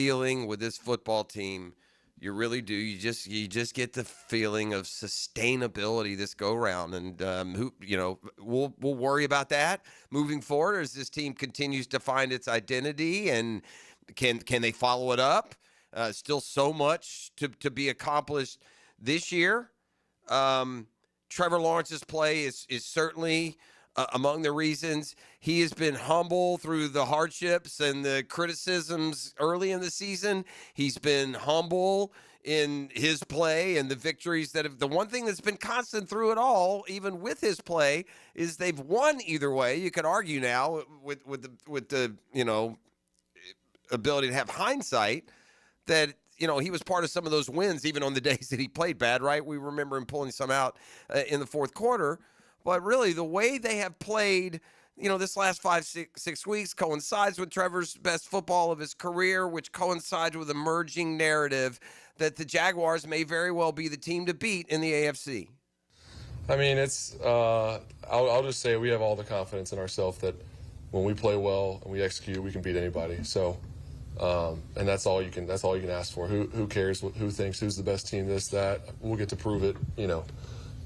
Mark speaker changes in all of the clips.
Speaker 1: feeling with this football team. You really do. You just get the feeling of sustainability this go round, and we'll worry about that moving forward as this team continues to find its identity. And can they follow it up? Still so much to be accomplished this year. Trevor Lawrence's play is certainly among the reasons. He has been humble through the hardships and the criticisms early in the season. He's been humble in his play and the victories that have. The one thing that's been constant through it all, even with his play, is they've won either way. You could argue now with the ability to have hindsight that he was part of some of those wins even on the days that he played bad, right? We remember him pulling some out in the fourth quarter. But really, the way they have played, this last 5-6 weeks coincides with Trevor's best football of his career, which coincides with emerging narrative that the Jaguars may very well be the team to beat in the AFC.
Speaker 2: I mean, it's I'll just say we have all the confidence in ourselves that when we play well and we execute, we can beat anybody. So, and that's all you can ask for. Who cares? Who thinks who's the best team? This, that. We'll get to prove it.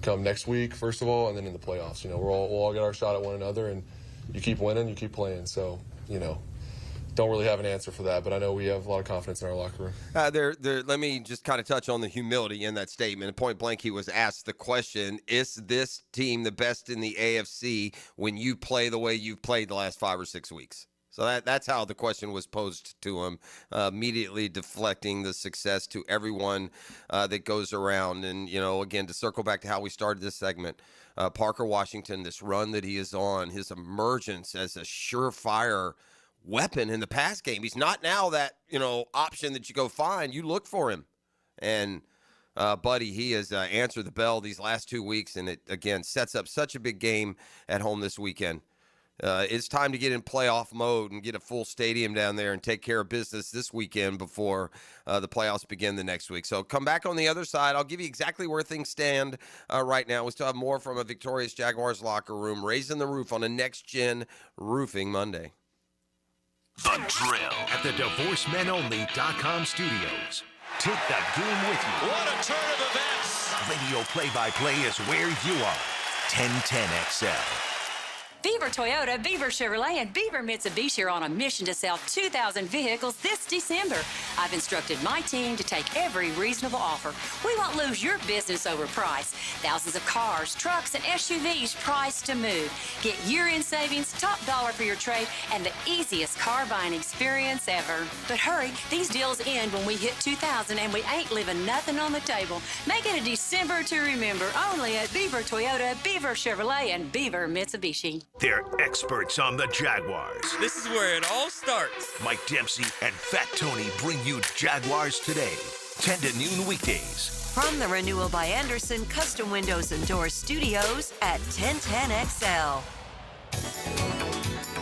Speaker 2: Come next week, first of all, and then in the playoffs. We'll all get our shot at one another, and you keep winning, you keep playing. So, don't really have an answer for that, but I know we have a lot of confidence in our locker room.
Speaker 1: Let me just kind of touch on the humility in that statement. Point blank, he was asked the question, is this team the best in the AFC when you play the way you've played the last 5 or 6 weeks? So that's how the question was posed to him, immediately deflecting the success to everyone that goes around. And, again, to circle back to how we started this segment, Parker Washington, this run that he is on, his emergence as a surefire weapon in the pass game. He's not now that, option that you go find. You look for him. And, buddy, he has answered the bell these last 2 weeks, and it, again, sets up such a big game at home this weekend. It's time to get in playoff mode and get a full stadium down there and take care of business this weekend before the playoffs begin the next week. So come back on the other side. I'll give you exactly where things stand right now. We still have more from a victorious Jaguars locker room, raising the roof on a next-gen roofing Monday.
Speaker 3: The Drill at the DivorceMenOnly.com studios. Take that game with you.
Speaker 4: What a turn of events!
Speaker 3: Radio play-by-play is where you are. 1010XL.
Speaker 5: Beaver Toyota, Beaver Chevrolet, and Beaver Mitsubishi are on a mission to sell 2,000 vehicles this December. I've instructed my team to take every reasonable offer. We won't lose your business over price. Thousands of cars, trucks, and SUVs priced to move. Get year-end savings, top dollar for your trade, and the easiest car buying experience ever. But hurry, these deals end when we hit 2,000, and we ain't leaving nothing on the table. Make it a December to remember, only at Beaver Toyota, Beaver Chevrolet, and Beaver Mitsubishi.
Speaker 3: They're experts on the Jaguars.
Speaker 4: This is where it all starts.
Speaker 3: Mike Dempsey and Fat Tony bring you Jaguars Today, 10 to noon weekdays.
Speaker 6: From the Renewal by Anderson Custom Windows and Doors Studios at 1010XL.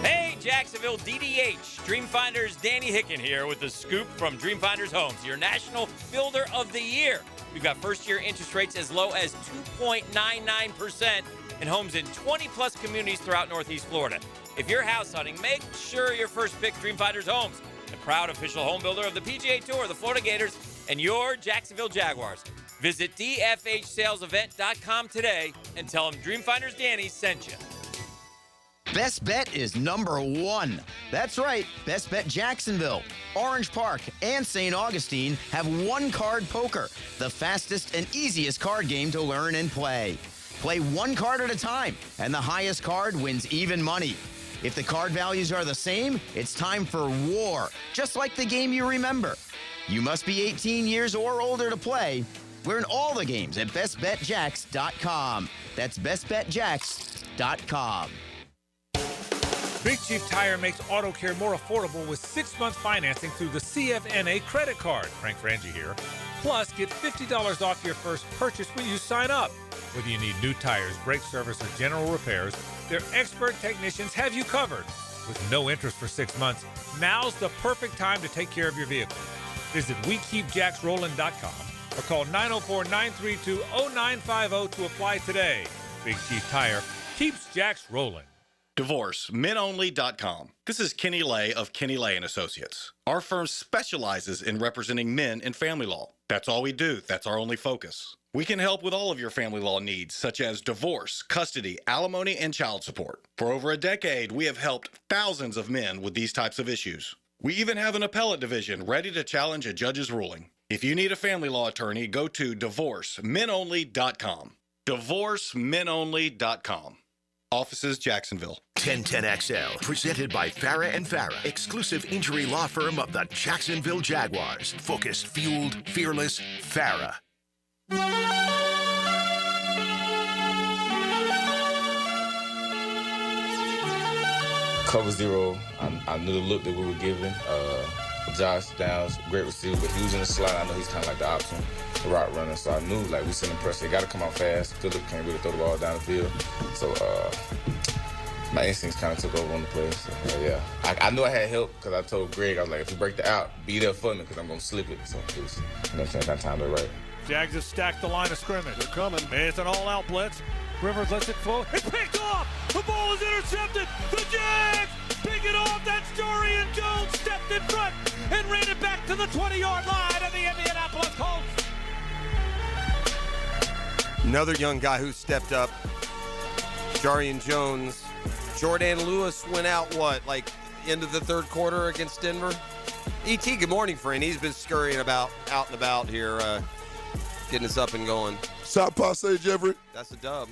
Speaker 7: Hey, Jacksonville DDH. Dreamfinders Danny Hicken here with the scoop from Dreamfinders Homes, your National Builder of the Year. We've got first-year interest rates as low as 2.99% in homes in 20-plus communities throughout Northeast Florida. If you're house hunting, make sure your first pick Dreamfinders Homes, the proud official home builder of the PGA Tour, the Florida Gators, and your Jacksonville Jaguars. Visit dfhsalesevent.com today and tell them Dreamfinders Danny sent you.
Speaker 8: Best Bet is number one. That's right, Best Bet Jacksonville, Orange Park, and St. Augustine have one-card poker, the fastest and easiest card game to learn and play. Play one card at a time, and the highest card wins even money. If the card values are the same, it's time for war, just like the game you remember. You must be 18 years or older to play. Learn all the games at bestbetjacks.com. That's bestbetjacks.com.
Speaker 9: Big Chief Tire makes auto care more affordable with 6-month financing through the CFNA credit card. Frank Frangie here. Plus, get $50 off your first purchase when you sign up. Whether you need new tires, brake service, or general repairs, their expert technicians have you covered. With no interest for 6 months, now's the perfect time to take care of your vehicle. Visit WeKeepJacksRollin.com or call 904-932-0950 to apply today. Big Chief Tire keeps Jacks rolling.
Speaker 10: DivorceMenOnly.com. This is Kenny Lay of Kenny Lay and Associates. Our firm specializes in representing men in family law. That's all we do. That's our only focus. We can help with all of your family law needs, such as divorce, custody, alimony, and child support. For over a decade, we have helped thousands of men with these types of issues. We even have an appellate division ready to challenge a judge's ruling. If you need a family law attorney, go to DivorceMenOnly.com. DivorceMenOnly.com. Offices, Jacksonville.
Speaker 3: 1010XL, presented by Farah and Farah, exclusive injury law firm of the Jacksonville Jaguars. Focused, fueled, fearless, Farah.
Speaker 11: Cover zero, I knew the look that we were given. Josh Downs, great receiver, but he was in the slot. I know he's kind of like the option, the route runner. So I knew, like, we sending pressure. They got to come out fast. Phillip can't really throw the ball down the field. So my instincts kind of took over on the play. So, yeah. I knew I had help because I told Greg, I was like, if you break the out, be there for me because I'm going to slip it. So it was, that time to right.
Speaker 9: Jags have stacked the line of scrimmage. They're coming. It's an all-out blitz. Rivers lets it flow. It's picked off. The ball is intercepted. The Jags pick it off. That's Dorian Jones stepped in front and ran it back to the 20-yard line of the Indianapolis Colts.
Speaker 1: Another young guy who stepped up, Dorian Jones. Jordan Lewis went out, end of the third quarter against Denver? E.T., good morning, friend. He's been scurrying out and about here, getting us up and going.
Speaker 12: Shot passe, Jeffrey.
Speaker 1: That's a dub.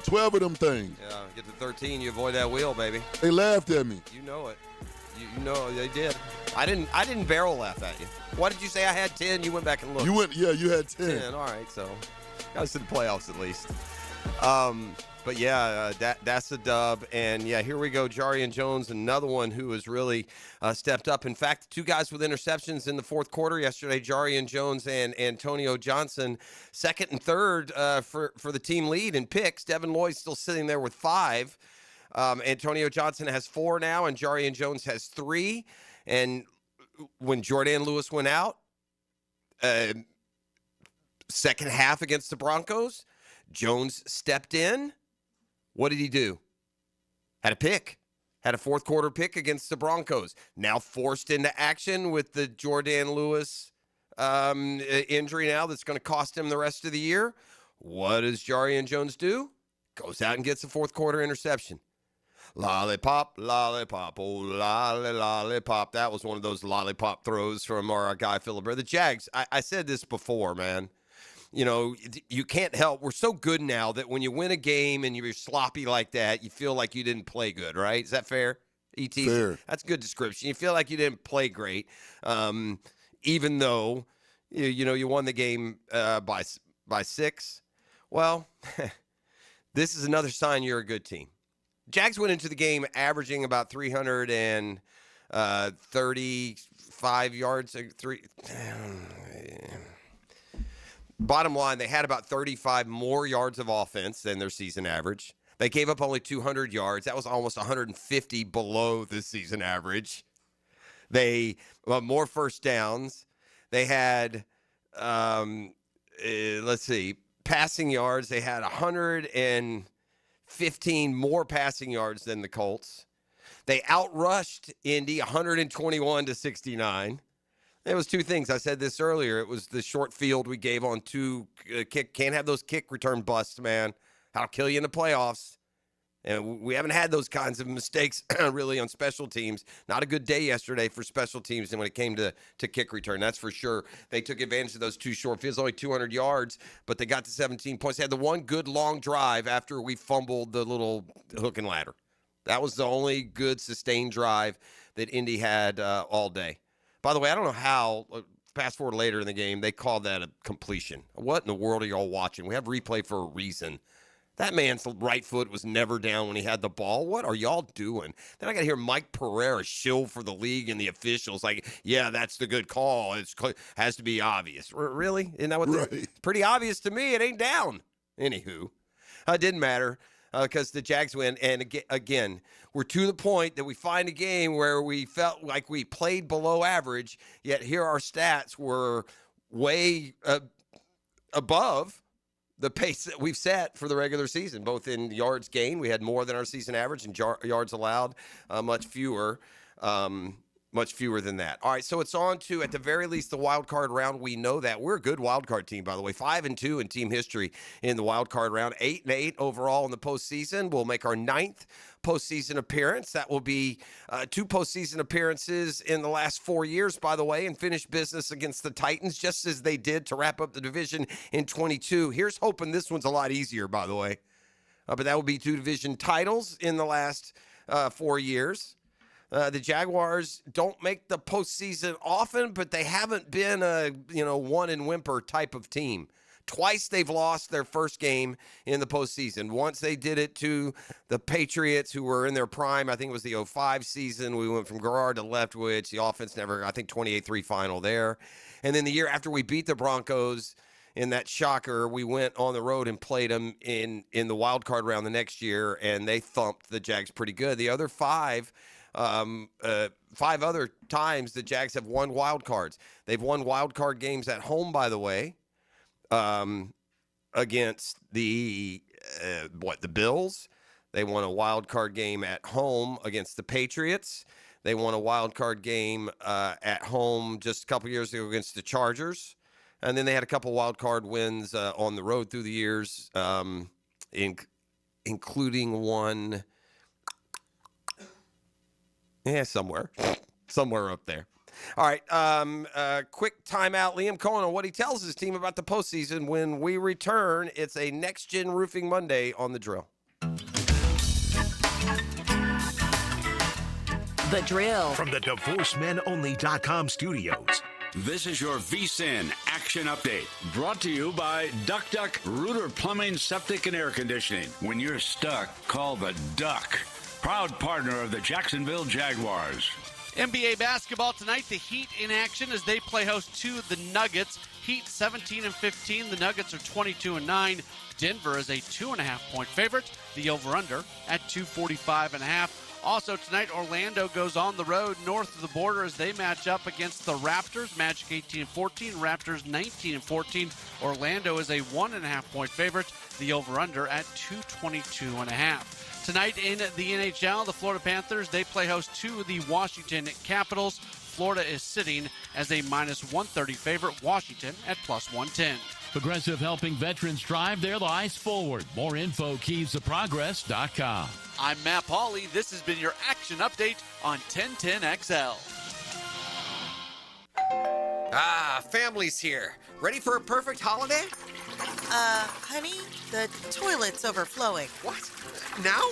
Speaker 12: 12 of them things.
Speaker 1: Yeah, get to 13, you avoid that wheel, baby.
Speaker 12: They laughed at me.
Speaker 1: You know it. You know they did. I didn't barrel laugh at you. Why did you say I had 10? You went back and looked.
Speaker 12: You had 10.
Speaker 1: 10, all right, so got us to the playoffs at least. But yeah, that's a dub. And yeah, here we go. Jarian Jones, another one who has really stepped up. In fact, two guys with interceptions in the fourth quarter yesterday, Jarian Jones and Antonio Johnson, second and third for the team lead in picks. Devin Lloyd's still sitting there with 5. Antonio Johnson has 4 now, and Jarian Jones has 3. And when Jordan Lewis went out, second half against the Broncos, Jones stepped in. What did he do? Had a pick. Had a fourth quarter pick against the Broncos. Now forced into action with the Jordan Lewis injury now that's going to cost him the rest of the year. What does Jarian Jones do? Goes out and gets a fourth quarter interception. Lollipop, lollipop, oh, lollipop. That was one of those lollipop throws from our guy, Phillip. The Jags, I said this before, man. You know, you can't help. We're so good now that when you win a game and you're sloppy like that, you feel like you didn't play good, right? Is that fair, E.T.?
Speaker 12: Fair.
Speaker 1: That's a good description. You feel like you didn't play great, even though, you won the game by 6. Well, this is another sign you're a good team. Jags went into the game averaging about 335 yards. Bottom line, they had about 35 more yards of offense than their season average. They gave up only 200 yards. That was almost 150 below the season average. They more first downs. They had, passing yards. They had 115 more passing yards than the Colts. They outrushed Indy 121-69. It was 2 things. I said this earlier. It was the short field we gave on 2 kick. Can't have those kick return busts, man. That'll kill you in the playoffs. And we haven't had those kinds of mistakes really on special teams. Not a good day yesterday for special teams when it came to kick return. That's for sure. They took advantage of those 2 short fields, only 200 yards, but they got to 17 points. They had the one good long drive after we fumbled the little hook and ladder. That was the only good sustained drive that Indy had all day. By the way, I don't know how, fast forward later in the game, they called that a completion. What in the world are y'all watching? We have replay for a reason. That man's right foot was never down when he had the ball. What are y'all doing? Then I got to hear Mike Pereira shill for the league and the officials like, yeah, that's the good call. It has to be obvious. Really? Isn't that what it's pretty obvious to me. It ain't down. Anywho, it didn't matter. Because the Jags win. And again, we're to the point that we find a game where we felt like we played below average, yet here our stats were way above the pace that we've set for the regular season, both in yards gained. We had more than our season average, and yards allowed, much fewer than that. All right, so it's on to, at the very least, the wild card round. We know that. We're a good wild card team, by the way. 5-2 in team history in the wild card round. 8-8 overall in the postseason. We'll make our 9th postseason appearance. That will be 2 postseason appearances in the last 4 years, by the way, and finish business against the Titans, just as they did to wrap up the division in 22. Here's hoping this one's a lot easier, by the way. But that will be 2 division titles in the last 4 years. The Jaguars don't make the postseason often, but they haven't been a one and whimper type of team. Twice they've lost their first game in the postseason. Once they did it to the Patriots, who were in their prime. I think it was the 05 season. We went from Garrard to Leftwich. The offense never, I think 28-3 final there. And then the year after we beat the Broncos in that shocker, we went on the road and played them in the wild card round the next year, and they thumped the Jags pretty good. The other 5 other times the Jags have won wild cards. They've won wild card games at home, by the way, against the Bills. They won a wild card game at home against the Patriots. They won a wild card game at home just a couple years ago against the Chargers. And then they had a couple wild card wins on the road through the years, including one. Yeah, somewhere up there. All right, quick timeout. Liam Cohen on what he tells his team about the postseason. When we return, it's a Next Gen Roofing Monday on The Drill.
Speaker 6: The Drill.
Speaker 3: From the DivorceMenOnly.com studios.
Speaker 13: This is your VSIN Action Update, brought to you by Duck Duck Rooter Plumbing, Septic, and Air Conditioning. When you're stuck, call the Duck. Proud partner of the Jacksonville Jaguars.
Speaker 14: NBA basketball tonight, the Heat in action as they play host to the Nuggets. Heat 17-15, the Nuggets are 22-9. Denver is a 2.5-point favorite. The over-under at 245.5. Also tonight, Orlando goes on the road north of the border as they match up against the Raptors. Magic 18-14, Raptors 19-14. Orlando is a 1.5-point favorite. The over-under at 222.5. Tonight in the NHL, the Florida Panthers, they play host to the Washington Capitals. Florida is sitting as a -130 favorite. Washington at +110.
Speaker 15: Progressive helping veterans drive their lives forward. More info, keysofprogress.com.
Speaker 14: I'm Matt Pauley. This has been your action update on 1010XL.
Speaker 1: Family's here. Ready for a perfect holiday?
Speaker 16: Honey, the toilet's overflowing.
Speaker 1: What? Now?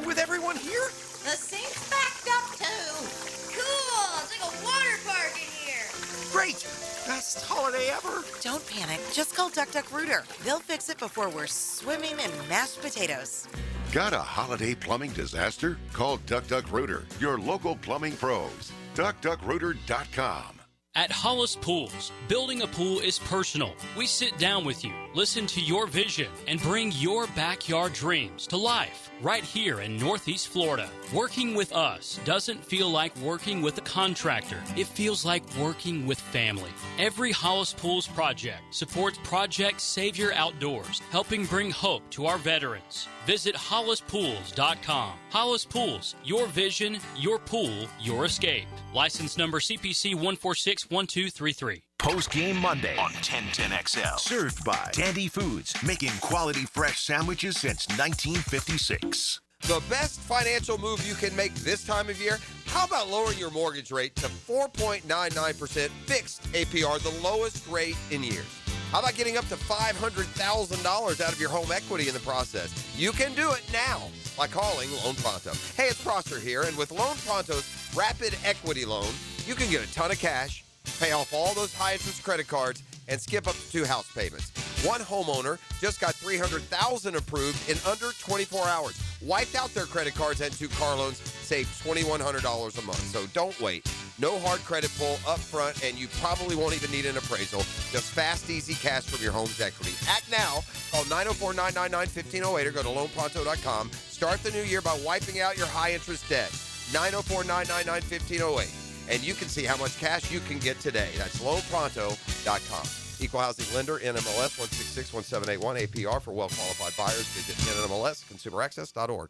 Speaker 1: With everyone here?
Speaker 17: The sink's backed up, too. Cool! It's like a water park in here.
Speaker 1: Great! Best holiday ever.
Speaker 16: Don't panic. Just call Duck Duck Rooter. They'll fix it before we're swimming in mashed potatoes.
Speaker 18: Got a holiday plumbing disaster? Call Duck Duck Rooter, your local plumbing pros. DuckDuckRooter.com.
Speaker 19: At Hollis Pools, building a pool is personal. We sit down with you, listen to your vision, and bring your backyard dreams to life right here in Northeast Florida. Working with us doesn't feel like working with a contractor. It feels like working with family. Every Hollis Pools project supports Project Savior Outdoors, helping bring hope to our veterans. Visit HollisPools.com. Hollis Pools, your vision, your pool, your escape. License number CPC 1461233.
Speaker 3: Post-game Monday on 1010XL. Served by Dandy Foods, making quality fresh sandwiches since 1956.
Speaker 1: The best financial move you can make this time of year? How about lowering your mortgage rate to 4.99% fixed APR, the lowest rate in years? How about getting up to $500,000 out of your home equity in the process? You can do it now by calling Loan Pronto. Hey, it's Prosser here, and with Loan Pronto's Rapid Equity Loan, you can get a ton of cash, pay off all those high-interest credit cards, and skip up to 2 house payments. One homeowner just got $300,000 approved in under 24 hours. Wiped out their credit cards and 2 car loans, saved $2,100 a month. So don't wait. No hard credit pull up front, and you probably won't even need an appraisal. Just fast, easy cash from your home's equity. Act now. Call 904-999-1508 or go to loanpronto.com. Start the new year by wiping out your high-interest debt. 904-999-1508. And you can see how much cash you can get today. That's loanpronto.com. Equal housing lender, NMLS 1661781, APR for well-qualified buyers. Visit NMLSconsumeraccess.org.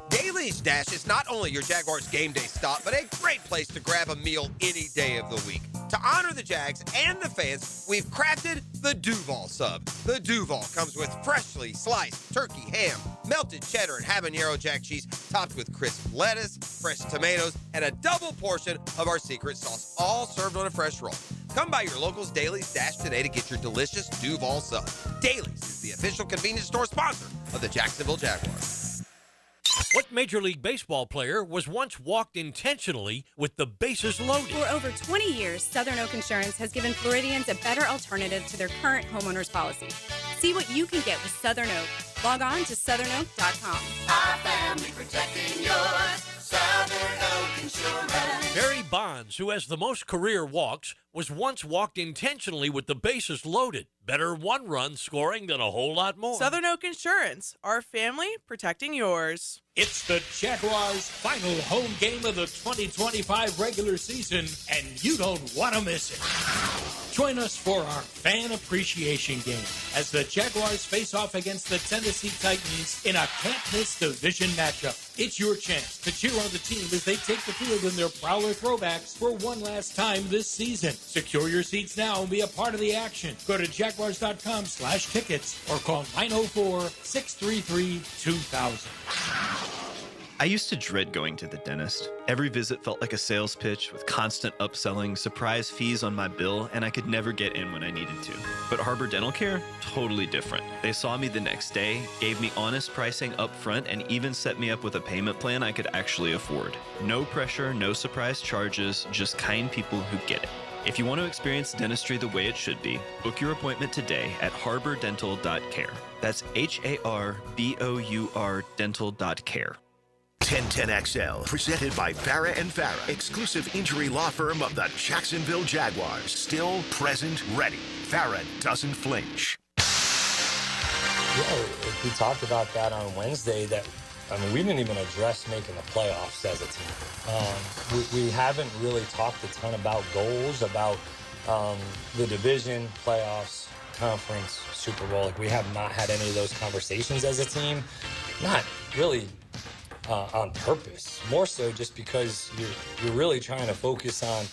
Speaker 1: Daly's Dash is not only your Jaguars game day stop, but a great place to grab a meal any day of the week. To honor the Jags and the fans, we've crafted the Duval Sub. The Duval comes with freshly sliced turkey, ham, melted cheddar, and habanero jack cheese, topped with crisp lettuce, fresh tomatoes, and a double portion of our secret sauce, all served on a fresh roll. Come by your local's Daly's Dash today to get your delicious Duval Sub. Daly's is the official convenience store sponsor of the Jacksonville Jaguars.
Speaker 20: What Major League Baseball player was once walked intentionally with the bases loaded?
Speaker 21: For over 20 years, Southern Oak Insurance has given Floridians a better alternative to their current homeowner's policy. See what you can get with Southern Oak. Log on to southernoak.com.
Speaker 22: Our family protecting yours. Southern Oak Insurance.
Speaker 20: Barry Bonds, who has the most career walks, was once walked intentionally with the bases loaded. Better one-run scoring than a whole lot more.
Speaker 23: Southern Oak Insurance. Our family protecting yours.
Speaker 24: It's the Jaguars' final home game of the 2025 regular season, and you don't want to miss it. Join us for our fan appreciation game as the Jaguars face off against the Tennessee Titans in a can't-miss division matchup. It's your chance to cheer on the team as they take the field in their Prowler throwbacks for one last time this season. Secure your seats now and be a part of the action. Go to jaguars.com/tickets or call 904-633-2000.
Speaker 25: I used to dread going to the dentist. Every visit felt like a sales pitch with constant upselling, surprise fees on my bill, and I could never get in when I needed to. But Harbor Dental Care? Totally different. They saw me the next day, gave me honest pricing up front, and even set me up with a payment plan I could actually afford. No pressure, no surprise charges, just kind people who get it. If you want to experience dentistry the way it should be, book your appointment today at harbordental.care. That's HARBOUR dental.care.
Speaker 3: 1010XL, presented by Farah and Farah, exclusive injury law firm of the Jacksonville Jaguars. Still, present, ready. Farah doesn't flinch.
Speaker 26: Yeah, we talked about that on Wednesday. We didn't even address making the playoffs as a team. We haven't really talked a ton about goals, about the division, playoffs, conference, Super Bowl. We have not had any of those conversations as a team. Not really on purpose, more so just because you're really trying to focus on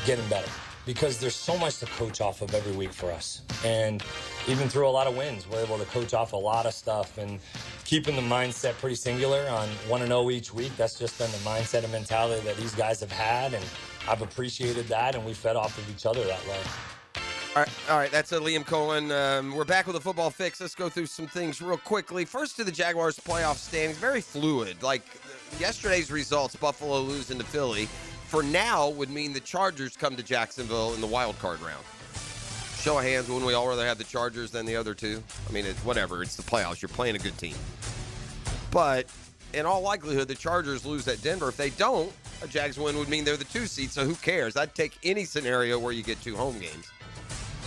Speaker 26: getting better, because there's so much to coach off of every week for us. And even through a lot of wins, we're able to coach off a lot of stuff, and keeping the mindset pretty singular on 1-0 each week. That's just been the mindset and mentality that these guys have had, and I've appreciated that, and we fed off of each other that way.
Speaker 1: All right. That's Liam Cohen. We're back with a football fix. Let's go through some things real quickly. First to the Jaguars' playoff standings. Very fluid. Like yesterday's results, Buffalo losing to Philly, for now would mean the Chargers come to Jacksonville in the wild card round. Show of hands, wouldn't we all rather have the Chargers than the other two? I mean, whatever. It's the playoffs. You're playing a good team. But in all likelihood, the Chargers lose at Denver. If they don't, a Jags win would mean they're the 2 seed, so who cares? I'd take any scenario where you get 2 home games.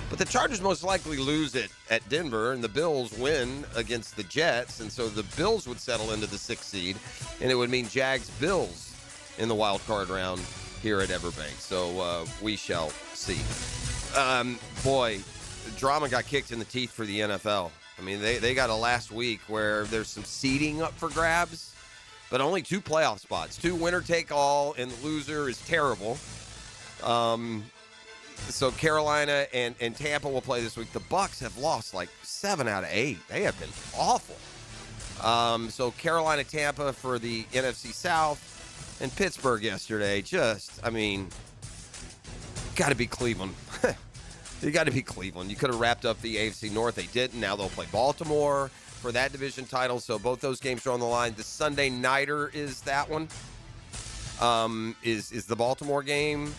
Speaker 1: But the Chargers most likely lose it at Denver, and the Bills win against the Jets, and so the Bills would settle into the 6th seed, and it would mean Jags-Bills in the wild card round here at Everbank. So we shall see. Boy, the drama got kicked in the teeth for the NFL. I mean, they got a last week where there's some seeding up for grabs, but only 2 playoff spots. 2 winner-take-all, and the loser is terrible. So Carolina and Tampa will play this week. The Bucs have lost like 7 out of 8. They have been awful. So Carolina, Tampa for the NFC South, and Pittsburgh yesterday. Got to be Cleveland. You got to be Cleveland. You could have wrapped up the AFC North. They didn't. Now they'll play Baltimore for that division title. So both those games are on the line. The Sunday nighter is that one. Is the Baltimore game.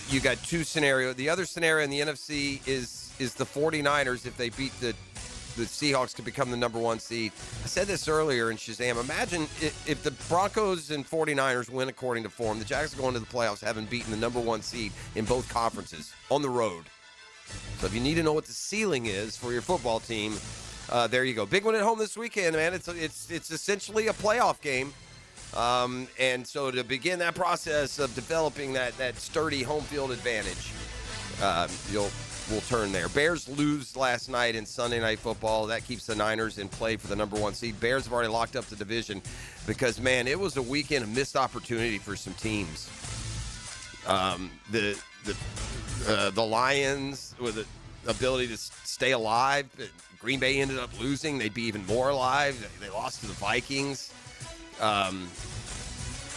Speaker 1: You got 2 scenarios. The other scenario in the NFC is the 49ers. If they beat the Seahawks, could become the number 1 seed. I said this earlier in Shazam. Imagine if the Broncos and 49ers win according to form, the Jags are going to the playoffs having beaten the number 1 seed in both conferences on the road. So if you need to know what the ceiling is for your football team, there you go. Big one at home this weekend, man. It's essentially a playoff game. And so to begin that process of developing that sturdy home field advantage, we'll turn there. Bears lose last night in Sunday Night Football. That keeps the Niners in play for the number 1 seed. Bears have already locked up the division because, man, it was a weekend of missed opportunity for some teams. The Lions with the ability to stay alive. Green Bay ended up losing. They'd be even more alive. They lost to the Vikings.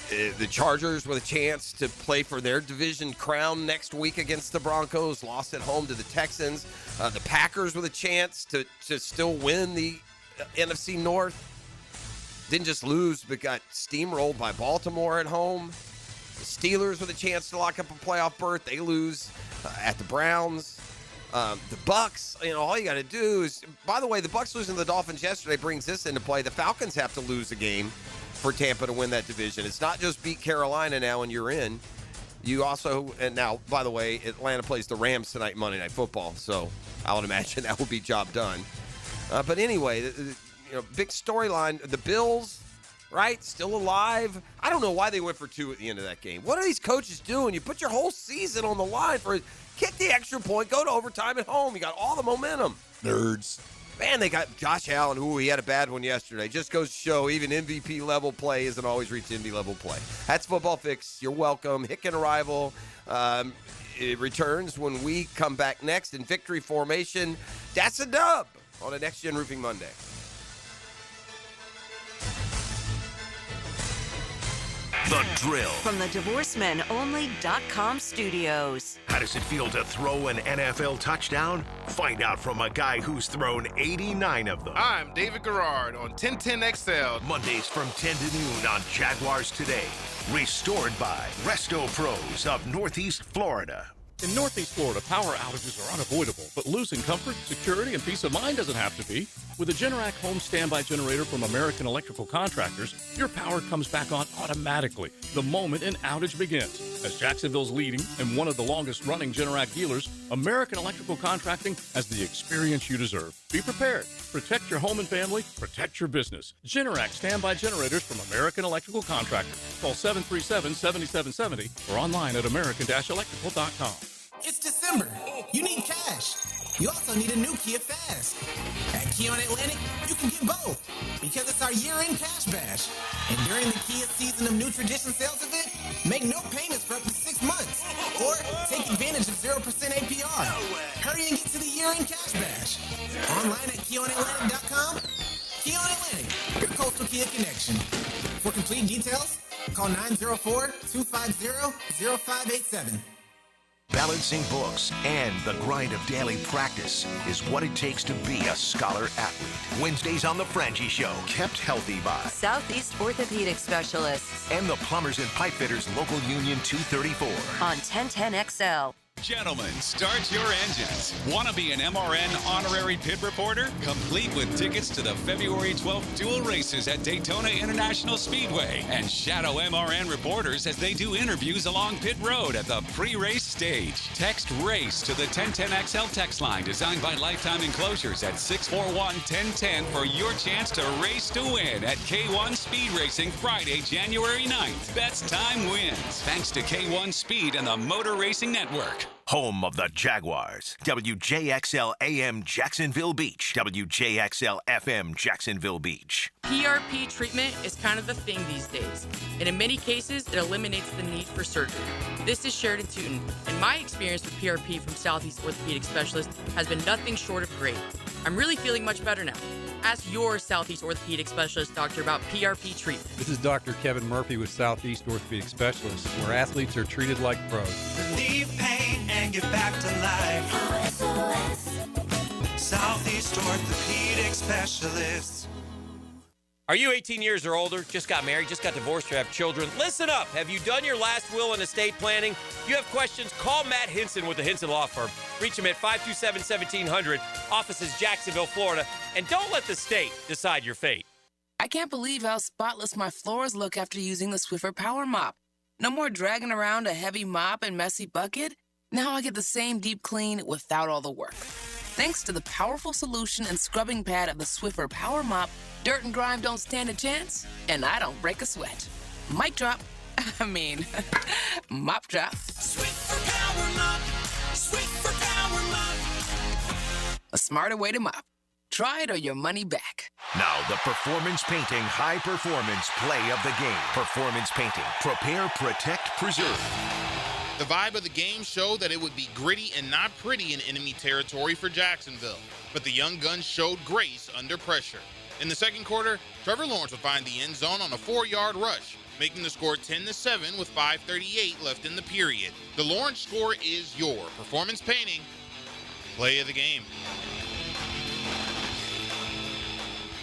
Speaker 1: The Chargers with a chance to play for their division crown next week against the Broncos, lost at home to the Texans. The Packers with a chance to still win the NFC North. Didn't just lose, but got steamrolled by Baltimore at home. The Steelers with a chance to lock up a playoff berth. They lose at the Browns. The Bucks, all you got to do is, by the way, the Bucks losing to the Dolphins yesterday brings this into play. The Falcons have to lose a game for Tampa to win that division. It's not just beat Carolina now and you're in. You also, and now, by the way, Atlanta plays the Rams tonight, Monday Night Football, so I would imagine that will be job done. But anyway, big storyline. The Bills, right, still alive. I don't know why they went for 2 at the end of that game. What are these coaches doing? You put your whole season on the line for kick the extra point, go to overtime at home. You got all the momentum.
Speaker 12: Nerds.
Speaker 1: Man, they got Josh Allen. Ooh, he had a bad one yesterday. Just goes to show even MVP-level play isn't always reached MVP-level play. That's Football Fix. You're welcome. Hick and Arrival. It returns when we come back next in victory formation. That's a dub on a Next Gen Roofing Monday.
Speaker 3: The Drill.
Speaker 6: From the DivorceMenOnly.com studios.
Speaker 3: How does it feel to throw an NFL touchdown? Find out from a guy who's thrown 89 of them.
Speaker 2: I'm David Garrard on 1010XL.
Speaker 3: Mondays from 10 to noon on Jaguars Today. Restored by Resto Pros of Northeast Florida.
Speaker 4: In Northeast Florida, power outages are unavoidable, but losing comfort, security, and peace of mind doesn't have to be. With a Generac home standby generator from American Electrical Contractors, your power comes back on automatically the moment an outage begins. As Jacksonville's leading and one of the longest-running Generac dealers, American Electrical Contracting has the experience you deserve. Be prepared. Protect your home and family. Protect your business. Generac standby generators from American Electrical Contractors. Call 737-7770 or online at american-electrical.com.
Speaker 5: It's December. You need cash. You also need a new Kia Fast. At Keon Atlantic, you can get both because it's our year-end cash bash. And during the Kia Season of New Tradition sales event, make no payments for up to 6 months or take advantage of 0% APR. Hurry and get to the year-end cash bash. Online at KeonAtlantic.com. Keon Atlantic, your coastal Kia connection. For complete details, call 904-250-0587.
Speaker 3: Balancing books and the grind of daily practice is what it takes to be a scholar athlete. Wednesdays on The Frangie Show, kept healthy by
Speaker 6: Southeast Orthopedic Specialists.
Speaker 3: And the Plumbers and Pipefitters Local Union 234.
Speaker 6: On 1010XL.
Speaker 7: Gentlemen, start your engines. Want to be an MRN honorary pit reporter? Complete with tickets to the February 12th dual races at Daytona International Speedway. And shadow MRN reporters as they do interviews along pit road at the pre-race stage. Text RACE to the 1010XL text line designed by Lifetime Enclosures at 641-1010 for your chance to race to win at K1 Speed Racing Friday, January 9th. Best time wins. Thanks to K1 Speed and the Motor Racing Network.
Speaker 3: Home of the Jaguars. WJXL AM Jacksonville Beach. WJXL FM Jacksonville Beach.
Speaker 8: PRP treatment is kind of the thing these days, and in many cases, it eliminates the need for surgery. This is Sheridan Tootin, and my experience with PRP from Southeast Orthopedic Specialist has been nothing short of great. I'm really feeling much better now. Ask your Southeast Orthopedic Specialist doctor about PRP treatment.
Speaker 10: This is Dr. Kevin Murphy with Southeast Orthopedic Specialists, where athletes are treated like pros.
Speaker 27: Relieve pain and get back to life. Southeast Orthopedic Specialists.
Speaker 28: Are you 18 years or older, just got married, just got divorced, or have children? Listen up. Have you done your last will and estate planning? If you have questions, call Matt Hinson with the Hinson Law Firm. Reach him at 527-1700, offices Jacksonville, Florida. And don't let the state decide your fate.
Speaker 29: I can't believe how spotless my floors look after using the Swiffer Power Mop. No more dragging around a heavy mop and messy bucket. Now I get the same deep clean without all the work. Thanks to the powerful solution and scrubbing pad of the Swiffer Power Mop, dirt and grime don't stand a chance, and I don't break a sweat. Mic drop. Mop drop.
Speaker 27: Swiffer Power Mop. Swiffer
Speaker 29: smarter way to mop. Try it or your money back.
Speaker 3: Now, the Performance Painting High Performance Play of the Game. Performance Painting. Prepare, protect, preserve.
Speaker 2: The vibe of the game showed that it would be gritty and not pretty in enemy territory for Jacksonville, but the young guns showed grace under pressure. In the second quarter, Trevor Lawrence would find the end zone on a 4-yard rush, making the score 10-7 with 5:38 left in the period. The Lawrence score is your Performance Painting Play of the Game.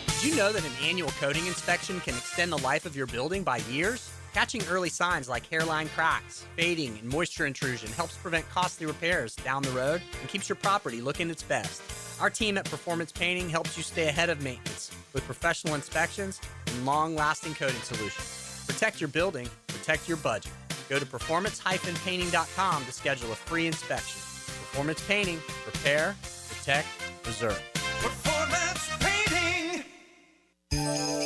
Speaker 9: Did you know that an annual coating inspection can extend the life of your building by years? Catching early signs like hairline cracks, fading, and moisture intrusion helps prevent costly repairs down the road and keeps your property looking its best. Our team at Performance Painting helps you stay ahead of maintenance with professional inspections and long-lasting coating solutions. Protect your building, protect your budget. Go to performance-painting.com to schedule a free inspection. Performance Painting, repair, protect, preserve.
Speaker 22: Performance Painting.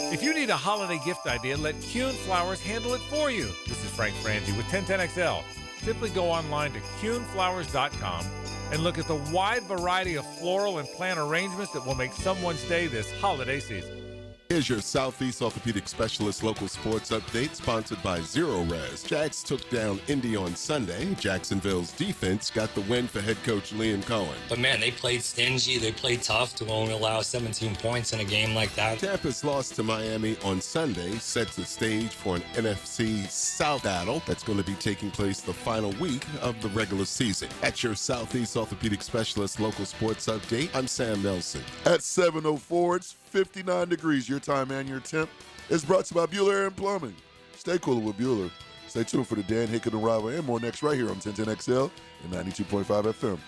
Speaker 11: If you need a holiday gift idea, let Kuhn Flowers handle it for you. This is Frank Frangie with 1010XL. Simply go online to kuhnflowers.com and look at the wide variety of floral and plant arrangements that will make someone's day this holiday season.
Speaker 12: Here's your Southeast Orthopedic Specialist local sports update, sponsored by Zero Res. Jags took down Indy on Sunday. Jacksonville's defense got the win for head coach Liam Cohen.
Speaker 26: But man, they played stingy. They played tough to only allow 17 points in a game like that.
Speaker 12: Tampa's loss to Miami on Sunday sets the stage for an NFC South battle that's going to be taking place the final week of the regular season. At your Southeast Orthopedic Specialist local sports update, I'm Sam Nelson. At 7:04, it's 59 degrees. Your time and your temp is brought to you by Bueller Air and Plumbing. Stay cooler with Bueller. Stay tuned for the Dan Hicken Arrival and more next right here on 1010XL and 92.5 FM.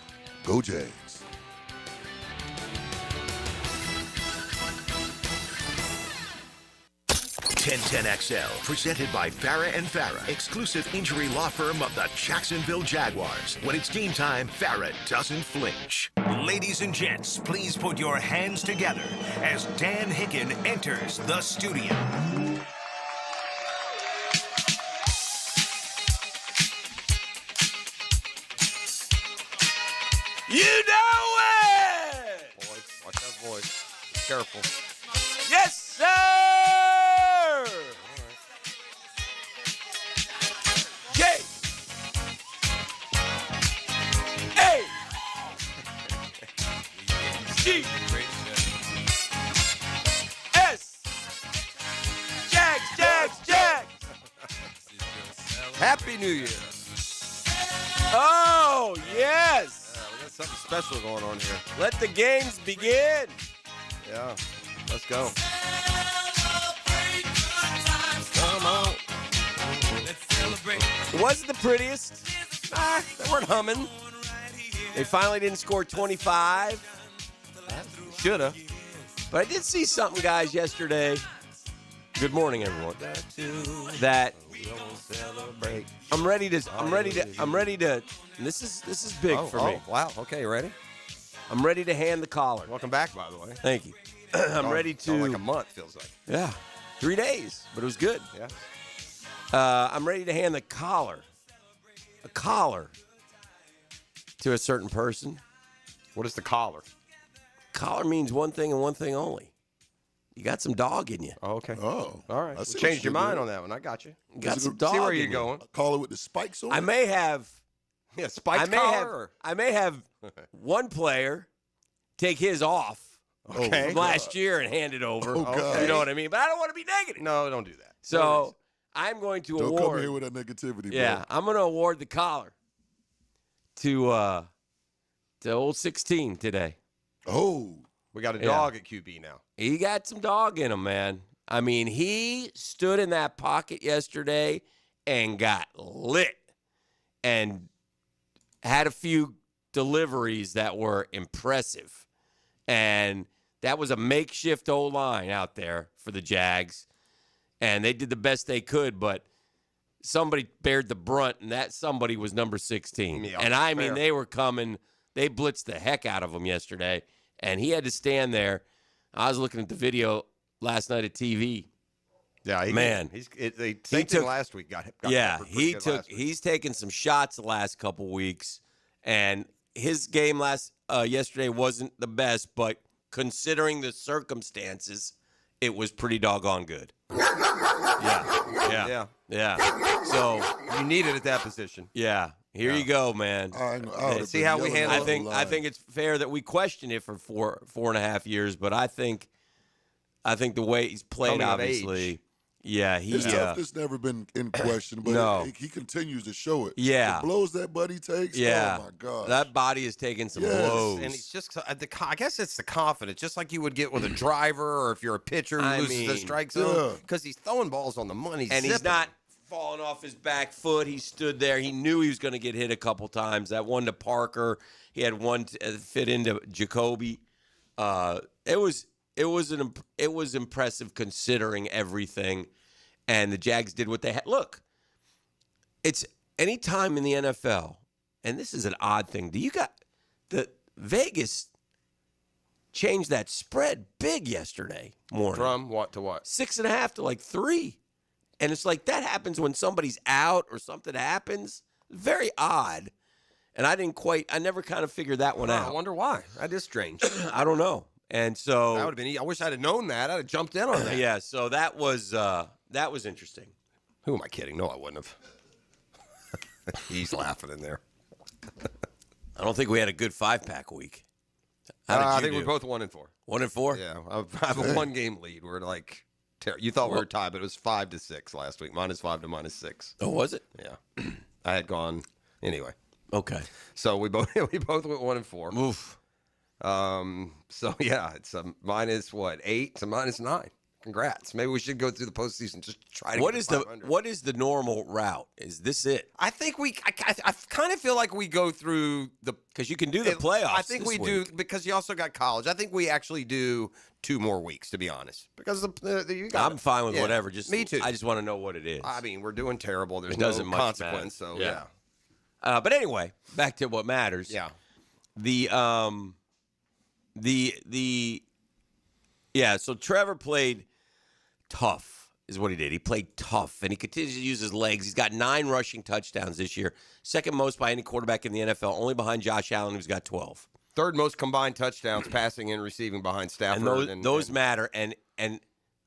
Speaker 12: Go Jags.
Speaker 3: XL, presented by Farah and Farah, exclusive injury law firm of the Jacksonville Jaguars. When it's game time, Farah doesn't flinch. Ladies and gents, please put your hands together as Dan Hicken enters the studio.
Speaker 28: You know it!
Speaker 1: Boys, watch that voice. Be careful.
Speaker 28: Yes, sir! J. A. G. S. Jags, Jags, Jags.
Speaker 1: Happy New Year.
Speaker 28: Oh, yes.
Speaker 1: We got something special going on here.
Speaker 28: Let the games begin.
Speaker 1: Yeah, let's go.
Speaker 28: Come on. It wasn't the prettiest. They weren't humming. They finally didn't score 25. Shoulda. But I did see something, guys, yesterday. Good morning, everyone. That I'm ready to. And this is big for me.
Speaker 1: Wow. Okay, ready?
Speaker 28: I'm ready to hand the collar.
Speaker 1: Welcome back, by the way.
Speaker 28: Thank you. I'm ready to.
Speaker 1: Like a month feels like.
Speaker 28: Yeah, 3 days, but it was good.
Speaker 1: Yeah.
Speaker 28: I'm ready to hand a collar to a certain person.
Speaker 1: What is the collar?
Speaker 28: Collar means one thing and one thing only. You got some dog in you.
Speaker 1: Oh, okay.
Speaker 12: Oh.
Speaker 1: All right.
Speaker 12: I see what
Speaker 1: Changed your
Speaker 12: you're
Speaker 1: mind
Speaker 12: doing.
Speaker 1: on that one. I got you.
Speaker 28: You got some dog
Speaker 1: See where
Speaker 28: in
Speaker 1: you're
Speaker 28: you.
Speaker 1: going.
Speaker 12: A collar with the spikes on it?
Speaker 28: I may have
Speaker 1: spiked collar.
Speaker 28: I may have one player take his off
Speaker 1: Okay.
Speaker 28: from last year and hand it over.
Speaker 12: Oh, God.
Speaker 28: You know what I mean? But I don't want to be negative.
Speaker 1: No, don't do that.
Speaker 28: So I'm going to
Speaker 12: Don't
Speaker 28: award.
Speaker 12: come here with that negativity,
Speaker 28: Yeah,
Speaker 12: bro.
Speaker 28: I'm going to award the collar to old 16 today.
Speaker 12: Oh.
Speaker 1: We got a dog at QB now.
Speaker 28: He got some dog in him, man. I mean, he stood in that pocket yesterday and got lit and had a few deliveries that were impressive. And that was a makeshift O-line out there for the Jags. And they did the best they could, but somebody bared the brunt, and that somebody was number 16.
Speaker 1: Yeah,
Speaker 28: and I mean,
Speaker 1: fair.
Speaker 28: they were coming. They blitzed the heck out of him yesterday, and he had to stand there. I was looking at the video last night at TV.
Speaker 1: Yeah,
Speaker 28: Man.
Speaker 1: Same thing last week got
Speaker 28: yeah,
Speaker 1: pretty good last week.
Speaker 28: he's taken some shots the last couple weeks, and his game yesterday wasn't the best, but considering the circumstances, it was pretty doggone good. Yeah. So
Speaker 1: you need it at that position.
Speaker 28: Yeah. Here you go, man.
Speaker 1: See how we handle it?
Speaker 28: I think it's fair that we question it for 4.5 years, but I think the way he's played,
Speaker 1: Coming of
Speaker 28: obviously.
Speaker 1: age.
Speaker 28: Yeah,
Speaker 13: His toughness never been in question, but
Speaker 28: No.
Speaker 13: he continues to show it.
Speaker 28: Yeah.
Speaker 13: The blows that buddy takes,
Speaker 28: Yeah.
Speaker 13: oh, my God.
Speaker 28: That body is taking some blows.
Speaker 1: And he's just, I guess it's the confidence, just like you would get with a driver or if you're a pitcher who loses the strike zone, because he's throwing balls on the money.
Speaker 28: And he's not falling off his back foot. He stood there. He knew he was going to get hit a couple times. That one to Parker. He had one fit into Jacoby. It was impressive considering everything. And the Jags did what they had. Look, it's any time in the NFL, and this is an odd thing. The Vegas changed that spread big yesterday morning.
Speaker 1: From what to what?
Speaker 28: 6.5 to like 3. And it's like that happens when somebody's out or something happens. Very odd. And I never kind of figured that one out.
Speaker 1: I wonder why. That is strange.
Speaker 28: I don't know. And so
Speaker 1: that would have been. I wish I'd have known that. I'd have jumped in on that.
Speaker 28: Yeah. So that was interesting.
Speaker 1: Who am I kidding? No, I wouldn't have. He's laughing in there.
Speaker 28: I don't think we had a good 5-pack week.
Speaker 1: I think we're both 1-4.
Speaker 28: 1-4.
Speaker 1: Yeah, I have a 1-game lead. We're like, you thought we were tied, but it was 5-6 last week. -5 to -6.
Speaker 28: Oh, was it?
Speaker 1: Yeah, I had gone anyway.
Speaker 28: Okay,
Speaker 1: so we both went 1-4.
Speaker 28: Oof.
Speaker 1: So yeah, it's a -8 to -9. Congrats. Maybe we should go through the postseason just to try to.
Speaker 28: What
Speaker 1: get
Speaker 28: is
Speaker 1: to 500.
Speaker 28: what is the normal route? Is this it?
Speaker 1: I think I kind of feel like we go through
Speaker 28: because you can do the playoffs.
Speaker 1: I think we do because you also got college. I think we actually do 2 more weeks, to be honest, because
Speaker 28: I'm fine with whatever. Just
Speaker 1: me too.
Speaker 28: I just want to know what it is.
Speaker 1: I mean, we're doing terrible. There's
Speaker 28: It
Speaker 1: no
Speaker 28: doesn't much
Speaker 1: consequence.
Speaker 28: matter.
Speaker 1: So yeah.
Speaker 28: But anyway, back to what matters.
Speaker 1: Yeah.
Speaker 28: So Trevor played tough, is what he did. He played tough, and he continues to use his legs. He's got 9 rushing touchdowns this year, second most by any quarterback in the NFL, only behind Josh Allen, who's got 12.
Speaker 1: Third most combined touchdowns, passing and receiving behind Stafford.
Speaker 28: And those matter. And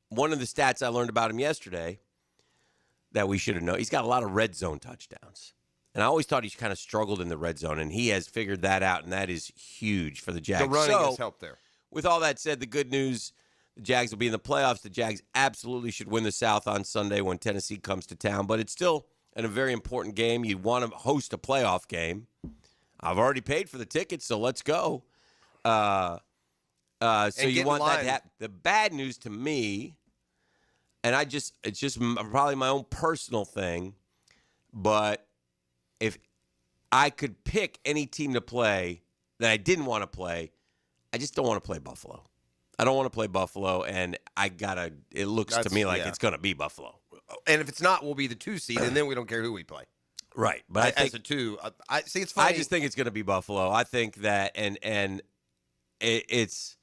Speaker 28: one of the stats I learned about him yesterday that we should have known, he's got a lot of red zone touchdowns. And I always thought he's kind of struggled in the red zone, and he has figured that out, and that is huge for the Jags.
Speaker 1: The running has helped there.
Speaker 28: With all that said, the good news, the Jags will be in the playoffs. The Jags absolutely should win the South on Sunday when Tennessee comes to town, but it's still a very important game. You want to host a playoff game. I've already paid for the tickets, so let's go. So you want that to happen. The bad news to me, and it's just probably my own personal thing, but if I could pick any team to play that I didn't want to play, I just don't want to play Buffalo. I don't want to play Buffalo, and it looks to me like it's going to be Buffalo.
Speaker 1: And if it's not, we'll be the 2 seed, and then we don't care who we play.
Speaker 28: Right. But I think
Speaker 1: as a 2, I see it's funny.
Speaker 28: I just think it's going to be Buffalo. I think that, and that's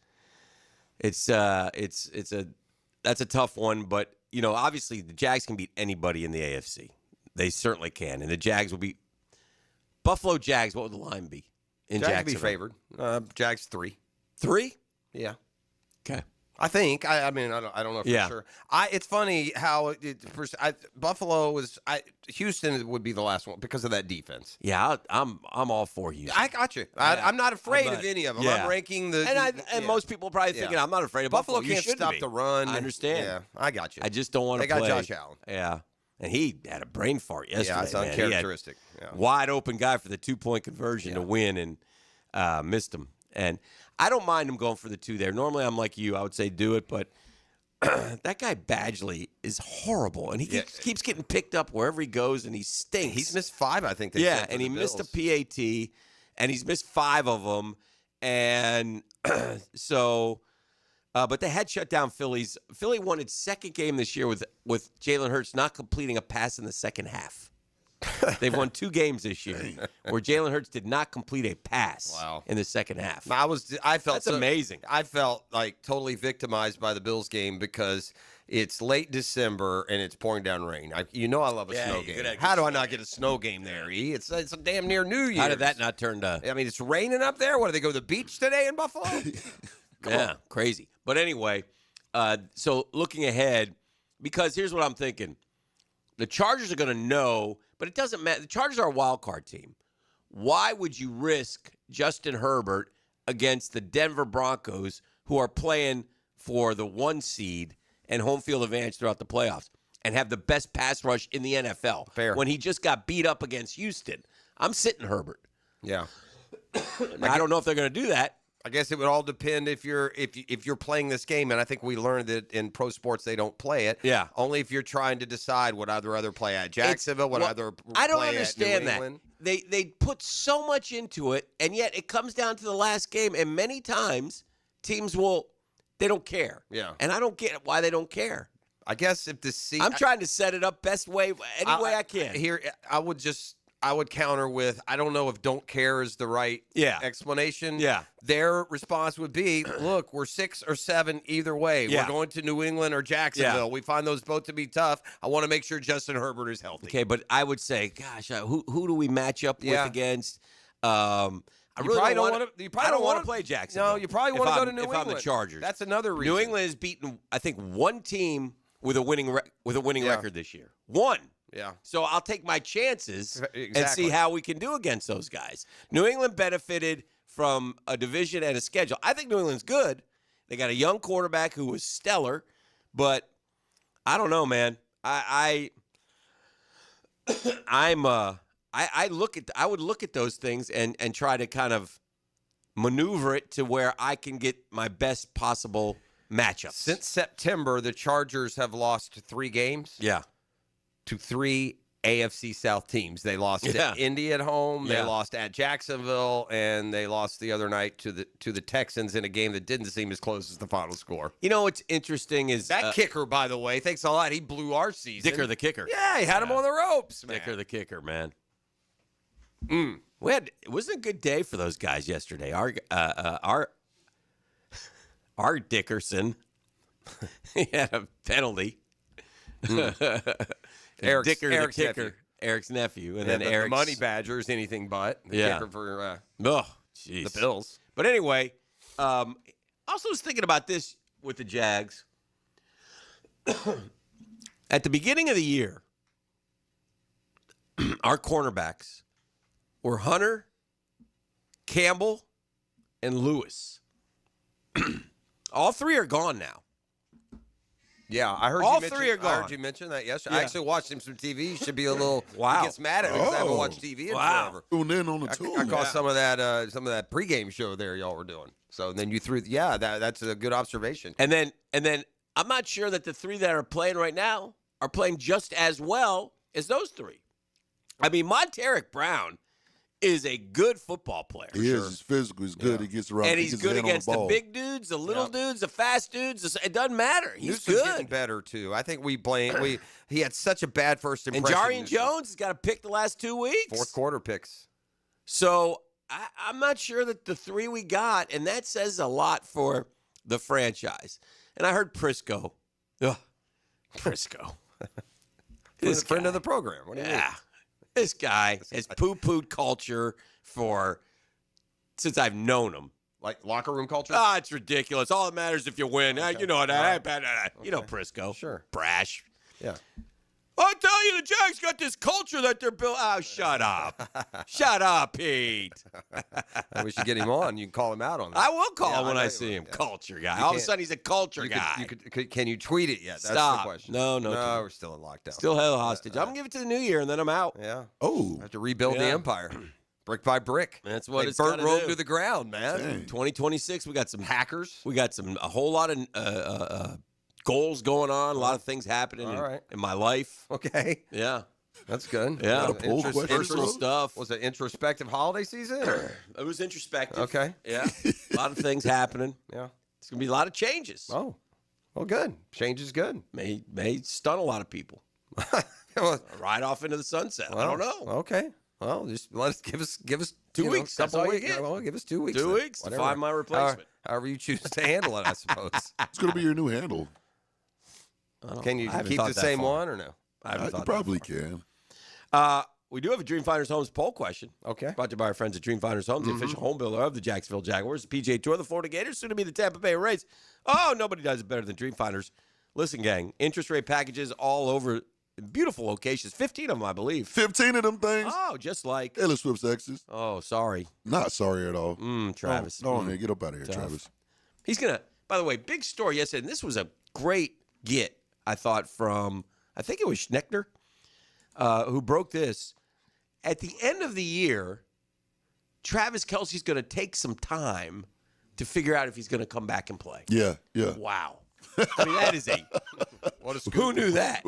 Speaker 28: a tough one, but obviously the Jags can beat anybody in the AFC. They certainly can, and the Jags will be Buffalo Jags. What would the line be in
Speaker 1: Jags
Speaker 28: Jacksonville?
Speaker 1: be favored. Jags 3.
Speaker 28: 3?
Speaker 1: Yeah.
Speaker 28: Okay.
Speaker 1: I think. I mean, I don't know for sure. It's funny how Buffalo was. Houston would be the last one because of that defense.
Speaker 28: Yeah, I'm all for Houston.
Speaker 1: I got you. I'm not afraid of any of them.
Speaker 28: Yeah.
Speaker 1: I'm ranking the.
Speaker 28: And most people are probably thinking I'm not afraid of Buffalo.
Speaker 1: Buffalo can't stop the run.
Speaker 28: I understand.
Speaker 1: Yeah, I got you.
Speaker 28: I just don't want to
Speaker 1: play.
Speaker 28: play.
Speaker 1: They got Josh Allen.
Speaker 28: Yeah, and he had a brain fart yesterday.
Speaker 1: Yeah, it's uncharacteristic.
Speaker 28: Yeah. Wide open guy for the 2-point conversion to win, and missed him. And I don't mind him going for the 2 there. Normally, I'm like you. I would say do it, but that guy Badgley is horrible, and he keeps getting picked up wherever he goes, and he stinks.
Speaker 1: He's missed 5, I think.
Speaker 28: And he missed a PAT, and he's missed 5 of them, and so. But they had shut down Phillies. Philly won its second game this year with Jalen Hurts not completing a pass in the second half. They've won 2 games this year where Jalen Hurts did not complete a pass in the second half.
Speaker 1: I felt
Speaker 28: that's amazing.
Speaker 1: I felt like totally victimized by the Bills game because It's late December and it's pouring down rain. I love a snow game. How do I not get a snow game there? E? It's a damn near New Year's.
Speaker 14: How did that not turn to?
Speaker 1: I mean, it's raining up there. What, do they go to the beach today in Buffalo?
Speaker 14: Yeah, crazy. But anyway, so looking ahead, because here's what I'm thinking. The Chargers are going to know, but it doesn't matter. The Chargers are a wild card team. Why would you risk Justin Herbert against the Denver Broncos, who are playing for the 1 seed and home field advantage throughout the playoffs, and have the best pass rush in the NFL?
Speaker 1: Fair.
Speaker 14: When he just got beat up against Houston. I'm sitting Herbert.
Speaker 1: Yeah.
Speaker 14: I don't know if they're going to do that.
Speaker 1: I guess it would all depend if you're playing this game, and I think we learned that in pro sports they don't play it.
Speaker 14: Yeah.
Speaker 1: Only if you're trying to decide would I rather play at Jacksonville, would I rather
Speaker 14: I don't
Speaker 1: play
Speaker 14: understand
Speaker 1: at New
Speaker 14: that.
Speaker 1: England?
Speaker 14: They put so much into it, and yet it comes down to the last game, and many times teams they don't care.
Speaker 1: Yeah.
Speaker 14: And I don't get why they don't care.
Speaker 1: I guess if the season,
Speaker 14: I'm trying to set it up best way, any way I can.
Speaker 1: Here, I would counter with, I don't know if don't care is the right explanation.
Speaker 14: Yeah.
Speaker 1: Their response would be, look, we're 6 or 7 either way.
Speaker 14: Yeah.
Speaker 1: We're going to New England or Jacksonville.
Speaker 14: Yeah.
Speaker 1: We find those both to be tough. I want to make sure Justin Herbert is healthy.
Speaker 14: Okay, but I would say, gosh, who do we match up with against? I
Speaker 1: You
Speaker 14: really
Speaker 1: probably
Speaker 14: don't
Speaker 1: don't
Speaker 14: want
Speaker 1: want
Speaker 14: to. I don't want to play Jacksonville.
Speaker 1: No, you probably want to go to New England.
Speaker 14: If I'm the Chargers,
Speaker 1: that's another reason.
Speaker 14: New England has beaten, I think, one team with a winning record this year. One.
Speaker 1: Yeah.
Speaker 14: So I'll take my chances and
Speaker 1: Exactly.
Speaker 14: see how we can do against those guys. New England benefited from a division and a schedule. I think New England's good. They got a young quarterback who was stellar, but I don't know, man. I would look at those things and try to kind of maneuver it to where I can get my best possible matchups.
Speaker 1: Since September, the Chargers have lost 3 games.
Speaker 14: Yeah.
Speaker 1: To 3 AFC South teams. They lost to Indy at home, they lost at Jacksonville, and they lost the other night to the Texans in a game that didn't seem as close as the final score.
Speaker 14: You know what's interesting is
Speaker 1: that kicker, by the way, thanks a lot. He blew our season.
Speaker 14: Dicker the kicker.
Speaker 1: Yeah, he had him on the ropes, man.
Speaker 14: Dicker the kicker, man. It wasn't a good day for those guys yesterday. Our Dickerson, he had a penalty.
Speaker 1: Eric's
Speaker 14: Dicker the kicker,
Speaker 1: nephew.
Speaker 14: Eric's nephew, and
Speaker 1: then
Speaker 14: then Eric's
Speaker 1: the Money Badgers, anything but. The kicker for
Speaker 14: jeez.
Speaker 1: the Bills.
Speaker 14: But anyway, also was thinking about this with the Jags. At the beginning of the year, our cornerbacks were Hunter, Campbell, and Lewis. All 3 are gone now.
Speaker 1: Yeah, I heard
Speaker 14: all
Speaker 1: you
Speaker 14: 3 are gone.
Speaker 1: I heard you mention that yesterday.
Speaker 14: Yeah.
Speaker 1: I actually watched him some TV. You should be a little.
Speaker 14: Wow.
Speaker 1: He gets mad at me because I haven't watched TV in forever.
Speaker 13: Tune in on the tour.
Speaker 1: I caught some of that pregame show there y'all were doing. So then you threw. Yeah, that's a good observation.
Speaker 14: And then I'm not sure that the 3 that are playing right now are playing just as well as those 3. I mean, Monteric Brown is a good football player.
Speaker 13: He is. He's physical. He's good. He gets around.
Speaker 14: And
Speaker 13: he
Speaker 14: he's
Speaker 13: gets
Speaker 14: good
Speaker 13: his hand on
Speaker 14: against the
Speaker 13: ball.
Speaker 14: big dudes, the little dudes, the fast dudes. It doesn't matter. He's
Speaker 1: Newsom's
Speaker 14: good.
Speaker 1: getting better too. I think he had such a bad first
Speaker 14: And
Speaker 1: impression.
Speaker 14: Jarian Jones has got a pick the last 2 weeks.
Speaker 1: 4th quarter picks.
Speaker 14: So I'm not sure that the 3 we got, and that says a lot for the franchise. And I heard Prisco. Prisco.
Speaker 1: This friend of the program. What do you mean?
Speaker 14: This guy has poo-pooed culture since I've known him.
Speaker 1: Like locker room culture?
Speaker 14: It's ridiculous. All that matters if you win. You know that. You know Prisco.
Speaker 1: Sure.
Speaker 14: Brash.
Speaker 1: Yeah.
Speaker 14: I'll tell you, the Jags got this culture that they're built. Oh, shut up. Shut up, Pete.
Speaker 1: We should get him on. You can call him out on that.
Speaker 14: I will call him when I see him.
Speaker 1: Yeah.
Speaker 14: Culture guy.
Speaker 1: You
Speaker 14: All of a
Speaker 1: can't-
Speaker 14: sudden, he's a culture guy.
Speaker 1: Can you tweet it yet? That's
Speaker 14: Stop.
Speaker 1: the question.
Speaker 14: No,
Speaker 1: we're still in lockdown.
Speaker 14: Still held hostage. I'm going to give it to the new year, and then I'm out.
Speaker 1: Yeah.
Speaker 13: Oh.
Speaker 1: I have to rebuild the empire. Brick by brick.
Speaker 14: That's what
Speaker 1: They
Speaker 14: it's
Speaker 1: burnt
Speaker 14: gotta
Speaker 1: Rome
Speaker 14: do.
Speaker 1: to the ground, man.
Speaker 13: Dang.
Speaker 14: 2026, we got some
Speaker 1: Hackers.
Speaker 14: We got a whole lot of goals going on, a lot of things happening in my life.
Speaker 1: Okay.
Speaker 14: Yeah.
Speaker 1: That's good.
Speaker 14: Yeah.
Speaker 13: Got a poll question,
Speaker 14: Personal
Speaker 13: bro?
Speaker 14: stuff.
Speaker 1: Was it introspective holiday season? or-
Speaker 14: It was introspective.
Speaker 1: Okay.
Speaker 14: Yeah. A lot of things happening.
Speaker 1: Yeah.
Speaker 14: It's going to be a lot of changes.
Speaker 1: Oh. Well, good. Change is good.
Speaker 14: May stun a lot of people.
Speaker 1: Well,
Speaker 14: Ride off into the sunset. I don't know.
Speaker 1: Okay. Well, just give us
Speaker 14: 2 weeks. That's
Speaker 1: couple
Speaker 14: all you
Speaker 1: weeks.
Speaker 14: get.
Speaker 1: Well, give us 2 weeks.
Speaker 14: 2
Speaker 1: then.
Speaker 14: weeks to
Speaker 1: Whatever.
Speaker 14: find my replacement.
Speaker 1: However you choose to handle it, I suppose.
Speaker 13: It's going to be your new handle.
Speaker 1: Can you
Speaker 14: I haven't
Speaker 1: keep
Speaker 14: thought
Speaker 1: the
Speaker 14: that
Speaker 1: same
Speaker 14: far.
Speaker 1: one or no?
Speaker 14: I haven't
Speaker 12: You
Speaker 14: thought
Speaker 12: probably can.
Speaker 14: We do have a Dream Finders Homes poll question.
Speaker 1: Okay.
Speaker 14: Brought to you by our friends at Dream Finders Homes, the official home builder of the Jacksonville Jaguars, the PGA Tour, the Florida Gators, soon to be the Tampa Bay Rays. Oh, nobody does it better than Dream Finders. Listen, gang, interest rate packages all over beautiful locations. 15 of them, I believe.
Speaker 12: 15 of them things?
Speaker 14: Oh, just like
Speaker 12: Taylor Swift's exes.
Speaker 14: Oh, sorry.
Speaker 12: Not sorry at all.
Speaker 14: Travis.
Speaker 12: Go ahead. Get up out of here,
Speaker 14: Tough.
Speaker 12: Travis.
Speaker 14: He's going to, by the way, big story yesterday, and this was a great get, I thought, from, I think it was Schneckner, who broke this. At the end of the year, Travis Kelce's going to take some time to figure out if he's going to come back and play.
Speaker 12: Yeah.
Speaker 14: Wow. I mean, that is who knew that?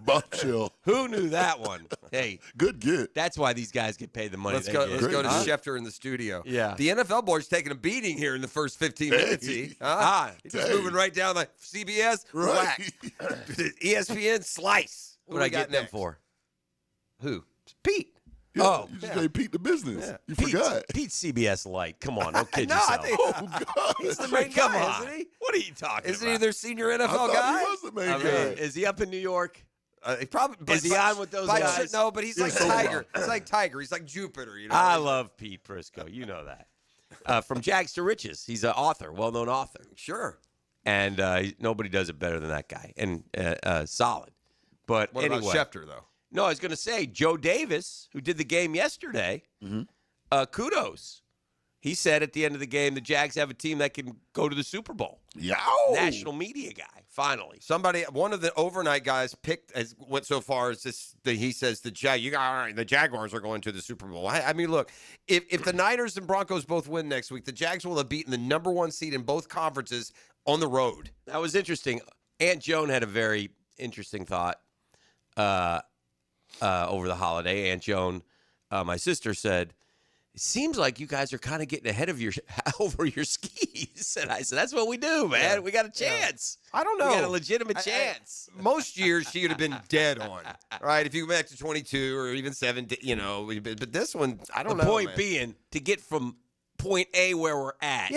Speaker 12: Bombshell.
Speaker 14: Who knew that one? Hey,
Speaker 12: good get.
Speaker 14: That's why these guys get paid the money.
Speaker 1: Let's
Speaker 14: they
Speaker 1: go.
Speaker 14: get.
Speaker 1: Let's go to Schefter in the studio.
Speaker 14: Yeah.
Speaker 1: The NFL board's taking a beating here in the first 15 minutes. He's just moving right down like CBS, whack. ESPN, slice.
Speaker 14: What are I getting them
Speaker 1: next?
Speaker 14: for?
Speaker 1: Who? Pete.
Speaker 12: Yeah, you just gave Pete the business.
Speaker 14: Yeah.
Speaker 12: You forgot.
Speaker 14: Pete's CBS Light. Come on, don't kid
Speaker 1: No,
Speaker 14: yourself.
Speaker 1: I think he's the main
Speaker 14: Come
Speaker 1: guy,
Speaker 14: on.
Speaker 1: isn't he?
Speaker 14: What are you talking
Speaker 1: Isn't
Speaker 14: about?
Speaker 1: he their senior NFL
Speaker 12: thought
Speaker 1: guy?
Speaker 12: he was the main
Speaker 14: I mean,
Speaker 12: guy.
Speaker 14: is he up in New York?
Speaker 1: He probably
Speaker 14: Is he on with those guys?
Speaker 1: No, but he's like
Speaker 12: so
Speaker 1: Tiger.
Speaker 12: far.
Speaker 1: He's like Tiger. He's like Jupiter. You know.
Speaker 14: I love Pete Prisco. You know that. From Jags to Riches. He's an author, well-known author.
Speaker 1: Sure.
Speaker 14: And nobody does it better than that guy. And solid. But
Speaker 1: What
Speaker 14: anyway.
Speaker 1: about Schefter though?
Speaker 14: No, I was going to say, Joe Davis, who did the game yesterday, kudos. He said at the end of the game, the Jags have a team that can go to the Super Bowl.
Speaker 12: Yow.
Speaker 14: National media guy, finally.
Speaker 1: One of the overnight guys went so far as this. He says the Jaguars are going to the Super Bowl. I mean, look, if the Niners and Broncos both win next week, the Jags will have beaten the number one seed in both conferences on the road.
Speaker 14: That was interesting. Aunt Joan had a very interesting thought over the holiday. Aunt Joan, my sister, said, it seems like you guys are kind of getting ahead of over your skis. And I said, that's what we do, man.
Speaker 1: Yeah.
Speaker 14: We got a chance.
Speaker 1: I don't know.
Speaker 14: We got a legitimate chance.
Speaker 1: Most years she would have been dead on, right? If you go back to 22 or even 7, But this one, I don't know.
Speaker 14: The point
Speaker 1: man.
Speaker 14: being, to get from point A where we're at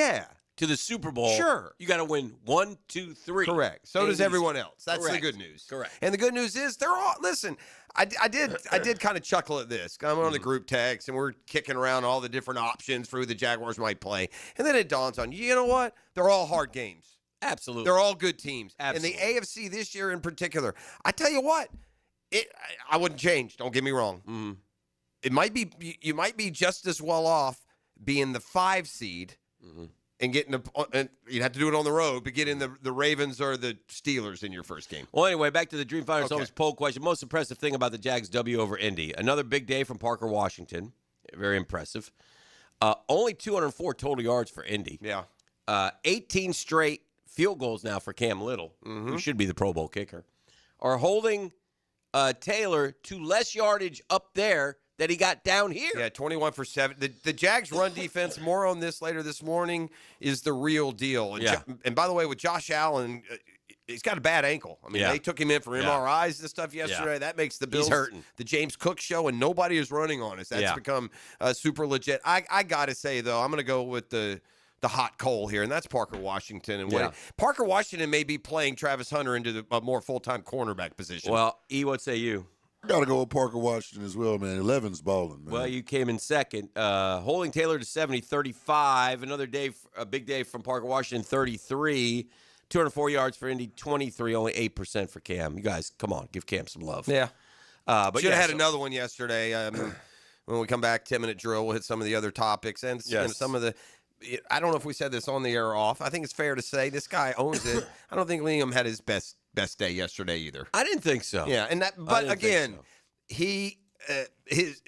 Speaker 14: to the Super Bowl,
Speaker 1: Sure.
Speaker 14: you got to win 1, 2, 3.
Speaker 1: Correct. So does
Speaker 14: Easy.
Speaker 1: everyone else. That's
Speaker 14: Correct.
Speaker 1: the good news.
Speaker 14: Correct.
Speaker 1: And the good news is they're all listen. I did kind of chuckle at this. I'm on the group text and we're kicking around all the different options for who the Jaguars might play, and then it dawns on you. You know what? They're all hard games.
Speaker 14: Absolutely.
Speaker 1: They're all good teams.
Speaker 14: Absolutely.
Speaker 1: And the AFC this year in particular, I tell you what, I wouldn't change. Don't get me wrong.
Speaker 14: Mm-hmm.
Speaker 1: It might be you might be just as well off being the 5 seed. And getting and you'd have to do it on the road, but getting the Ravens or the Steelers in your first game.
Speaker 14: Well, anyway, back to the Dream Finders
Speaker 1: Okay.
Speaker 14: Homes poll question. Most impressive thing about the Jags' W over Indy. Another big day from Parker Washington. Very impressive. Only 204 total yards for Indy.
Speaker 1: Yeah.
Speaker 14: 18 straight field goals now for Cam Little, who should be the Pro Bowl kicker, are holding Taylor to less yardage up there that he got down here.
Speaker 1: Yeah, 21 for 7. The Jags' run defense, more on this later this morning, is the real deal. And,
Speaker 14: Yeah.
Speaker 1: and by the way, with Josh Allen, he's got a bad ankle. I mean,
Speaker 14: Yeah.
Speaker 1: they took him in for
Speaker 14: Yeah.
Speaker 1: MRIs and stuff yesterday.
Speaker 14: Yeah.
Speaker 1: That makes the
Speaker 14: He's
Speaker 1: Bills
Speaker 14: hurting.
Speaker 1: the James Cook show, and nobody is running on us. That's
Speaker 14: Yeah.
Speaker 1: become super legit. I got to say, though, I'm going to go with the hot coal here, and that's Parker Washington. And
Speaker 14: Yeah.
Speaker 1: Parker Washington may be playing Travis Hunter into a more full-time cornerback position.
Speaker 14: Well, E, what say you?
Speaker 13: I got to go with Parker Washington as well, man. 11's balling, man.
Speaker 14: Well, you came in second. Holding Taylor to 70, 35. Another day, a big day from Parker Washington, 33. 204 yards for Indy, 23. Only 8% for Cam. You guys, come on, give Cam some love.
Speaker 1: Yeah.
Speaker 14: But
Speaker 1: should have had
Speaker 14: so-
Speaker 1: another one yesterday. When we come back, 10-minute drill, we'll hit some of the other topics and
Speaker 14: Yes.
Speaker 1: some of the. I don't know if we said this on the air or off. I think it's fair to say this guy owns it. I don't think Liam had his best day yesterday either.
Speaker 14: I didn't think so.
Speaker 1: Yeah, and that. But again, he his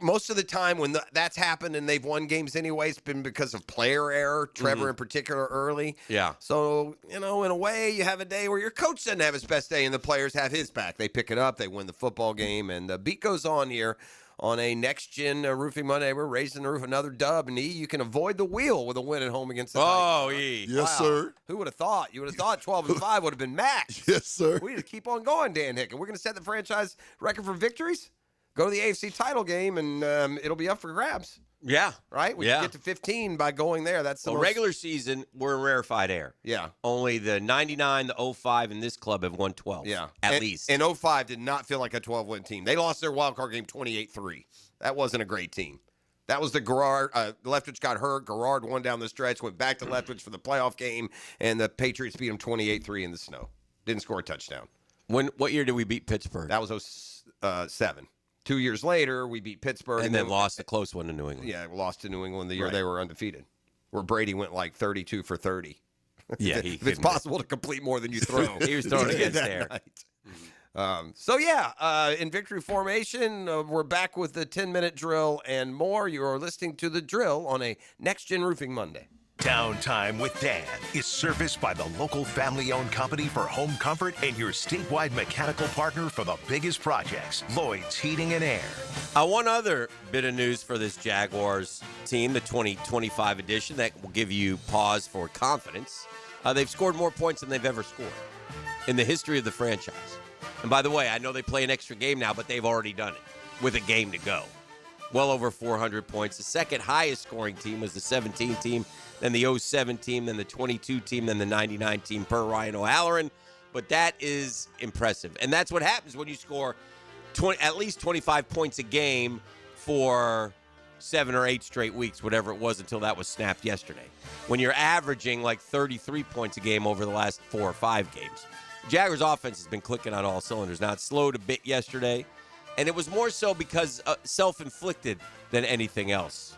Speaker 1: most of the time when that's happened and they've won games anyway, it's been because of player error. Trevor in particular early.
Speaker 14: Yeah.
Speaker 1: So in a way, you have a day where your coach doesn't have his best day and the players have his back. They pick it up, they win the football game, and the beat goes on here. On a next-gen roofing Monday, we're raising the roof, another dub, and you can avoid the wheel with a win at home against the Titans.
Speaker 14: E.
Speaker 13: Yes, sir.
Speaker 1: Who would have thought? You would have thought 12-5 would have been max.
Speaker 13: Yes, sir.
Speaker 1: We need to keep on going, Dan Hicken. We're going to set the franchise record for victories. Go to the AFC title game, and it'll be up for grabs.
Speaker 14: Yeah.
Speaker 1: Right? We can get to 15 by going there. That's the
Speaker 14: regular season, we're in rarefied air.
Speaker 1: Yeah.
Speaker 14: Only the 99, the 05, and this club have won 12.
Speaker 1: Yeah.
Speaker 14: At least.
Speaker 1: And 05 did not feel like a 12-win team. They lost their wild card game 28-3. That wasn't a great team. That was the Garrard. Leftwich got hurt. Garrard won down the stretch, went back to Leftwich for the playoff game, and the Patriots beat them 28-3 in the snow. Didn't score a touchdown.
Speaker 14: What year did we beat Pittsburgh?
Speaker 1: That was 07. 2 years later, we beat Pittsburgh.
Speaker 14: And then lost a close one to New England.
Speaker 1: Yeah, we lost to New England the year they were undefeated, where Brady went like 32 for 30.
Speaker 14: Yeah,
Speaker 1: if it's possible to complete more than you throw.
Speaker 14: He was throwing against
Speaker 1: that
Speaker 14: there.
Speaker 1: night. In victory formation, we're back with the 10-minute drill and more. You are listening to The Drill on a Next Gen Roofing Monday.
Speaker 3: Downtime with Dan is serviced by the local family-owned company for home comfort and your statewide mechanical partner for the biggest projects, Lloyd's Heating and Air.
Speaker 14: One other bit of news for this Jaguars team, the 2025 edition, that will give you pause for confidence. They've scored more points than they've ever scored in the history of the franchise. And by the way, I know they play an extra game now, but they've already done it with a game to go. Well over 400 points. The second highest scoring team was the 17 team, then the 07 team, then the 22 team, then the 99 team per Ryan O'Halloran. But that is impressive. And that's what happens when you score at least 25 points a game for 7 or 8 straight weeks, whatever it was until that was snapped yesterday. When you're averaging like 33 points a game over the last 4 or 5 games. Jaguars' offense has been clicking on all cylinders. Now, it slowed a bit yesterday, and it was more so because self-inflicted than anything else.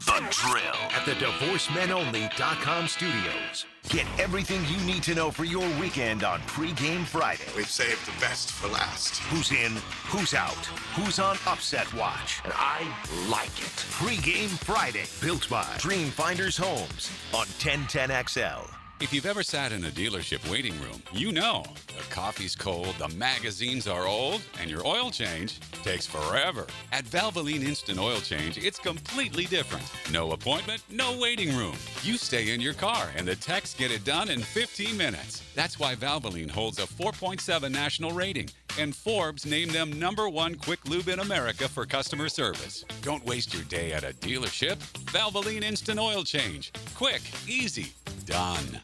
Speaker 3: The Drill at the DivorceMenOnly.com studios. Get everything you need to know for your weekend on Pregame Friday.
Speaker 15: We've saved the best for last.
Speaker 3: Who's in, who's out, who's on Upset Watch. And I like it. Pregame Friday, built by Dreamfinders Homes on 1010XL.
Speaker 7: If you've ever sat in a dealership waiting room, you know the coffee's cold, the magazines are old, and your oil change takes forever. At Valvoline Instant Oil Change, it's completely different. No appointment, no waiting room. You stay in your car, and the techs get it done in 15 minutes. That's why Valvoline holds a 4.7 national rating, and Forbes named them #1 quick lube in America for customer service. Don't waste your day at a dealership. Valvoline Instant Oil Change. Quick, easy, done.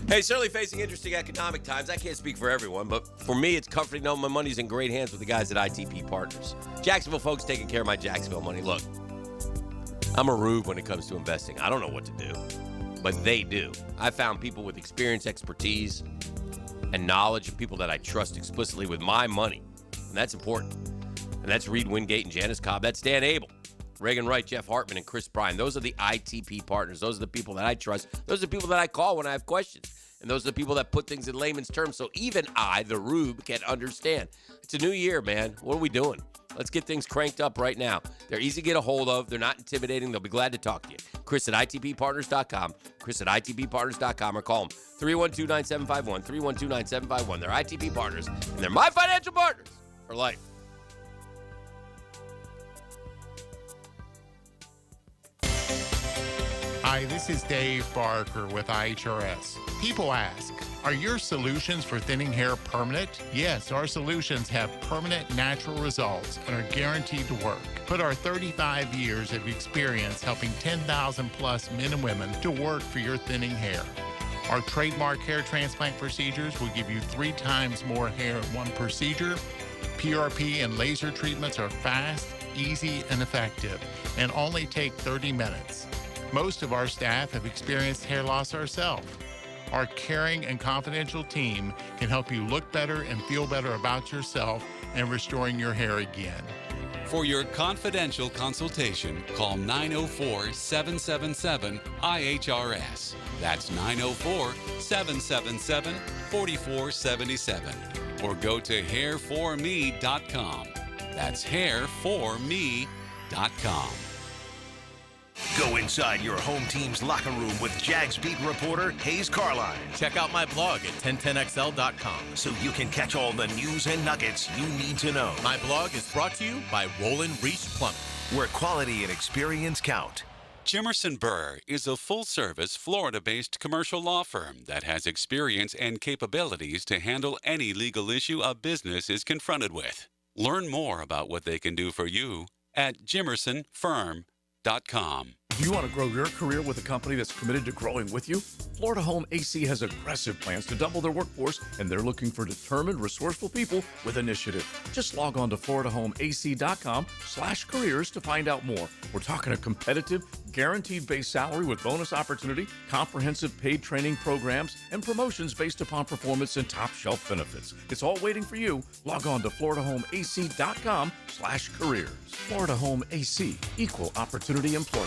Speaker 14: Hey, certainly facing interesting economic times. I can't speak for everyone, but for me, it's comforting knowing my money's in great hands with the guys at ITP Partners. Jacksonville folks taking care of my Jacksonville money. Look, I'm a rube when it comes to investing. I don't know what to do, but they do. I found people with experience, expertise, and knowledge, and people that I trust explicitly with my money, and that's important. And that's Reed Wingate and Janice Cobb. That's Dan Abel, Reagan Wright, Jeff Hartman, and Chris Bryan. Those are the ITP partners. Those are the people that I trust. Those are the people that I call when I have questions. And those are the people that put things in layman's terms so even I, the rube, can understand. It's a new year, man. What are we doing? Let's get things cranked up right now. They're easy to get a hold of. They're not intimidating. They'll be glad to talk to you. Chris at ITPPartners.com. Chris at ITPPartners.com, or call them 312-9751, 312-9751. They're ITP Partners, and they're my financial partners for life.
Speaker 16: Hi, this is Dave Barker with IHRS. People ask, are your solutions for thinning hair permanent? Yes, our solutions have permanent natural results and are guaranteed to work. Put our 35 years of experience helping 10,000 plus men and women to work for your thinning hair. Our trademark hair transplant procedures will give you 3 times more hair in one procedure. PRP and laser treatments are fast, easy, and effective, and only take 30 minutes. Most of our staff have experienced hair loss ourselves. Our caring and confidential team can help you look better and feel better about yourself and restoring your hair again.
Speaker 7: For your confidential consultation, call 904-777-IHRS. That's 904-777-4477. Or go to hairforme.com. That's hairforme.com.
Speaker 3: Go inside your home team's locker room with Jags beat reporter Hayes Carline.
Speaker 17: Check out my blog at 1010XL.com.
Speaker 3: So you can catch all the news and nuggets you need to know.
Speaker 17: My blog is brought to you by Roland Reach Plumbing,
Speaker 3: where quality and experience count.
Speaker 7: Jimerson Burr is a full-service, Florida-based commercial law firm that has experience and capabilities to handle any legal issue a business is confronted with. Learn more about what they can do for you at jimersonfirm.com.
Speaker 4: Do you want to grow your career with a company that's committed to growing with you? Florida Home AC has aggressive plans to double their workforce, and they're looking for determined, resourceful people with initiative. Just log on to floridahomeac.com/careers to find out more. We're talking a competitive, guaranteed base salary with bonus opportunity, comprehensive paid training programs, and promotions based upon performance and top shelf benefits. It's all waiting for you. Log on to floridahomeac.com/careers. Florida Home AC, equal opportunity employer.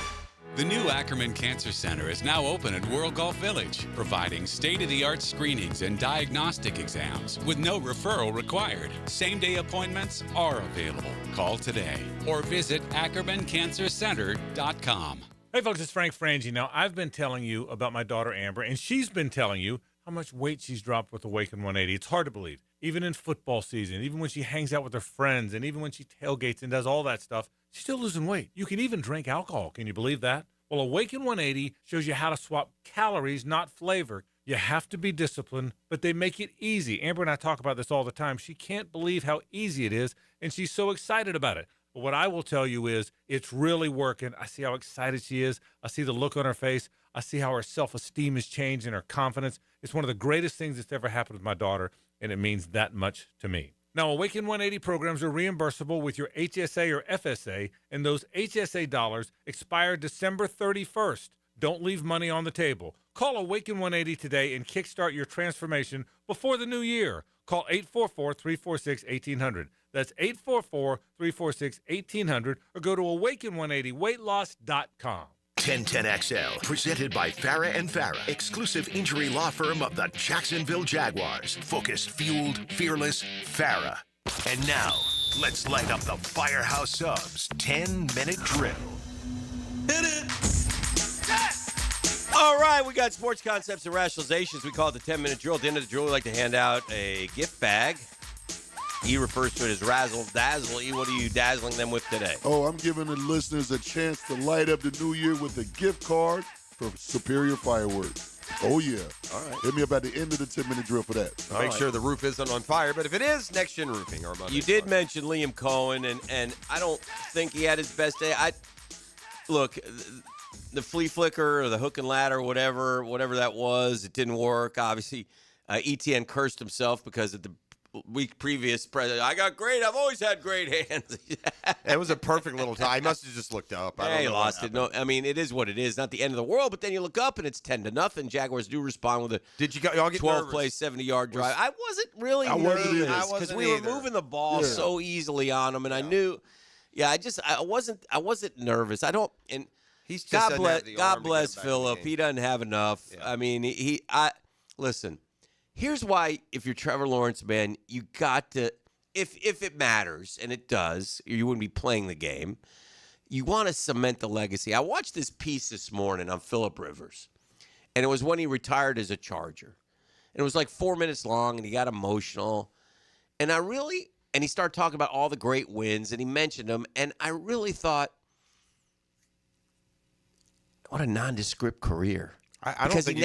Speaker 7: The new Ackerman Cancer Center is now open at World Golf Village, providing state-of-the-art screenings and diagnostic exams with no referral required. Same-day appointments are available. Call today or visit ackermancancercenter.com.
Speaker 11: Hey, folks, it's Frank Frangie. Now, I've been telling you about my daughter, Amber, and she's been telling you how much weight she's dropped with Awaken 180. It's hard to believe. Even in football season, even when she hangs out with her friends, and even when she tailgates and does all that stuff, she's still losing weight. You can even drink alcohol. Can you believe that? Well, Awaken 180 shows you how to swap calories, not flavor. You have to be disciplined, but they make it easy. Amber and I talk about this all the time. She can't believe how easy it is, and she's so excited about it. But what I will tell you is it's really working. I see how excited she is. I see the look on her face. I see how her self-esteem has changed and her confidence. It's one of the greatest things that's ever happened with my daughter, and it means that much to me. Now, Awaken 180 programs are reimbursable with your HSA or FSA, and those HSA dollars expire December 31st. Don't leave money on the table. Call Awaken 180 today and kickstart your transformation before the new year. Call 844-346-1800. That's 844-346-1800, or go to awaken180weightloss.com.
Speaker 3: 1010XL, presented by Farah and Farah, exclusive injury law firm of the Jacksonville Jaguars. Focused, fueled, fearless, Farah. And now, let's light up the Firehouse Subs 10-minute drill.
Speaker 28: Hit it! All right, we got sports concepts and rationalizations. We call it the 10-minute drill. At the end of the drill, we like to hand out a gift bag. E refers to it as razzle dazzle. E, what are you dazzling them with today?
Speaker 13: Oh, I'm giving the listeners a chance to light up the new year with a gift card for Superior Fireworks. Oh, yeah.
Speaker 1: All right.
Speaker 13: Hit me up at the end of the 10-minute drill for that.
Speaker 1: Make sure the roof isn't on fire, but if it is, Next Gen Roofing.
Speaker 28: You did mention Liam Cohen, and I don't think he had his best day. Look, the flea flicker or the hook and ladder, whatever that was, it didn't work. Obviously, ETN cursed himself because of the week previous. I've always had great hands.
Speaker 1: It was a perfect little tie. He must have just looked up.
Speaker 28: Yeah, he lost it. No, I mean, it is what it is. Not the end of the world, but then you look up and it's 10-0. Jaguars do respond with a
Speaker 1: y'all get
Speaker 28: 12-play, 70-yard drive. I wasn't really nervous because we were moving the ball so easily on them, and I knew. Yeah, I wasn't nervous. I don't. And
Speaker 1: he's just
Speaker 28: God bless Phillip. He doesn't have enough. Yeah. I mean, listen. Here's why, if you're Trevor Lawrence, man, you got to, if it matters, and it does, or you wouldn't be playing the game, you want to cement the legacy. I watched this piece this morning on Phillip Rivers, and it was when he retired as a Charger. And it was like 4 minutes long, and he got emotional. And he started talking about all the great wins, and he mentioned them, and I really thought, what a nondescript career.
Speaker 1: I don't think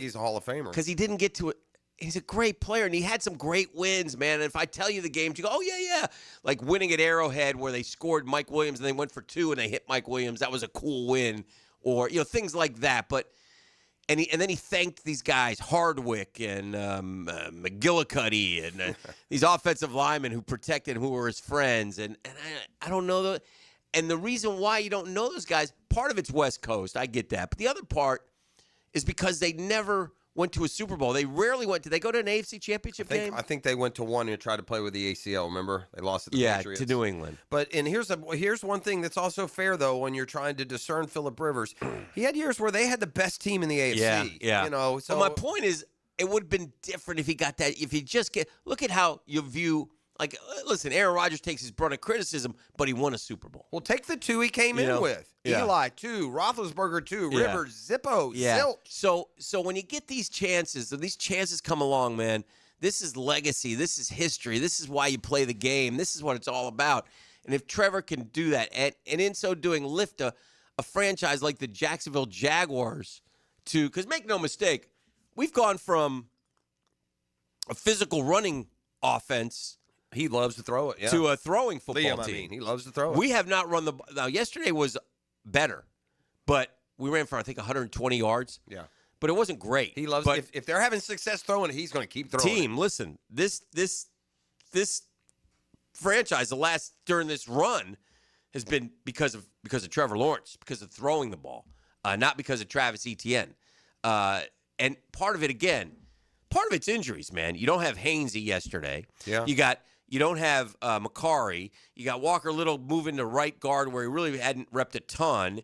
Speaker 1: he's a Hall of Famer.
Speaker 28: Because he didn't get to it. He's a great player, and he had some great wins, man. And if I tell you the games, you go, oh, yeah. Like winning at Arrowhead where they scored Mike Williams and they went for 2 and they hit Mike Williams. That was a cool win. Or, things like that. But and then he thanked these guys, Hardwick and McGillicuddy and these offensive linemen who protected him, who were his friends. And I don't know. And the reason why you don't know those guys, part of it's West Coast. I get that. But the other part is because they never went to a Super Bowl. They rarely went. Did they go to an AFC Championship game?
Speaker 1: I think they went to one and tried to play with the ACL. Remember, they lost to the Patriots.
Speaker 28: To New England.
Speaker 1: But here's one thing that's also fair though when you're trying to discern Phillip Rivers. He had years where they had the best team in the AFC.
Speaker 28: Yeah.
Speaker 1: So
Speaker 28: my point is, it would have been different if he got that. If he just look at how you view. Like, listen, Aaron Rodgers takes his brunt of criticism, but he won a Super Bowl.
Speaker 1: Well, take the 2 he came in with.
Speaker 28: Yeah.
Speaker 1: Eli, 2. Roethlisberger, 2. Rivers, Zippo, Zilch.
Speaker 28: So when you get these chances come along, man, this is legacy. This is history. This is why you play the game. This is what it's all about. And if Trevor can do that, and in so doing lift a
Speaker 14: a franchise like the Jacksonville Jaguars to, because make no mistake, we've gone from a physical running offense.
Speaker 1: He loves to throw it, yeah.
Speaker 14: To a throwing football
Speaker 1: Liam,
Speaker 14: team.
Speaker 1: I mean, he loves to throw it.
Speaker 14: We have not run the – now, yesterday was better, but we ran for, I think, 120 yards.
Speaker 1: Yeah.
Speaker 14: But it wasn't great.
Speaker 1: He loves – if they're having success throwing it, he's going to keep throwing it.
Speaker 14: Team, listen, this franchise, during this run, has been because of Trevor Lawrence, because of throwing the ball, not because of Travis Etienne. And part of it, again, part of it's injuries, man. You don't have Hainsey yesterday.
Speaker 1: Yeah.
Speaker 14: You don't have McCarry. You got Walker Little moving to right guard where he really hadn't repped a ton.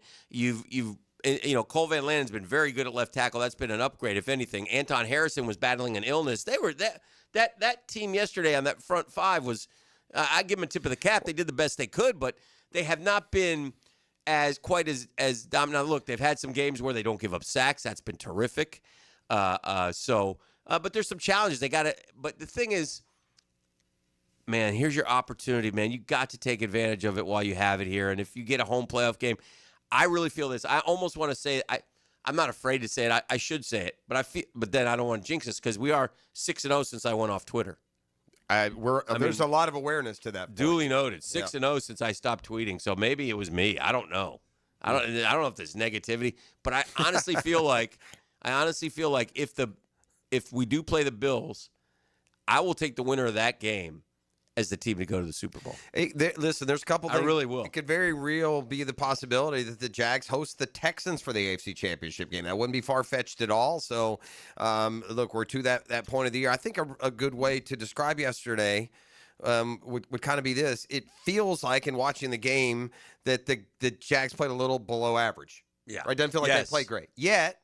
Speaker 14: Cole Van Lanen's been very good at left tackle. That's been an upgrade, if anything. Anton Harrison was battling an illness. They were that team yesterday on that front five was. I give them a tip of the cap. They did the best they could, but they have not been as dominant. Now, look, they've had some games where they don't give up sacks. That's been terrific. But there's some challenges. They got to. But the thing is, man, here's your opportunity, man. You got to take advantage of it while you have it here. And if you get a home playoff game, I really feel this. I almost want to say it. I'm not afraid to say it. I should say it, but then I don't want to jinx us because we are 6-0 since I went off Twitter.
Speaker 1: There's a lot of awareness to that point.
Speaker 14: Duly noted. 6-0 since I stopped tweeting. So maybe it was me. I don't know. I don't know if there's negativity, but I honestly feel like if we do play the Bills, I will take the winner of that game as the team to go to the Super Bowl.
Speaker 1: Hey, listen, there's a couple things.
Speaker 14: I really will.
Speaker 1: It could very real be the possibility that the Jags host the Texans for the AFC Championship game. That wouldn't be far-fetched at all. So, look, we're to that point of the year. I think a good way to describe yesterday would kind of be this. It feels like, in watching the game, that the Jags played a little below average.
Speaker 14: Yeah.
Speaker 1: Right? Doesn't feel like they played great. Yet,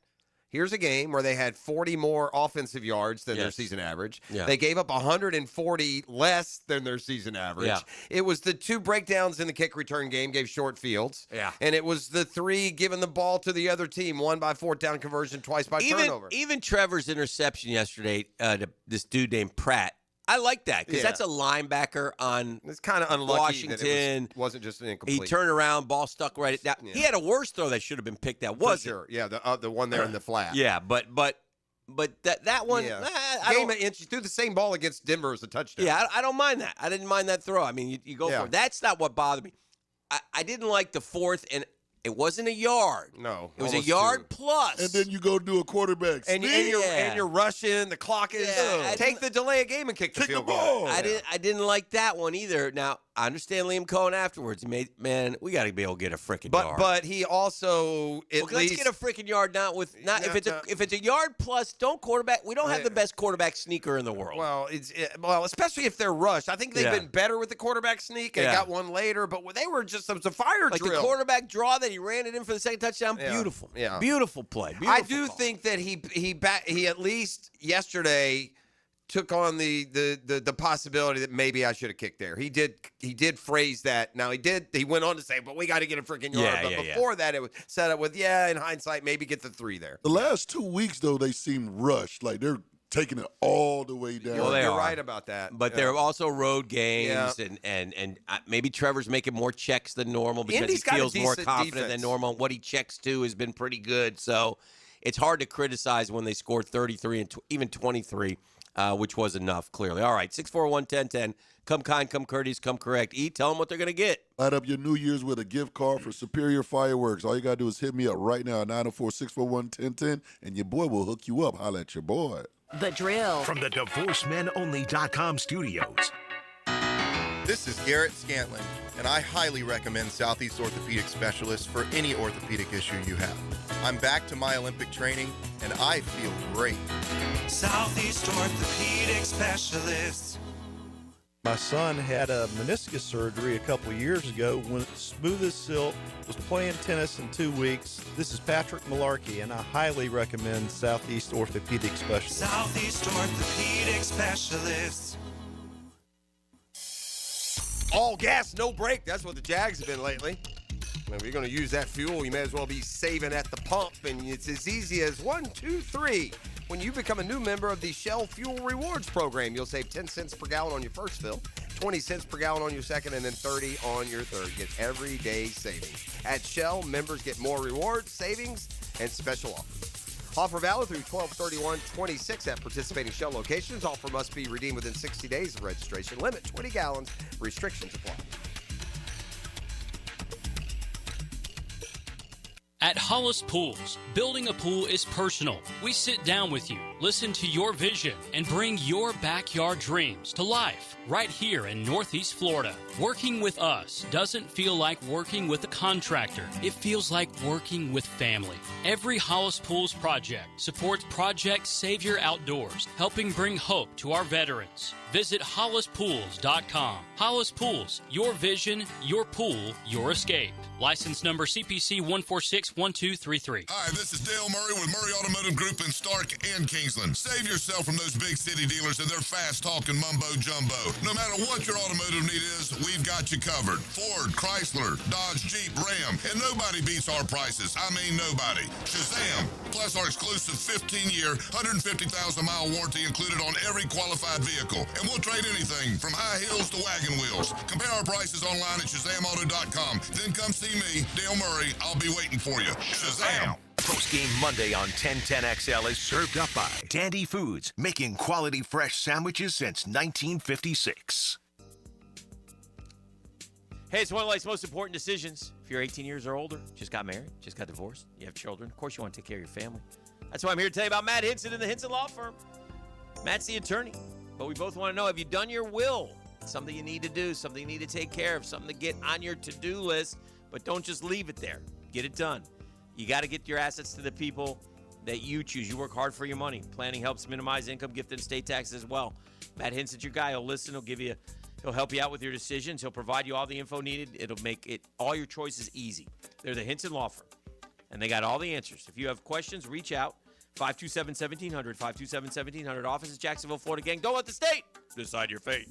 Speaker 1: here's a game where they had 40 more offensive yards than their season average.
Speaker 14: Yeah.
Speaker 1: They gave up 140 less than their season average.
Speaker 14: Yeah.
Speaker 1: It was the 2 breakdowns in the kick return game, gave short fields.
Speaker 14: Yeah.
Speaker 1: And it was the 3 giving the ball to the other team, 1 by 4th down conversion, twice by turnover.
Speaker 14: Even Trevor's interception yesterday, to this dude named Pratt, I like that because that's a linebacker on
Speaker 1: it's kind of unlucky
Speaker 14: Washington.
Speaker 1: That it wasn't just an incomplete.
Speaker 14: He turned around, ball stuck right at that. He had a worse throw that should have been picked out. Was
Speaker 1: sure. Yeah, the one there in the flat.
Speaker 14: Yeah, but that one.
Speaker 1: Yeah.
Speaker 14: Game
Speaker 1: of inch. You threw the same ball against Denver as a touchdown.
Speaker 14: Yeah, I don't mind that. I didn't mind that throw. I mean, you go for it. That's not what bothered me. I didn't like the 4th, and it wasn't a yard.
Speaker 1: No,
Speaker 14: it was a yard plus.
Speaker 13: And then you go do a quarterback
Speaker 1: and you're rushing. The clock is take the delay of game and kick the field goal.
Speaker 14: I didn't like that one either. Now I understand Liam Cohen afterwards. Man, we got to be able to get a freaking yard.
Speaker 1: But he also
Speaker 14: let's get a freaking yard. If it's a yard plus, don't quarterback. We don't have the best quarterback sneaker in the world.
Speaker 1: Well, especially if they're rushed. I think they've been better with the quarterback sneak and got one later. But they were just it was a fire drill.
Speaker 14: The quarterback draw that he ran it in for the second touchdown. Beautiful.
Speaker 1: Yeah.
Speaker 14: Beautiful play. Beautiful
Speaker 1: I do think that he at least yesterday took on the possibility that maybe I should have kicked there. He did phrase that. Now he went on to say, but we got to get a freaking yard. But before that, it was set up with, in hindsight, maybe get the 3 there.
Speaker 13: The last 2 weeks, though, they seem rushed. Like they're taking it all the way down.
Speaker 14: Well,
Speaker 1: you're right about that.
Speaker 14: But they're also road games, and maybe Trevor's making more checks than normal because he feels more confident than normal. What he checks to has been pretty good. So it's hard to criticize when they scored 33 and even 23. Which was enough, clearly. All right, 641-1010. Come kind, come courteous, come correct. Tell them what they're going to get.
Speaker 13: Light up your New Year's with a gift card for Superior Fireworks. All you got to do is hit me up right now at 904-641-1010, and your boy will hook you up. Holla at your boy.
Speaker 3: The Drill. From the DivorceMenOnly.com studios.
Speaker 5: This is Garrett Scantlin, and I highly recommend Southeast Orthopedic Specialists for any orthopedic issue you have. I'm back to my Olympic training, and I feel great.
Speaker 27: Southeast Orthopedic Specialists.
Speaker 6: My son had a meniscus surgery a couple of years ago. Went smooth as silk, was playing tennis in 2 weeks. This is Patrick Malarkey, and I highly recommend Southeast Orthopedic Specialists.
Speaker 27: Southeast Orthopedic Specialists.
Speaker 1: All gas, no brake. That's what the Jags have been lately. If you're going to use that fuel, you may as well be saving at the pump. And it's as easy as 1, 2, 3. When you become a new member of the Shell Fuel Rewards program, you'll save 10 cents per gallon on your first fill, 20 cents per gallon on your second, and then 30 on your third. Get everyday savings. At Shell, members get more rewards, savings, and special offers. Offer valid through 12/31/26 at participating Shell locations. Offer must be redeemed within 60 days of registration. Limit 20 gallons. Restrictions apply.
Speaker 8: At Hollis Pools, building a pool is personal. We sit down with you, listen to your vision, and bring your backyard dreams to life right here in Northeast Florida. Working with us doesn't feel like working with a contractor. It feels like working with family. Every Hollis Pools project supports Project Savior Outdoors, helping bring hope to our veterans. Visit hollispools.com. Hollis Pools, your vision, your pool, your escape. License number CPC 1461233.
Speaker 10: Hi, this is Dale Murray with Murray Automotive Group in Stark and Kingsland. Save yourself from those big city dealers and their fast-talking mumbo-jumbo. No matter what your automotive need is, we've got you covered. Ford, Chrysler, Dodge, Jeep, Ram, and nobody beats our prices. I mean nobody. Shazam! Plus our exclusive 15-year, 150,000-mile warranty included on every qualified vehicle. And we'll trade anything from high heels to wagon wheels. Compare our prices online at ShazamAuto.com. Then come see me, Dale Murray. I'll be waiting for you. Shazam!
Speaker 3: Post-game Monday on 1010XL is served up by Dandy Foods, making quality fresh sandwiches since 1956.
Speaker 14: Hey, it's one of life's most important decisions. If you're 18 years or older, just got married, just got divorced, you have children, of course you want to take care of your family. That's why I'm here to tell you about Matt Hinson and the Hinson Law Firm. Matt's the attorney, but we both want to know, have you done your will? Something you need to do, something you need to take care of, something to get on your to-do list, but don't just leave it there. Get it done. You got to get your assets to the people that you choose. You work hard for your money. Planning helps minimize income, gift, and estate taxes as well. Matt Hinson's your guy. He'll listen. He'll help you out with your decisions. He'll provide you all the info needed. It'll make it all your choices easy. They're the Hinson Law Firm, and they got all the answers. If you have questions, reach out. 527-1700, 527-1700. Office is Jacksonville, Florida. Gang, don't let the state decide your fate.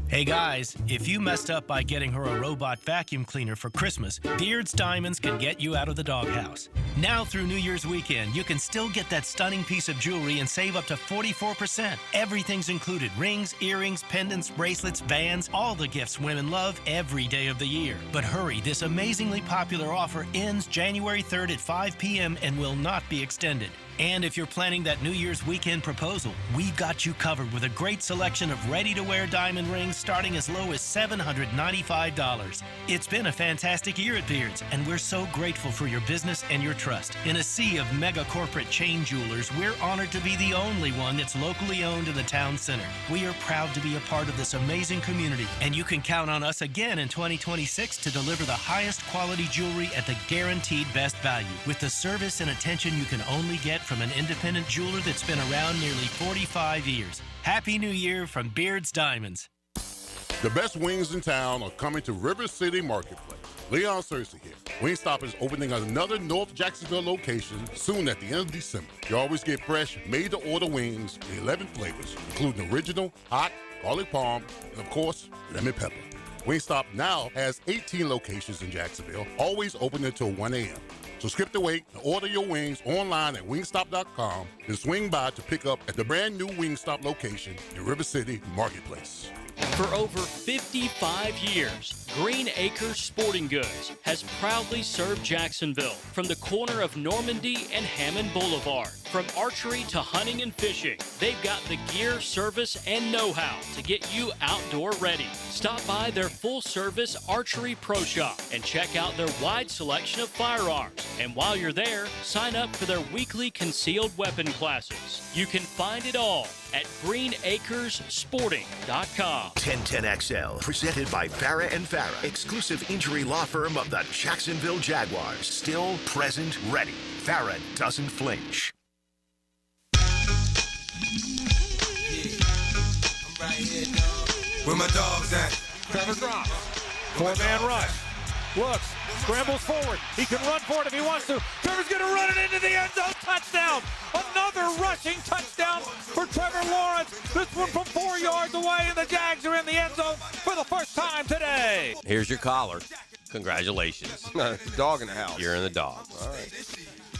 Speaker 18: Hey guys, if you messed up by getting her a robot vacuum cleaner for Christmas, Beard's Diamonds can get you out of the doghouse. Now through New Year's weekend, you can still get that stunning piece of jewelry and save up to 44%. Everything's included: rings, earrings, pendants, bracelets, bands, all the gifts women love every day of the year. But hurry, this amazingly popular offer ends January 3rd at 5 p.m. and will not be extended. And if you're planning that New Year's weekend proposal, we've got you covered with a great selection of ready-to-wear diamond rings starting as low as $795. It's been a fantastic year at Beards, and we're so grateful for your business and your trust. In a sea of mega corporate chain jewelers, we're honored to be the only one that's locally owned in the town center. We are proud to be a part of this amazing community, and you can count on us again in 2026 to deliver the highest quality jewelry at the guaranteed best value, with the service and attention you can only get from an independent jeweler that's been around nearly 45 years. Happy New Year from Beard's Diamonds.
Speaker 12: The best wings in town are coming to River City Marketplace. Leon Searcy here. Wingstop is opening another North Jacksonville location soon at the end of December. You always get fresh, made-to-order wings in 11 flavors, including original, hot, garlic parm, and of course, lemon pepper. Wingstop now has 18 locations in Jacksonville, always open until 1 a.m. So skip the wait and order your wings online at wingstop.com and swing by to pick up at the brand new Wingstop location in River City Marketplace.
Speaker 8: For over 55 years, Green Acres Sporting Goods has proudly served Jacksonville from the corner of Normandy and Hammond Boulevard. From archery to hunting and fishing, they've got the gear, service, and know-how to get you outdoor ready. Stop by their full-service archery pro shop and check out their wide selection of firearms. And while you're there, sign up for their weekly concealed weapon classes. You can find it all at greenacressporting.com.
Speaker 3: 1010XL, presented by Farah and Farah, exclusive injury law firm of the Jacksonville Jaguars. Still, present, ready. Farah doesn't flinch.
Speaker 22: Where my dogs at?
Speaker 11: Trevor drops. Four-man rush. Looks. Scrambles forward. He can run for it if he wants to. Trevor's going to run it into the end zone. Touchdown. Another rushing touchdown for Trevor Lawrence. This one from 4 yards away, and the Jags are in the end zone for the first time today.
Speaker 14: Here's your collar. Congratulations.
Speaker 1: Dog in the house.
Speaker 14: You're in the dog.
Speaker 1: All right.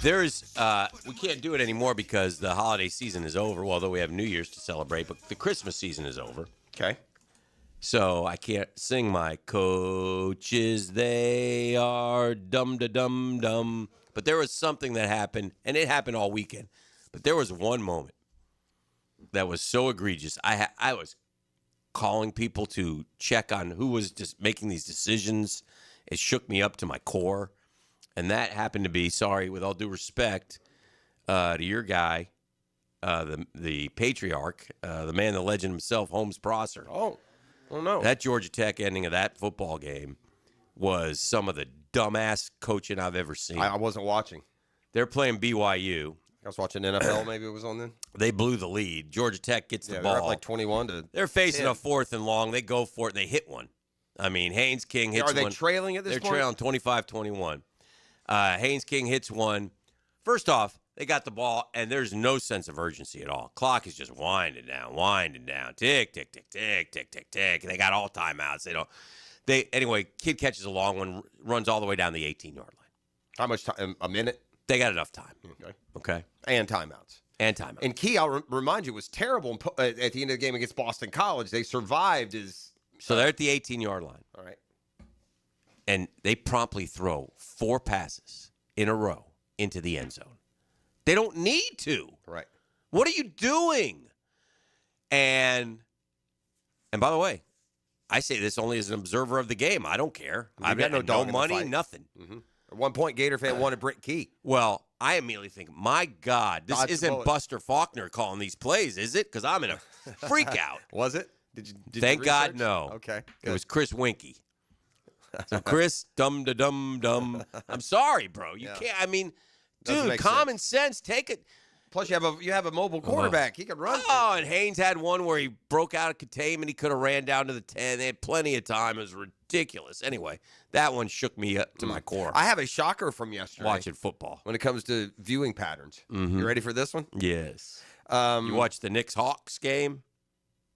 Speaker 14: There's, we can't do it anymore because the holiday season is over, although we have New Year's to celebrate, but the Christmas season is over.
Speaker 1: Okay.
Speaker 14: So I can't sing my coaches, they are dum-da-dum-dum. But there was something that happened, and it happened all weekend. But there was one moment that was so egregious. I was calling people to check on who was just making these decisions. It shook me up to my core. And that happened to be, sorry, with all due respect, to your guy, the patriarch, the man, the legend himself, Holmes Prosser.
Speaker 1: Oh no.
Speaker 14: That Georgia Tech ending of that football game was some of the dumbass coaching I've ever seen.
Speaker 1: I wasn't watching.
Speaker 14: They're playing BYU.
Speaker 1: I was watching NFL, maybe it was on then.
Speaker 14: They blew the lead. Georgia Tech gets the
Speaker 1: They're
Speaker 14: ball.
Speaker 1: up like 21 to
Speaker 14: They're facing
Speaker 1: 10.
Speaker 14: a 4th and long. They go for it, and they hit one. I mean, Haynes King hits one.
Speaker 1: Are they trailing at this point?
Speaker 14: They're trailing 25-21. Haynes King hits one. First off, they got the ball, and there's no sense of urgency at all. Clock is just winding down. Tick, tick, tick, tick, tick, tick, tick. They got all timeouts. Anyway, kid catches a long one, runs all the way down the 18-yard line.
Speaker 1: How much time? A minute?
Speaker 14: They got enough time. Okay.
Speaker 1: And timeouts.
Speaker 14: And
Speaker 1: Key, I'll remind you, was terrible at the end of the game against Boston College. They survived
Speaker 14: So they're at the 18-yard line.
Speaker 1: All right.
Speaker 14: And they promptly throw 4 passes in a row into the end zone. They don't need to.
Speaker 1: Right.
Speaker 14: What are you doing? And by the way, I say this only as an observer of the game. I don't care. I've got no money, nothing.
Speaker 1: Mm-hmm. At one point, Gator fan wanted Britt Key.
Speaker 14: Well, I immediately think, my God, this
Speaker 1: Dodge the
Speaker 14: isn't
Speaker 1: bullet.
Speaker 14: Buster Faulkner calling these plays, is it? Because I'm in a freak out.
Speaker 1: Was it? Did
Speaker 14: Thank
Speaker 1: you
Speaker 14: God,
Speaker 1: research?
Speaker 14: no.
Speaker 1: Okay.
Speaker 14: It was Chris Winky. So Chris, dum. I'm sorry, bro. You can't. I mean,
Speaker 1: Doesn't
Speaker 14: dude,
Speaker 1: make
Speaker 14: common sense. Take it.
Speaker 1: Plus, you have a mobile quarterback. He could run.
Speaker 14: Oh, and Haynes had one where he broke out of containment. He could have ran down to the 10. They had plenty of time. It was ridiculous. Anyway, that one shook me up to my core.
Speaker 1: I have a shocker from yesterday.
Speaker 14: Watching football.
Speaker 1: When it comes to viewing patterns.
Speaker 14: Mhm.
Speaker 1: You ready for this one?
Speaker 14: Yes. You watched the Knicks-Hawks game?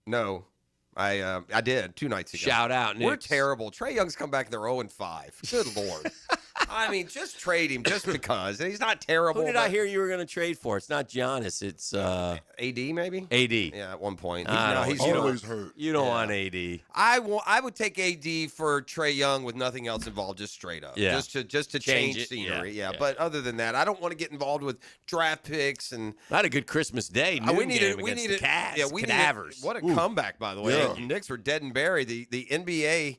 Speaker 1: No. I did 2 nights ago.
Speaker 14: Shout out,
Speaker 1: We're
Speaker 14: Knicks.
Speaker 1: terrible. Trey Young's come back. They're 0-5. Good Lord. I mean, just trade him just because. And he's not terrible.
Speaker 14: Who did I hear you were going to trade for? It's not Giannis. It's
Speaker 1: AD, maybe?
Speaker 14: AD.
Speaker 1: Yeah, at one point.
Speaker 14: He's
Speaker 13: always hurt.
Speaker 14: You don't want AD.
Speaker 1: I would take AD for Trey Young with nothing else involved, just straight up.
Speaker 14: Yeah.
Speaker 1: Just to
Speaker 14: Change
Speaker 1: change
Speaker 14: it,
Speaker 1: scenery.
Speaker 14: yeah.
Speaker 1: But other than that, I don't want to get involved with draft picks and
Speaker 14: I had a good Christmas day. Noon game against the Cavs.
Speaker 1: Yeah, we
Speaker 14: Cadavers.
Speaker 1: What a comeback, by the way.
Speaker 13: Yeah.
Speaker 1: The Knicks were dead and buried. The NBA.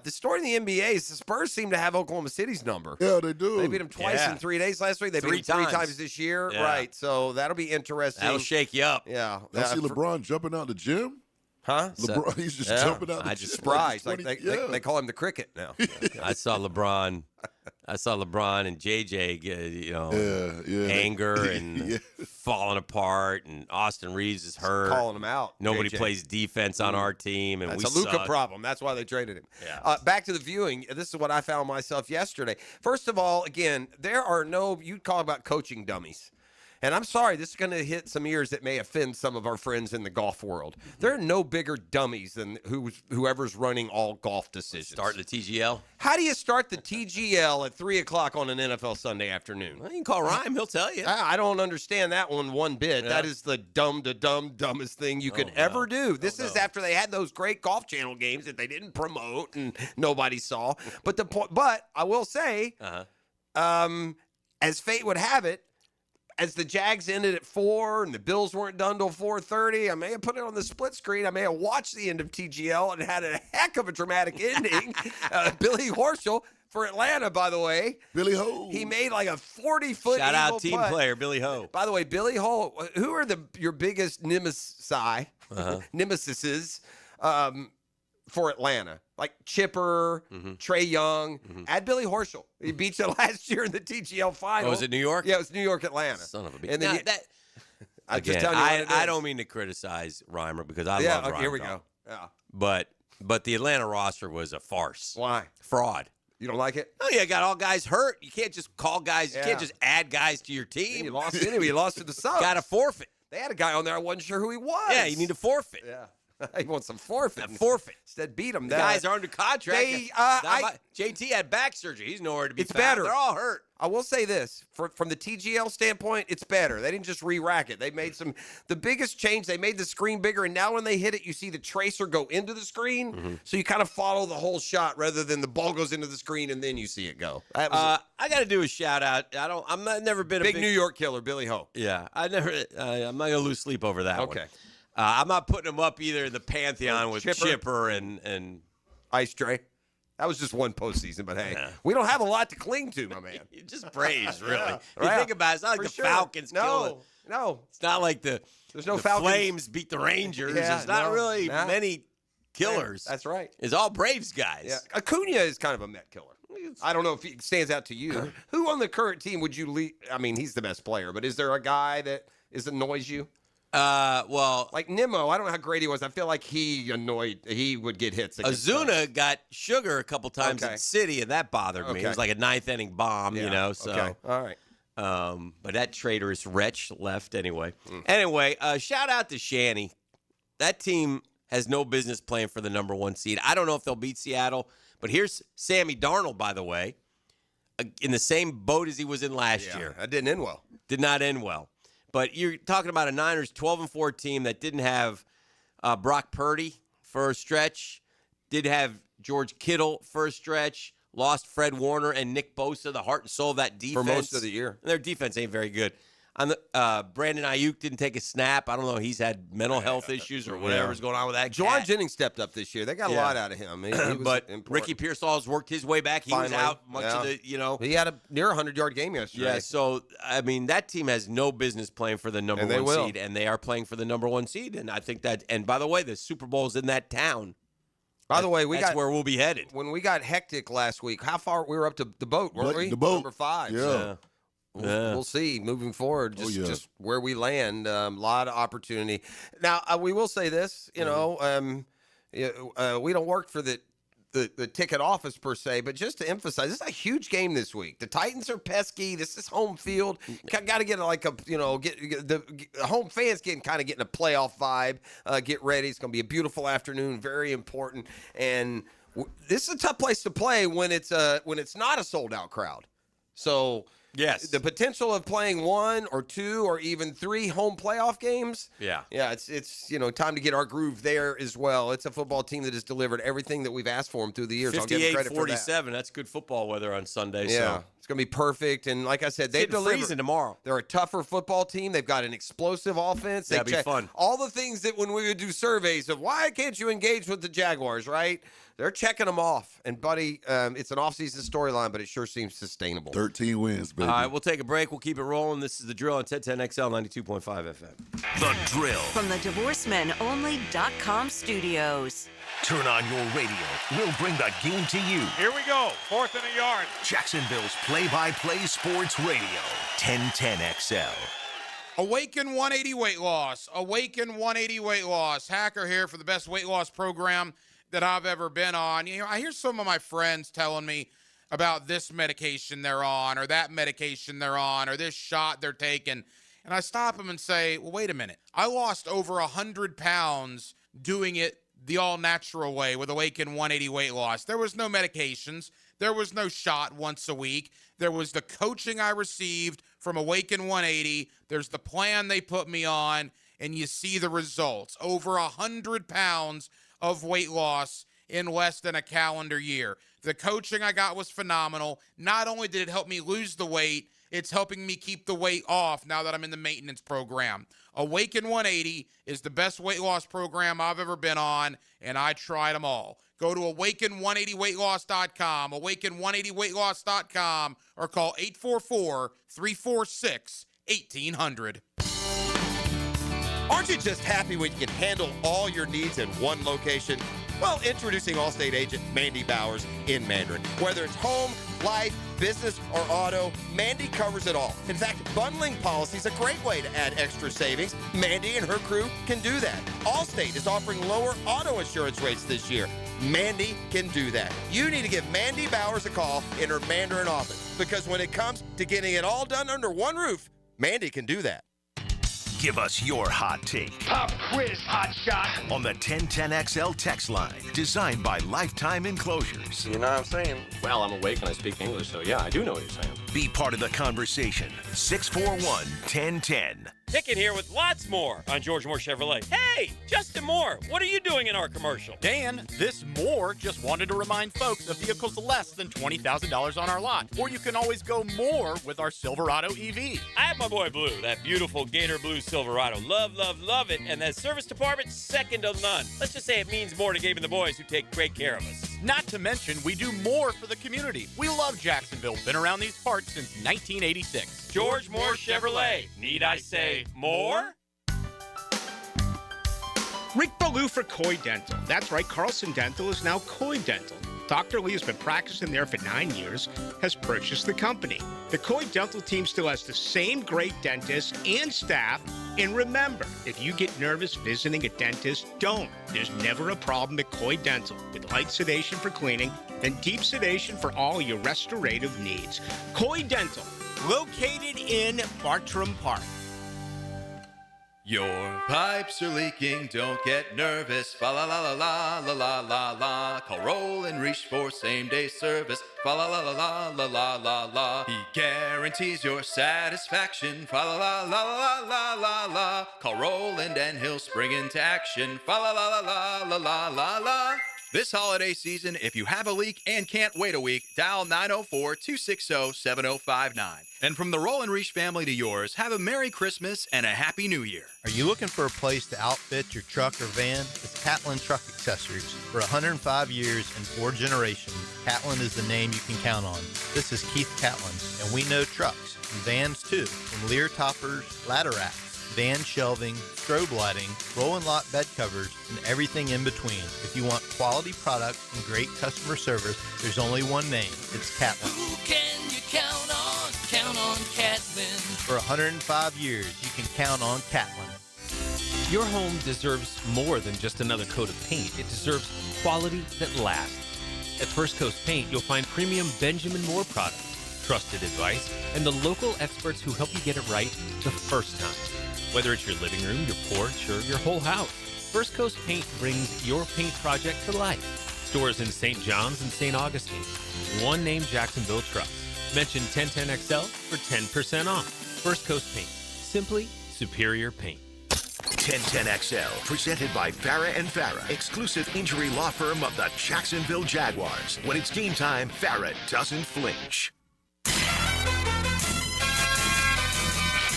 Speaker 1: The story in the NBA is the Spurs seem to have Oklahoma City's number.
Speaker 13: Yeah, they do.
Speaker 1: They beat them twice in 3 days last week. They beat them 3 times this year.
Speaker 14: Yeah.
Speaker 1: Right. So that'll be interesting.
Speaker 14: That'll shake you up.
Speaker 1: Yeah.
Speaker 13: I see LeBron jumping out the gym.
Speaker 1: Huh?
Speaker 13: LeBron, he's just jumping out the gym.
Speaker 1: Surprise.
Speaker 13: Like
Speaker 1: Like
Speaker 13: 20
Speaker 1: they call him the cricket now.
Speaker 14: I saw LeBron and JJ, anger and falling apart, and Austin Reeves is hurt.
Speaker 1: Calling him out.
Speaker 14: Nobody
Speaker 1: JJ.
Speaker 14: plays defense on our team, and
Speaker 1: That's
Speaker 14: we
Speaker 1: a Luka
Speaker 14: suck.
Speaker 1: problem. That's why they traded him.
Speaker 14: Yeah.
Speaker 1: Back to the viewing. This is what I found myself yesterday. First of all, again, there are no, you'd call about coaching dummies. And I'm sorry, this is going to hit some ears that may offend some of our friends in the golf world. There are no bigger dummies than whoever's running all golf decisions.
Speaker 14: Starting the TGL.
Speaker 1: How do you start the TGL at 3 o'clock on an NFL Sunday afternoon?
Speaker 14: Well, you can call Ryan. He'll tell you.
Speaker 1: I don't understand that one bit.
Speaker 14: Yeah.
Speaker 1: That is the dumbest thing you could ever do. This is after they had those great Golf Channel games that they didn't promote and nobody saw. But but I will say, as fate would have it, as the Jags ended at 4 and the Bills weren't done till 4:30, I may have put it on the split screen. I may have watched the end of TGL and had a heck of a dramatic ending. Billy Horschel for Atlanta, by the way.
Speaker 13: Billy Ho.
Speaker 1: He made like a 40-foot
Speaker 14: Shout out
Speaker 1: eagle
Speaker 14: team
Speaker 1: putt.
Speaker 14: player Billy Ho.
Speaker 1: By the way, Billy Ho, who are your biggest nemesises for Atlanta? Like Chipper, Trey Young, add Billy Horschel. He beat you last year in the TGL final.
Speaker 14: Oh, was it New York?
Speaker 1: Yeah, it was New York, Atlanta.
Speaker 14: Son of a bitch.
Speaker 1: And then
Speaker 14: Now,
Speaker 1: I'm just
Speaker 14: again,
Speaker 1: telling you what it
Speaker 14: I
Speaker 1: is.
Speaker 14: don't mean to criticize Reimer because I love
Speaker 1: Yeah,
Speaker 14: Reimer.
Speaker 1: here we go. Yeah.
Speaker 14: But the Atlanta roster was a farce.
Speaker 1: Why?
Speaker 14: Fraud.
Speaker 1: You don't like it?
Speaker 14: Oh, yeah, got all guys hurt. You can't just call guys. You
Speaker 1: Yeah.
Speaker 14: can't just add guys to your team.
Speaker 1: You lost anyway. You lost to the Subs.
Speaker 14: Got to forfeit.
Speaker 1: They had a guy on there. I wasn't sure who he was.
Speaker 14: Yeah, you need to forfeit.
Speaker 1: Yeah. He wants some forfeit.
Speaker 14: Forfeit.
Speaker 1: Instead, beat them.
Speaker 14: The guys are under contract. JT had back surgery. He's nowhere to be
Speaker 1: It's
Speaker 14: found.
Speaker 1: better.
Speaker 14: They're all hurt.
Speaker 1: I will say this, from the TGL standpoint, it's better. They didn't just re-rack it. They made the biggest change, they made the screen bigger, and now when they hit it, you see the tracer go into the screen, so you kind of follow the whole shot rather than the ball goes into the screen and then you see it go.
Speaker 14: I got to do a shout-out. Never been a
Speaker 1: big New York killer, Billy Ho.
Speaker 14: Yeah, I'm not going to lose sleep over that one.
Speaker 1: Okay.
Speaker 14: I'm not putting him up either in the pantheon with Chipper and
Speaker 1: Ice Tray. That was just one postseason, but hey, we don't have a lot to cling to, my man.
Speaker 14: Just Braves, really.
Speaker 1: Yeah.
Speaker 14: You think about it, it's not like
Speaker 1: For
Speaker 14: the
Speaker 1: sure.
Speaker 14: Falcons
Speaker 1: No.
Speaker 14: It's not like there's
Speaker 1: no
Speaker 14: the
Speaker 1: Falcons.
Speaker 14: Flames beat the Rangers.
Speaker 1: Yeah,
Speaker 14: It's not really
Speaker 1: nah.
Speaker 14: many killers.
Speaker 1: That's right.
Speaker 14: It's all Braves guys.
Speaker 1: Yeah. Acuna is kind of a Met killer. I don't know if he stands out to you. Who on the current team would you lead? I mean, he's the best player, but is there a guy that annoys you?
Speaker 14: Well,
Speaker 1: like Nimmo, I don't know how great he was. I feel like he would get hits.
Speaker 14: Azuna got sugar a couple times in City, and that bothered me. It was like a ninth inning bomb, you know. So,
Speaker 1: okay. All right.
Speaker 14: But that traitorous wretch left anyway. Anyway, shout out to Shanny. That team has no business playing for the number 1 seed. I don't know if they'll beat Seattle, but here's Sammy Darnold, by the way, in the same boat as he was in last year.
Speaker 1: That didn't end well.
Speaker 14: Did not end well. But you're talking about a Niners 12-4 team that didn't have Brock Purdy for a stretch, did have George Kittle for a stretch, lost Fred Warner and Nick Bosa, the heart and soul of that defense.
Speaker 1: For most of the year.
Speaker 14: And their defense ain't very good. Brandon Ayuk didn't take a snap. I don't know. He's had mental health issues or whatever's going on with that
Speaker 1: Juwan
Speaker 14: cat.
Speaker 1: Jennings stepped up this year. They got a lot out of him. He was
Speaker 14: but
Speaker 1: important.
Speaker 14: Ricky Pearsall's worked his way back. He was out much of the,
Speaker 1: He had a near 100-yard game yesterday.
Speaker 14: Yeah, so, I mean, that team has no business playing for the number 1 seed, and they are playing for the number 1 seed. And I think that, and by the way, the Super Bowl's in that town.
Speaker 1: By the way,
Speaker 14: that's where we'll be headed.
Speaker 1: When we got hectic last week, how far we were up to the boat, weren't we?
Speaker 13: The boat.
Speaker 1: Number 5.
Speaker 13: Yeah.
Speaker 1: So we'll see moving forward, just where we land. A lot of opportunity. Now, we will say this, we don't work for the ticket office per se, but just to emphasize, this is a huge game this week. The Titans are pesky. This is home field. Got to get get the home fans getting a playoff vibe. Get ready. It's going to be a beautiful afternoon. Very important. And this is a tough place to play when it's not a sold out crowd. So.
Speaker 14: Yes.
Speaker 1: The potential of playing 1 or 2 or even 3 home playoff games.
Speaker 14: Yeah.
Speaker 1: Yeah, it's time to get our groove there as well. It's a football team that has delivered everything that we've asked for them through the years.
Speaker 14: 58-47. That's good football weather on Sunday.
Speaker 1: Yeah.
Speaker 14: So.
Speaker 1: It's going to be perfect. And like I said, they've delivered.
Speaker 14: Freezing tomorrow.
Speaker 1: They're a tougher football team. They've got an explosive offense.
Speaker 14: That'd be fun.
Speaker 1: All the things that when we would do surveys of why can't you engage with the Jaguars, right? They're checking them off. And, buddy, it's an offseason storyline, but it sure seems sustainable.
Speaker 13: 13 wins, baby.
Speaker 14: All right, we'll take a break. We'll keep it rolling. This is The Drill on 1010XL 92.5 FM.
Speaker 3: The Drill.
Speaker 2: From the DivorceMenOnly.com studios.
Speaker 3: Turn on your radio. We'll bring the game to you.
Speaker 11: Here we go. 4th and a yard.
Speaker 3: Jacksonville's play-by-play sports radio. 1010XL.
Speaker 9: Awaken 180 weight loss. Awaken 180 weight loss. Hacker here for the best weight loss program that I've ever been on. I hear some of my friends telling me about this medication they're on or that medication they're on or this shot they're taking. And I stop them and say, well, wait a minute. I lost over 100 pounds doing it the all-natural way with Awaken 180 weight loss. There was no medications. There was no shot once a week. There was the coaching I received from Awaken 180. There's the plan they put me on, and you see the results. Over 100 pounds of weight loss in less than a calendar year. The coaching I got was phenomenal. Not only did it help me lose the weight, it's helping me keep the weight off now that I'm in the maintenance program. Awaken 180 is the best weight loss program I've ever been on, and I tried them all. Go to awaken180weightloss.com, awaken180weightloss.com, or call 844-346-1800.
Speaker 5: Aren't you just happy when you can handle all your needs in one location? Well, introducing Allstate agent Mandy Bowers in Mandarin. Whether it's home, life, business, or auto, Mandy covers it all. In fact, bundling policy is a great way to add extra savings. Mandy and her crew can do that. Allstate is offering lower auto insurance rates this year. Mandy can do that. You need to give Mandy Bowers a call in her Mandarin office, because when it comes to getting it all done under one roof, Mandy can do that.
Speaker 3: Give us your hot take.
Speaker 15: Pop quiz, hot shot.
Speaker 3: On the 1010XL text line, designed by Lifetime Enclosures.
Speaker 19: You know what I'm saying? Well, I'm awake and I speak English, so yeah, I do know what you're saying.
Speaker 3: Be part of the conversation. 641-1010.
Speaker 28: Hicken here with lots more on George Moore Chevrolet. Hey, Justin Moore, what are you doing in our commercial?
Speaker 20: Dan, this Moore just wanted to remind folks of vehicles less than $20,000 on our lot. Or you can always go more with our Silverado EV.
Speaker 28: I have my boy Blue, that beautiful Gator Blue Silverado. Love, love, love it. And that service department, second to none. Let's just say it means more to Gabe and the boys who take great care of us.
Speaker 20: Not to mention, we do more for the community. We love Jacksonville. Been around these parts since 1986.
Speaker 28: George Moore Chevrolet. Need I say more?
Speaker 21: Rick Ballou for Coy Dental. That's right, Carlson Dental is now Coy Dental. Dr. Lee has been practicing there for 9 years, has purchased the company. The Coy Dental team still has the same great dentists and staff. And remember, if you get nervous visiting a dentist, don't. There's never a problem at Coy Dental with light sedation for cleaning and deep sedation for all your restorative needs. Coy Dental, located in Bartram Park.
Speaker 23: Your pipes are leaking, don't get nervous. Fa la la la la la la la la. Call Roll and Reach for same day service. Fa la la la la la la la la. He guarantees your satisfaction. Fa la la la la la la la. Call Roland and he'll spring into action. Fa la la la la la la la la. This holiday season, if you have a leak and can't wait a week, dial 904-260-7059. And from the Roll and Reach family to yours, have a Merry Christmas and a Happy New Year.
Speaker 24: Are you looking for a place to outfit your truck or van? It's Catlin Truck Accessories. For 105 years and 4 generations, Catlin is the name you can count on. This is Keith Catlin, and we know trucks and vans too, from Lear toppers, ladder racks, van shelving, strobe lighting, roll and lock bed covers, and everything in between. If you want quality product and great customer service, there's only one name. It's Catlin.
Speaker 25: Who can you count on? Count on Catlin.
Speaker 24: For 105 years, you can count on Catlin.
Speaker 26: Your home deserves more than just another coat of paint. It deserves quality that lasts. At First Coast Paint, you'll find premium Benjamin Moore products, trusted advice, and the local experts who help you get it right the first time. Whether it's your living room, your porch, or your whole house, First Coast Paint brings your paint project to life. Stores in St. John's and St. Augustine. One name Jacksonville Trucks. Mention 1010XL for 10% off. First Coast Paint. Simply superior paint.
Speaker 3: 1010XL, presented by Farah and Farah, exclusive injury law firm of the Jacksonville Jaguars. When it's game time, Farah doesn't flinch.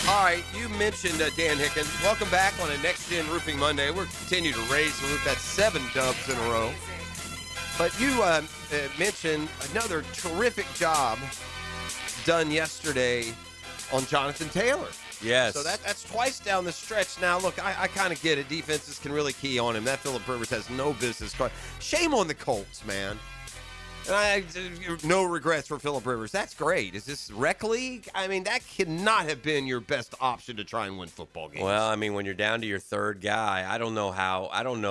Speaker 1: All right, you mentioned Dan Hicken. Welcome back on a Next Gen Roofing Monday. We're continuing to raise the roof. That's 7 dubs in a row. But you mentioned another terrific job done yesterday on Jonathan Taylor.
Speaker 14: Yes.
Speaker 1: So that's twice down the stretch. Now, look, I kind of get it. Defenses can really key on him. That Phillip Rivers has no business. Shame on the Colts, man. And no regrets for Phillip Rivers. That's great. Is this rec league? I mean, that cannot have been your best option to try and win football games.
Speaker 14: Well, I mean, when you're down to your third guy, I don't know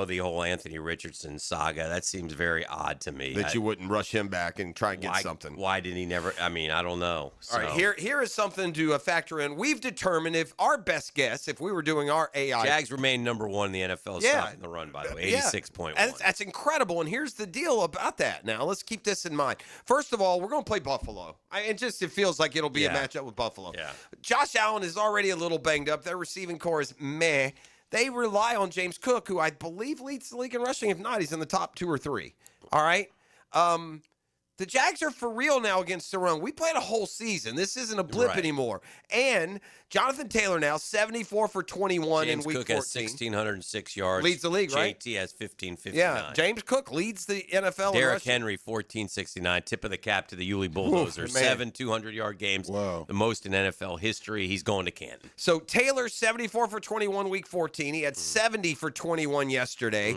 Speaker 14: the whole Anthony Richardson saga. That seems very odd to me.
Speaker 1: That you wouldn't rush him back and try and get something.
Speaker 14: Why did he never? I mean, I don't know.
Speaker 1: All right, here is something to factor in. We've determined if our best guess, if we were doing our AI.
Speaker 14: Jags remain number 1 in the NFL stopping the run, by the way, 86.1.
Speaker 1: That's incredible. And here's the deal about that. Now, let's keep this in mind. First of all, we're going to play Buffalo. It feels like it'll be a matchup with Buffalo.
Speaker 14: Yeah.
Speaker 1: Josh Allen is already a little banged up. Their receiving core is meh. They rely on James Cook, who I believe leads the league in rushing. If not, he's in the top 2 or 3. All right? The Jags are for real now against the run. We played a whole season. This isn't a blip anymore. And Jonathan Taylor now 74 for 21
Speaker 14: James
Speaker 1: in week
Speaker 14: Cook
Speaker 1: 14.
Speaker 14: has 1,606 yards.
Speaker 1: Leads the league, right?
Speaker 14: JT has 1,559.
Speaker 1: Yeah, James Cook leads the NFL in
Speaker 14: Derrick
Speaker 1: rushing.
Speaker 14: Henry, 1,469. Tip of the cap to the Yulee Bulldozers. 7 200-yard games.
Speaker 13: Wow.
Speaker 14: The most in NFL history. He's going to Canton.
Speaker 1: So Taylor, 74 for 21 week 14. He had 70 for 21 yesterday.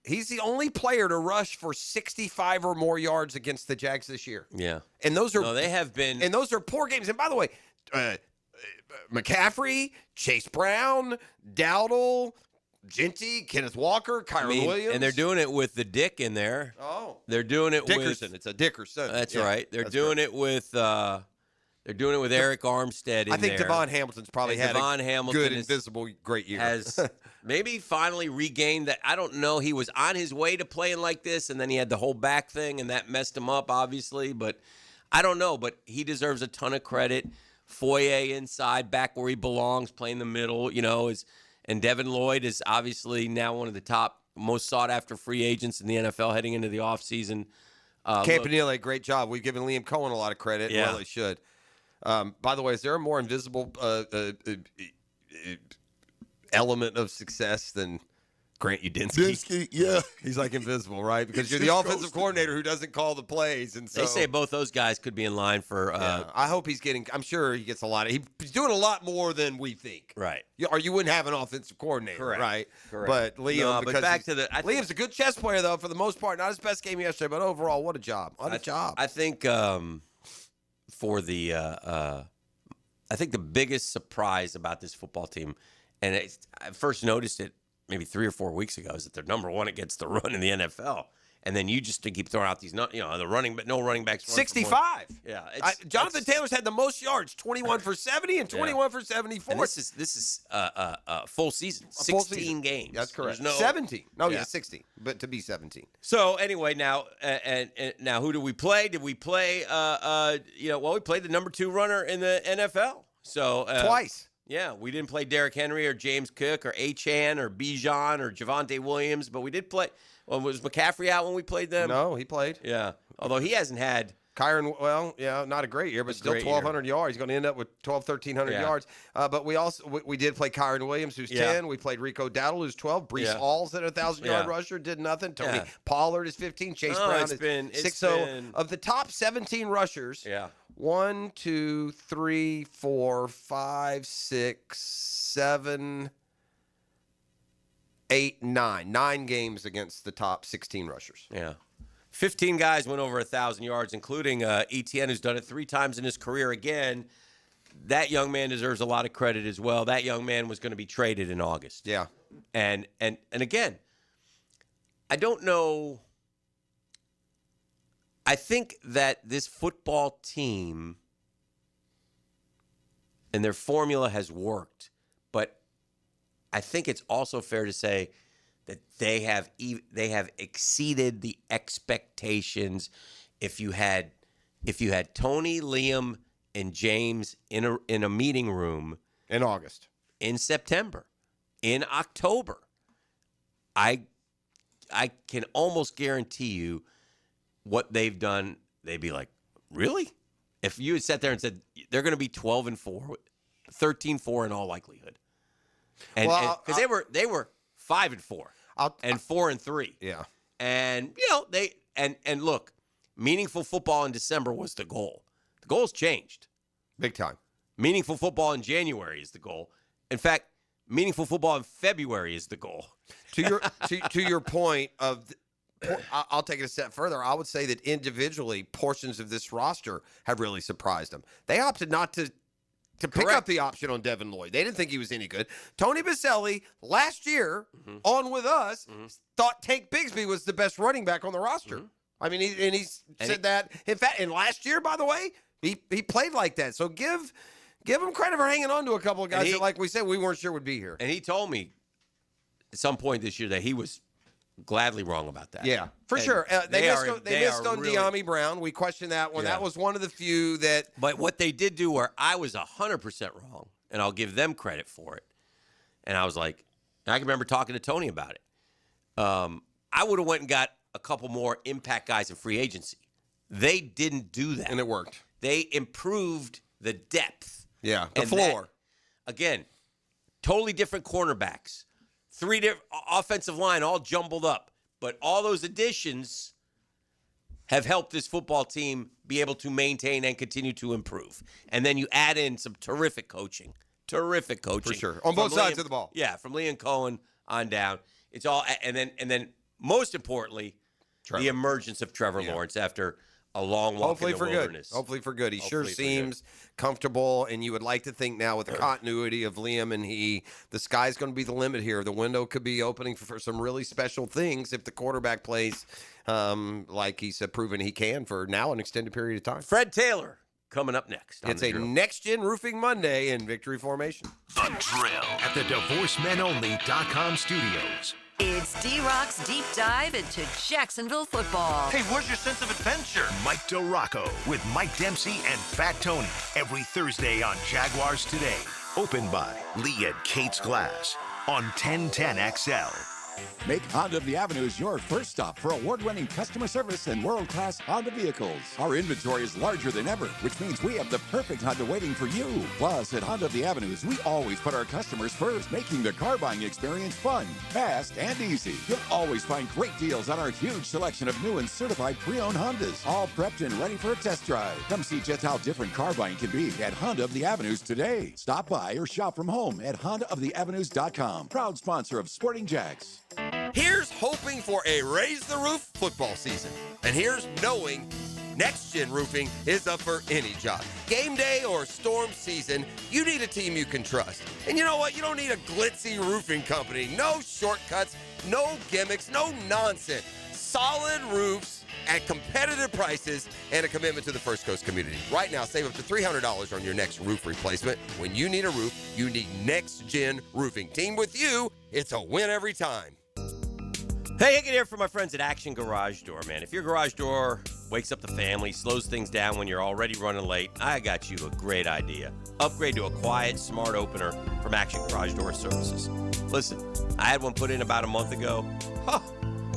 Speaker 1: He's the only player to rush for 65 or more yards against the Jags this year.
Speaker 14: Yeah.
Speaker 1: And those are
Speaker 14: they have been.
Speaker 1: And those are poor games. And by the way, McCaffrey, Chase Brown, Dowdle, Genty, Kenneth Walker, Kyron Williams.
Speaker 14: And they're doing it with the Dick in there.
Speaker 1: Oh.
Speaker 14: They're doing it
Speaker 1: Dickerson.
Speaker 14: with
Speaker 1: It's a Dickerson.
Speaker 14: That's
Speaker 1: Yeah,
Speaker 14: right. They're
Speaker 1: that's
Speaker 14: doing
Speaker 1: right.
Speaker 14: it with They're doing it with Eric Armstead in
Speaker 1: I think
Speaker 14: there.
Speaker 1: Devon Hamilton's probably
Speaker 14: And
Speaker 1: had
Speaker 14: Devon
Speaker 1: a
Speaker 14: Hamilton
Speaker 1: good,
Speaker 14: is-
Speaker 1: invisible, great year.
Speaker 14: Has maybe finally regained that. I don't know. He was on his way to playing like this, and then he had the whole back thing, and that messed him up, obviously. But I don't know. But he deserves a ton of credit. Foye inside, back where he belongs, playing the middle, and Devin Lloyd is obviously now one of the top, most sought-after free agents in the NFL heading into the offseason.
Speaker 1: Campanile, great job. We've given Liam Cohen a lot of credit.
Speaker 14: Yeah.
Speaker 1: Well, they should. By the way, is there a more invisible element of success than Grant Udinski?
Speaker 13: Yeah.
Speaker 1: He's like invisible, right? Because you're
Speaker 13: He's
Speaker 1: the
Speaker 13: just
Speaker 1: offensive
Speaker 13: ghosted.
Speaker 1: coordinator who doesn't call the plays. And so
Speaker 14: They say both those guys could be in line for
Speaker 1: I hope he's getting – I'm sure he gets a lot. He's doing a lot more than we think.
Speaker 14: right.
Speaker 1: Or you wouldn't have an offensive coordinator,
Speaker 14: Correct.
Speaker 1: right?
Speaker 14: Correct.
Speaker 1: But Liam,
Speaker 14: No, but
Speaker 1: because
Speaker 14: back
Speaker 1: he's-
Speaker 14: to the- I think-
Speaker 1: Liam's a good chess player, though, for the most part. Not his best game yesterday, but overall, what a job. What a job.
Speaker 14: I think for the I think the biggest surprise about this football team, and I first noticed it maybe 3 or 4 weeks ago, is that they're number one against the run in the NFL. And then you just keep throwing out these, the running, but no running backs.
Speaker 1: 65.
Speaker 14: Yeah,
Speaker 1: Jonathan Taylor's had the most yards, 21 for 70 and 21 for 74.
Speaker 14: And this is full season, 16
Speaker 1: full season.
Speaker 14: games.
Speaker 1: That's correct.
Speaker 14: There's
Speaker 1: 17. No,
Speaker 14: Yeah.
Speaker 1: 16, but to be 17.
Speaker 14: So anyway, now and now who do we play? Did we play? We played the number 2 runner in the NFL. So
Speaker 1: Twice.
Speaker 14: Yeah, we didn't play Derrick Henry or James Cook or Achane or Bijan or Javonte Williams, but we did play. Well, was McCaffrey out when we played them?
Speaker 1: No, he played.
Speaker 14: Yeah, although he hasn't had.
Speaker 1: Kyron, well, yeah, not a great year, but still
Speaker 14: great
Speaker 1: 1,200 yards. He's going to end up with 1,300
Speaker 14: Yeah.
Speaker 1: yards. But we did play Kyron Williams, who's 10. We played Rico Dowdle, who's 12. Brees
Speaker 14: Yeah.
Speaker 1: Hall's at 1,000-yard
Speaker 14: Yeah.
Speaker 1: rusher, did nothing. Tony
Speaker 14: Yeah.
Speaker 1: Pollard is 15. Chase
Speaker 14: No,
Speaker 1: Brown
Speaker 14: it's
Speaker 1: is
Speaker 14: been- it's
Speaker 1: 6. So
Speaker 14: been-
Speaker 1: of the top 17 rushers,
Speaker 14: Yeah.
Speaker 1: 1, 2, 3, 4, 5, 6, 7, 8, 9. 9 games against the top 16 rushers.
Speaker 14: Yeah. 15 guys went over 1,000 yards, including ETN, who's done it 3 times in his career. Again, that young man deserves a lot of credit as well. That young man was going to be traded in August.
Speaker 1: Yeah.
Speaker 14: And again, I don't know. I think that this football team and their formula has worked, but I think it's also fair to say that they have exceeded the expectations. If you had Tony, Liam, and James in a meeting room
Speaker 1: in August,
Speaker 14: in September, in October, I can almost guarantee you what they've done. They'd be like, really? If you had sat there and said they're going to be 12-4, 13-4 in all likelihood, and because they were 5-4 and 4-3,
Speaker 1: yeah,
Speaker 14: and they and look, meaningful football in December was the goal. The goal's changed
Speaker 1: big time.
Speaker 14: Meaningful football in January is the goal. In fact, meaningful football in February is the goal.
Speaker 1: To your to your point of. I'll take it a step further. I would say that individually, portions of this roster have really surprised them. They opted not to pick up the option on Devin Lloyd. They didn't think he was any good. Tony Baselli, last year, on with us, thought Tank Bigsby was the best running back on the roster. I mean, he said that. In fact, and last year, by the way, he played like that. So give him credit for hanging on to a couple of guys that, like we said, we weren't sure would be here.
Speaker 14: And he told me at some point this year that he was gladly wrong about that.
Speaker 1: Yeah, for sure. They missed on De'Ami Brown. We questioned that one.
Speaker 14: Yeah.
Speaker 1: That was one of the few that.
Speaker 14: But what they did do where I was 100% wrong, and I'll give them credit for it. And I was like, and I can remember talking to Tony about it. I would have went and got a couple more impact guys in free agency. They didn't do that.
Speaker 1: And it worked.
Speaker 14: They improved the depth.
Speaker 1: Yeah, the
Speaker 14: And
Speaker 1: floor.
Speaker 14: that, again, totally different cornerbacks. 3 different offensive line all jumbled up. But all those additions have helped this football team be able to maintain and continue to improve. And then you add in some terrific coaching. Terrific coaching.
Speaker 1: For sure. On both sides of the ball.
Speaker 14: Yeah, from Liam Cohen on down. It's all and then most importantly, the emergence of Trevor Lawrence after a long walk
Speaker 1: Hopefully
Speaker 14: in the
Speaker 1: for
Speaker 14: wilderness.
Speaker 1: good. Hopefully for good. He
Speaker 14: Hopefully
Speaker 1: sure
Speaker 14: for
Speaker 1: seems comfortable, and you would like to think now with the continuity of Liam and the sky's going to be the limit here. The window could be opening for some really special things if the quarterback plays like he's proven he can for now an extended period of time.
Speaker 14: Fred Taylor coming up next.
Speaker 1: It's a next-gen roofing Monday in victory formation.
Speaker 3: The Drill at the DivorceMenOnly.com studios.
Speaker 2: It's D-Rock's deep dive into Jacksonville football.
Speaker 3: Hey, where's your sense of adventure? Mike DeRocco with Mike Dempsey and Fat Tony every Thursday on Jaguars Today. Opened by Lee and Kate's Glass on 1010XL.
Speaker 4: Make Honda of the Avenues your first stop for award-winning customer service and world-class Honda vehicles. Our inventory is larger than ever, which means we have the perfect Honda waiting for you. Plus, at Honda of the Avenues, we always put our customers first, making the car buying experience fun, fast, and easy. You'll always find great deals on our huge selection of new and certified pre-owned Hondas, all prepped and ready for a test drive. Come see just how different car buying can be at Honda of the Avenues today. Stop by or shop from home at HondaoftheAvenues.com. Proud sponsor of Sporting Jags.
Speaker 1: Here's hoping for a raise the roof football season. And here's knowing Next Gen Roofing is up for any job. Game day or storm season, you need a team you can trust. And you know what? You don't need a glitzy roofing company. No shortcuts, no gimmicks, no nonsense. Solid roofs at competitive prices and a commitment to the First Coast community. Right now, save up to $300 on your next roof replacement. When you need a roof, you need Next Gen Roofing. Team with you, it's a win every time.
Speaker 14: Hey, I can hear from my friends at Action Garage Door, man. If your garage door wakes up the family, slows things down when you're already running late, I got you a great idea. Upgrade to a quiet, smart opener from Action Garage Door Services. Listen, I had one put in about a month ago. Huh.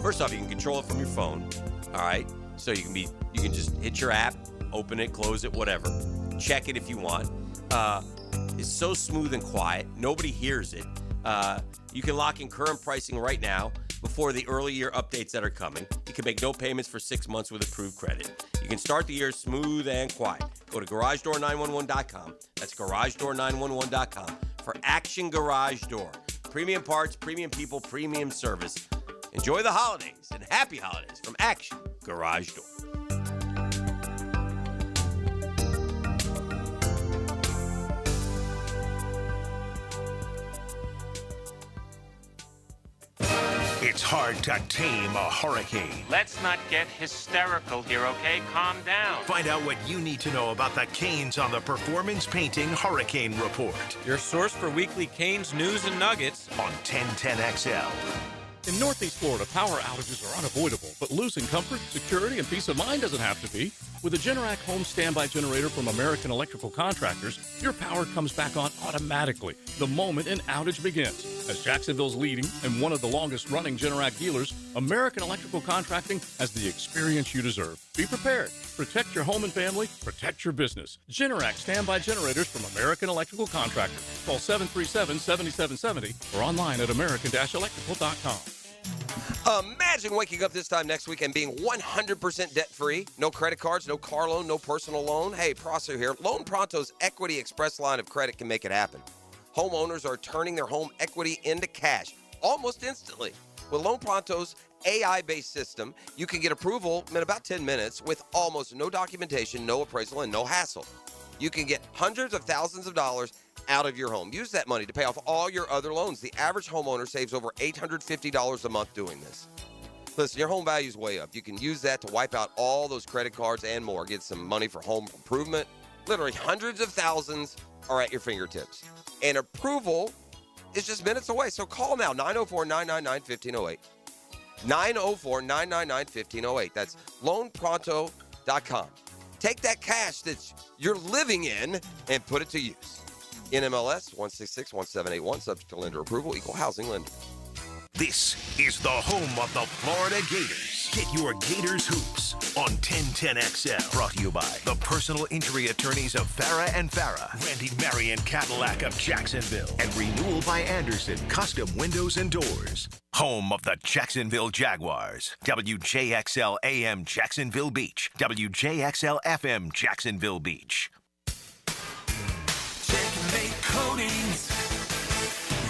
Speaker 14: First off, you can control it from your phone. All right? So you can just hit your app, open it, close it, whatever. Check it if you want. It's so smooth and quiet. Nobody hears it. You can lock in current pricing right now before the early year updates that are coming. You can make no payments for 6 months with approved credit. You can start the year smooth and quiet. Go to GarageDoor911.com. That's GarageDoor911.com for Action Garage Door. Premium parts, premium people, premium service. Enjoy the holidays and happy holidays from Action Garage Door.
Speaker 3: It's hard to tame a hurricane.
Speaker 6: Let's not get hysterical here, okay? Calm down.
Speaker 3: Find out what you need to know about the Canes on the Performance Painting Hurricane Report.
Speaker 6: Your source for weekly Canes news and nuggets
Speaker 3: on 1010XL.
Speaker 7: In Northeast Florida, power outages are unavoidable, but losing comfort, security, and peace of mind doesn't have to be. With a Generac home standby generator from American Electrical Contractors, your power comes back on automatically the moment an outage begins. As Jacksonville's leading and one of the longest-running Generac dealers, American Electrical Contracting has the experience you deserve. Be prepared. Protect your home and family. Protect your business. Generac standby generators from American Electrical Contractors. Call 737-7770 or online at american-electrical.com.
Speaker 1: Imagine waking up this time next week and being 100% debt-free. No credit cards, no car loan, no personal loan. Hey, Prosser here. Loan Pronto's Equity Express line of credit can make it happen. Homeowners are turning their home equity into cash almost instantly. With Loan Pronto's AI-based system, you can get approval in about 10 minutes with almost no documentation, no appraisal, and no hassle. You can get hundreds of thousands of dollars out of your home. Use that money to pay off all your other loans. The average homeowner saves over $850 a month doing this. Listen, your home value is way up. You can use that to wipe out all those credit cards and more. Get some money for home improvement. Literally hundreds of thousands are at your fingertips. And approval is just minutes away. So call now, 904-999-1508. 904-999-1508. That's loanpronto.com. Take that cash that you're living in and put it to use. NMLS 1661781, subject to lender approval, equal housing lender.
Speaker 3: This is the home of the Florida Gators. Get your Gators hoops on 1010XL. Brought to you by the personal injury attorneys of Farah and Farah, Randy Marion Cadillac of Jacksonville, and Renewal by Anderson Custom Windows and Doors. Home of the Jacksonville Jaguars. WJXL AM Jacksonville Beach. WJXL FM Jacksonville Beach.
Speaker 22: Checkmate Coatings.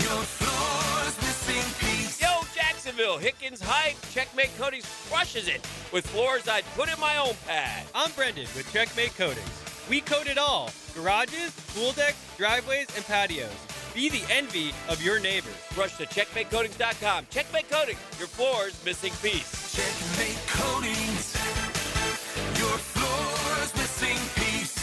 Speaker 22: Your floor's missing piece.
Speaker 28: Yo, Jacksonville, Hickens Hype. Checkmate Coatings crushes it with floors I'd put in my own pad.
Speaker 10: I'm Brendan with Checkmate Coatings. We coat it all. Garages, pool decks, driveways, and patios. Be the envy of your neighbors.
Speaker 28: Rush to checkmatecoatings.com. Checkmate Coatings, your floor's missing piece.
Speaker 22: Checkmate Coatings. Your floor's missing piece.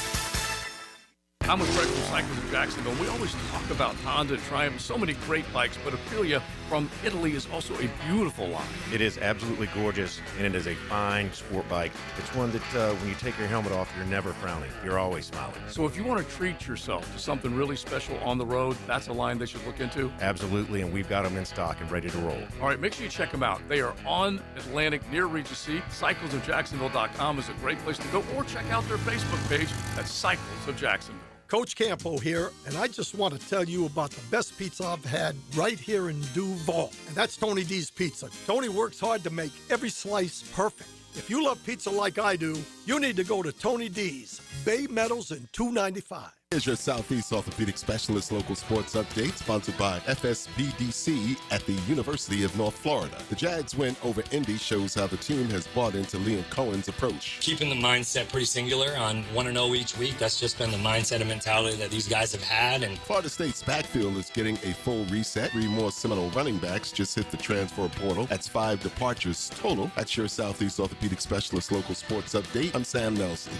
Speaker 7: I'm with Greg from Cycles of Jacksonville. We always talk about Honda and Triumph, so many great bikes, but Aprilia from Italy is also a beautiful line.
Speaker 8: It is absolutely gorgeous, and it is a fine sport bike. It's one that when you take your helmet off, you're never frowning. You're always smiling.
Speaker 7: So if you want to treat yourself to something really special on the road, that's a line they should look into?
Speaker 8: Absolutely, and we've got them in stock and ready to roll.
Speaker 7: All right, make sure you check them out. They are on Atlantic near Regency. CyclesofJacksonville.com is a great place to go, or check out their Facebook page at Cycles of Jacksonville.
Speaker 9: Coach Campo here, and I just want to tell you about the best pizza I've had right here in Duval, and that's Tony D's Pizza. Tony works hard to make every slice perfect. If you love pizza like I do, you need to go to Tony D's, Bay Meadows and 295.
Speaker 11: Here's your Southeast Orthopedic Specialist local sports update, sponsored by FSBDC at the University of North Florida. The Jags win over Indy shows how the team has bought into Liam Cohen's approach.
Speaker 12: Keeping the mindset pretty singular on 1-0 each week. That's just been the mindset and mentality that these guys have had. And
Speaker 11: Florida State's backfield is getting a full reset. 3 more Seminole running backs just hit the transfer portal. That's 5 departures total. That's your Southeast Orthopedic Specialist local sports update. I'm Sam Nelson.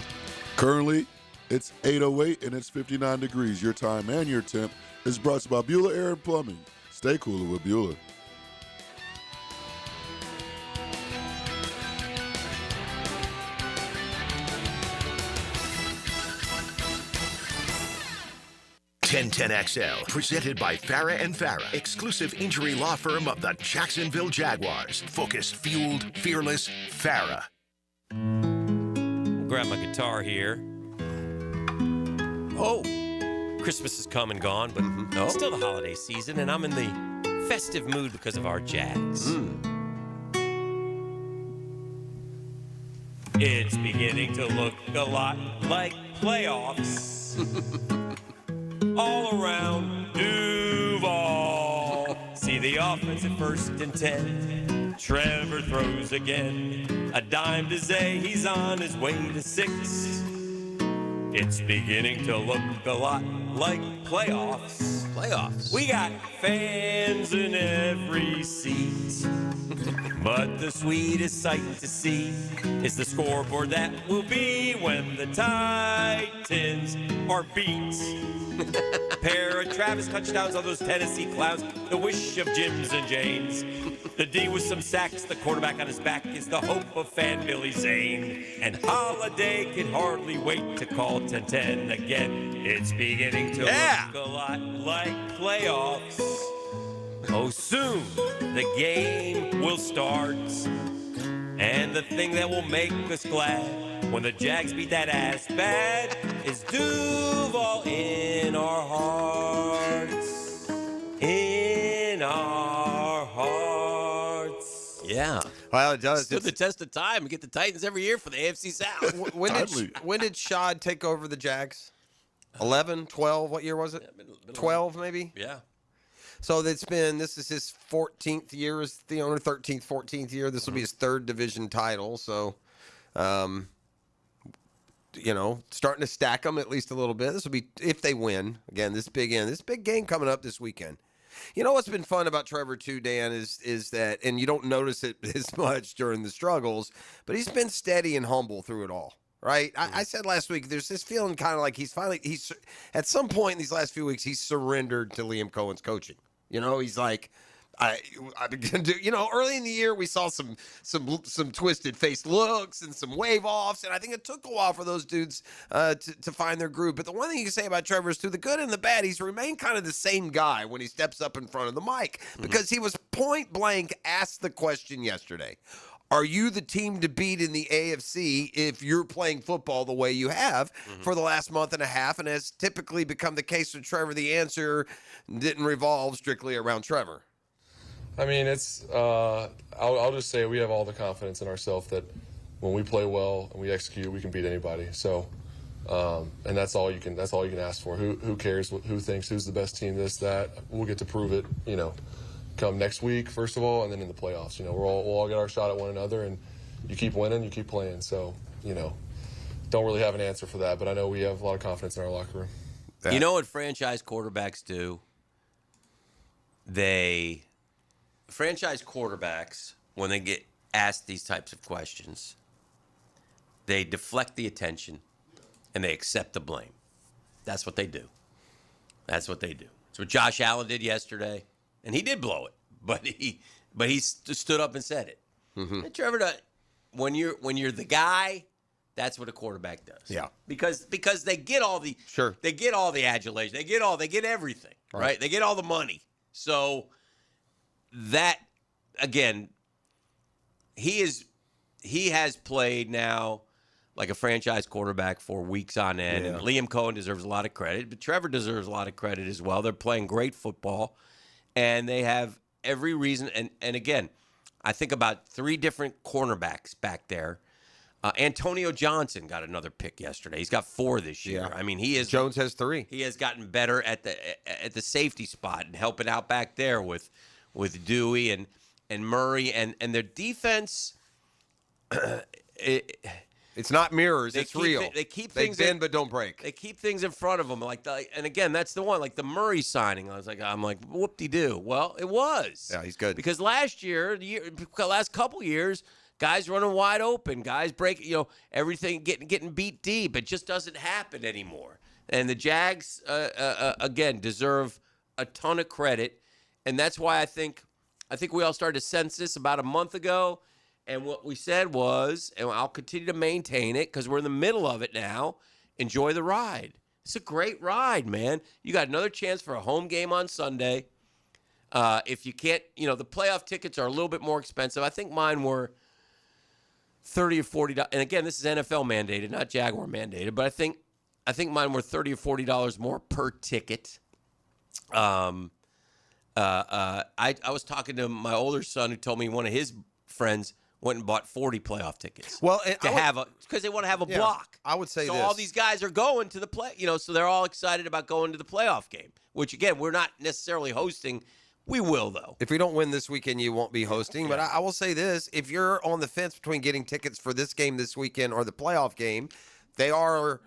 Speaker 13: Currently, it's 8:08 and it's 59 degrees. Your time and your temp is brought to you by Bueller Air and Plumbing. Stay cooler with Bueller.
Speaker 3: XL, presented by Farah and Farah, exclusive injury law firm of the Jacksonville Jaguars. Focused, fueled, fearless, Farah.
Speaker 28: Grab my guitar here. Oh, Christmas is come and gone, but it's still the holiday season, and I'm in the festive mood because of our Jags. It's beginning to look a lot like playoffs all around Duval. See the offense at 1st and 10. Trevor throws again. A dime to Zay, he's on his way to 6. It's beginning to look a lot like playoffs. We got fans in every seat. But the sweetest sight to see is the scoreboard that will be when the Titans are beat. Pair of Travis touchdowns on those Tennessee clowns. The wish of Jims and Janes. The D with some sacks. The quarterback on his back is the hope of fan Billy Zane. And Holiday can hardly wait to call 10-10 again. It's beginning to look a lot like playoffs. Oh, soon the game will start. And the thing that will make us glad when the Jags beat that ass bad is Duval in our hearts. In our hearts.
Speaker 14: Yeah.
Speaker 1: Well, it does.
Speaker 14: Stood the test of time and get the Titans every year for the AFC South.
Speaker 1: When did Shad take over the Jags? 11, 12? What year was it? 12, maybe?
Speaker 14: Yeah.
Speaker 1: So this is his 14th year as the owner, 13th, 14th year. This will be his 3rd division title. So, starting to stack them at least a little bit. This will be, if they win, again, this big game coming up this weekend. You know what's been fun about Trevor too, Dan, is that, and you don't notice it as much during the struggles, but he's been steady and humble through it all. Right? I said last week, there's this feeling kind of like he's at some point in these last few weeks, he's surrendered to Liam Cohen's coaching. He's like, I can do, early in the year, we saw some twisted face looks and some wave offs. And I think it took a while for those dudes to find their groove. But the one thing you can say about Trevor is, through the good and the bad, he's remained kind of the same guy when he steps up in front of the mic, because he was point blank asked the question yesterday. Are you the team to beat in the AFC if you're playing football the way you have for the last month and a half? And has typically become the case with Trevor, the answer didn't revolve strictly around Trevor.
Speaker 16: I mean, it's I'll just say we have all the confidence in ourselves that when we play well and we execute, we can beat anybody. So, and that's all you can ask for. Who cares? Who thinks who's the best team? This, that. We'll get to prove it. Come next week, first of all, and then in the playoffs. We'll all get our shot at one another, and you keep winning, you keep playing. So, don't really have an answer for that, but I know we have a lot of confidence in our locker room.
Speaker 14: Yeah. You know what franchise quarterbacks do? Franchise quarterbacks, when they get asked these types of questions, they deflect the attention and they accept the blame. That's what they do. That's what they do. It's what Josh Allen did yesterday, and he did blow it, but he stood up and said it.
Speaker 1: Mm-hmm.
Speaker 14: And Trevor, when you're the guy, that's what a quarterback does.
Speaker 1: Yeah.
Speaker 14: Because they get all the they get all the adulation. They get everything, right? They get all the money. So that again, he has played now like a franchise quarterback for weeks on end.
Speaker 1: Yeah.
Speaker 14: And Liam Cohen deserves a lot of credit, but Trevor deserves a lot of credit as well. They're playing great football, and they have every reason. And again, I think about 3 different cornerbacks back there. Antonio Johnson got another pick yesterday. He's got 4 this year.
Speaker 1: Yeah.
Speaker 14: I mean,
Speaker 1: Jones has 3.
Speaker 14: He has gotten better at the safety spot and helping out back there with Dewey and Murray and their defense.
Speaker 1: It's not mirrors. It's real.
Speaker 14: They keep
Speaker 1: they
Speaker 14: things
Speaker 1: bend but don't break.
Speaker 14: They keep things in front of them. And again, that's the one. Like the Murray signing, I'm like, whoop-de-doo. Well, it was.
Speaker 1: Yeah, he's good.
Speaker 14: Because last last couple years, guys running wide open, guys break, everything getting beat deep. It just doesn't happen anymore. And the Jags, again, deserve a ton of credit. And that's why I think we all started to sense this about a month ago. And what we said was, and I'll continue to maintain it because we're in the middle of it now, enjoy the ride. It's a great ride, man. You got another chance for a home game on Sunday. If you can't, the playoff tickets are a little bit more expensive. I think mine were $30 or $40. And again, this is NFL mandated, not Jaguar mandated. But I think mine were $30 or $40 more per ticket. I was talking to my older son who told me one of his friends went and bought 40 playoff tickets.
Speaker 1: Well,
Speaker 14: because they want to have a block.
Speaker 1: I would say
Speaker 14: so
Speaker 1: this.
Speaker 14: all these guys are going to the play, so they're all excited about going to the playoff game, which again, we're not necessarily hosting. We will though.
Speaker 1: If we don't win this weekend, you won't be hosting.
Speaker 14: Yeah.
Speaker 1: But I will say this, if you're on the fence between getting tickets for this game this weekend or the playoff game, they are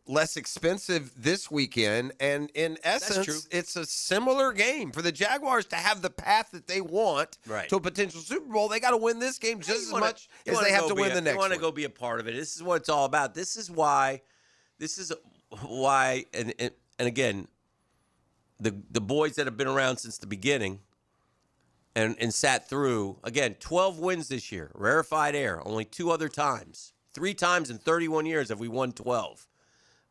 Speaker 1: less expensive this weekend, and in essence, it's a similar game. For the Jaguars to have the path that they want to a potential Super Bowl, they got to win this game just as much as they have to win the next one.
Speaker 14: They want to go be a part of it. This is what it's all about. This is why, and again, the boys that have been around since the beginning and sat through, again, 12 wins this year, rarefied air, only 2 other times. 3 times in 31 years have we won 12.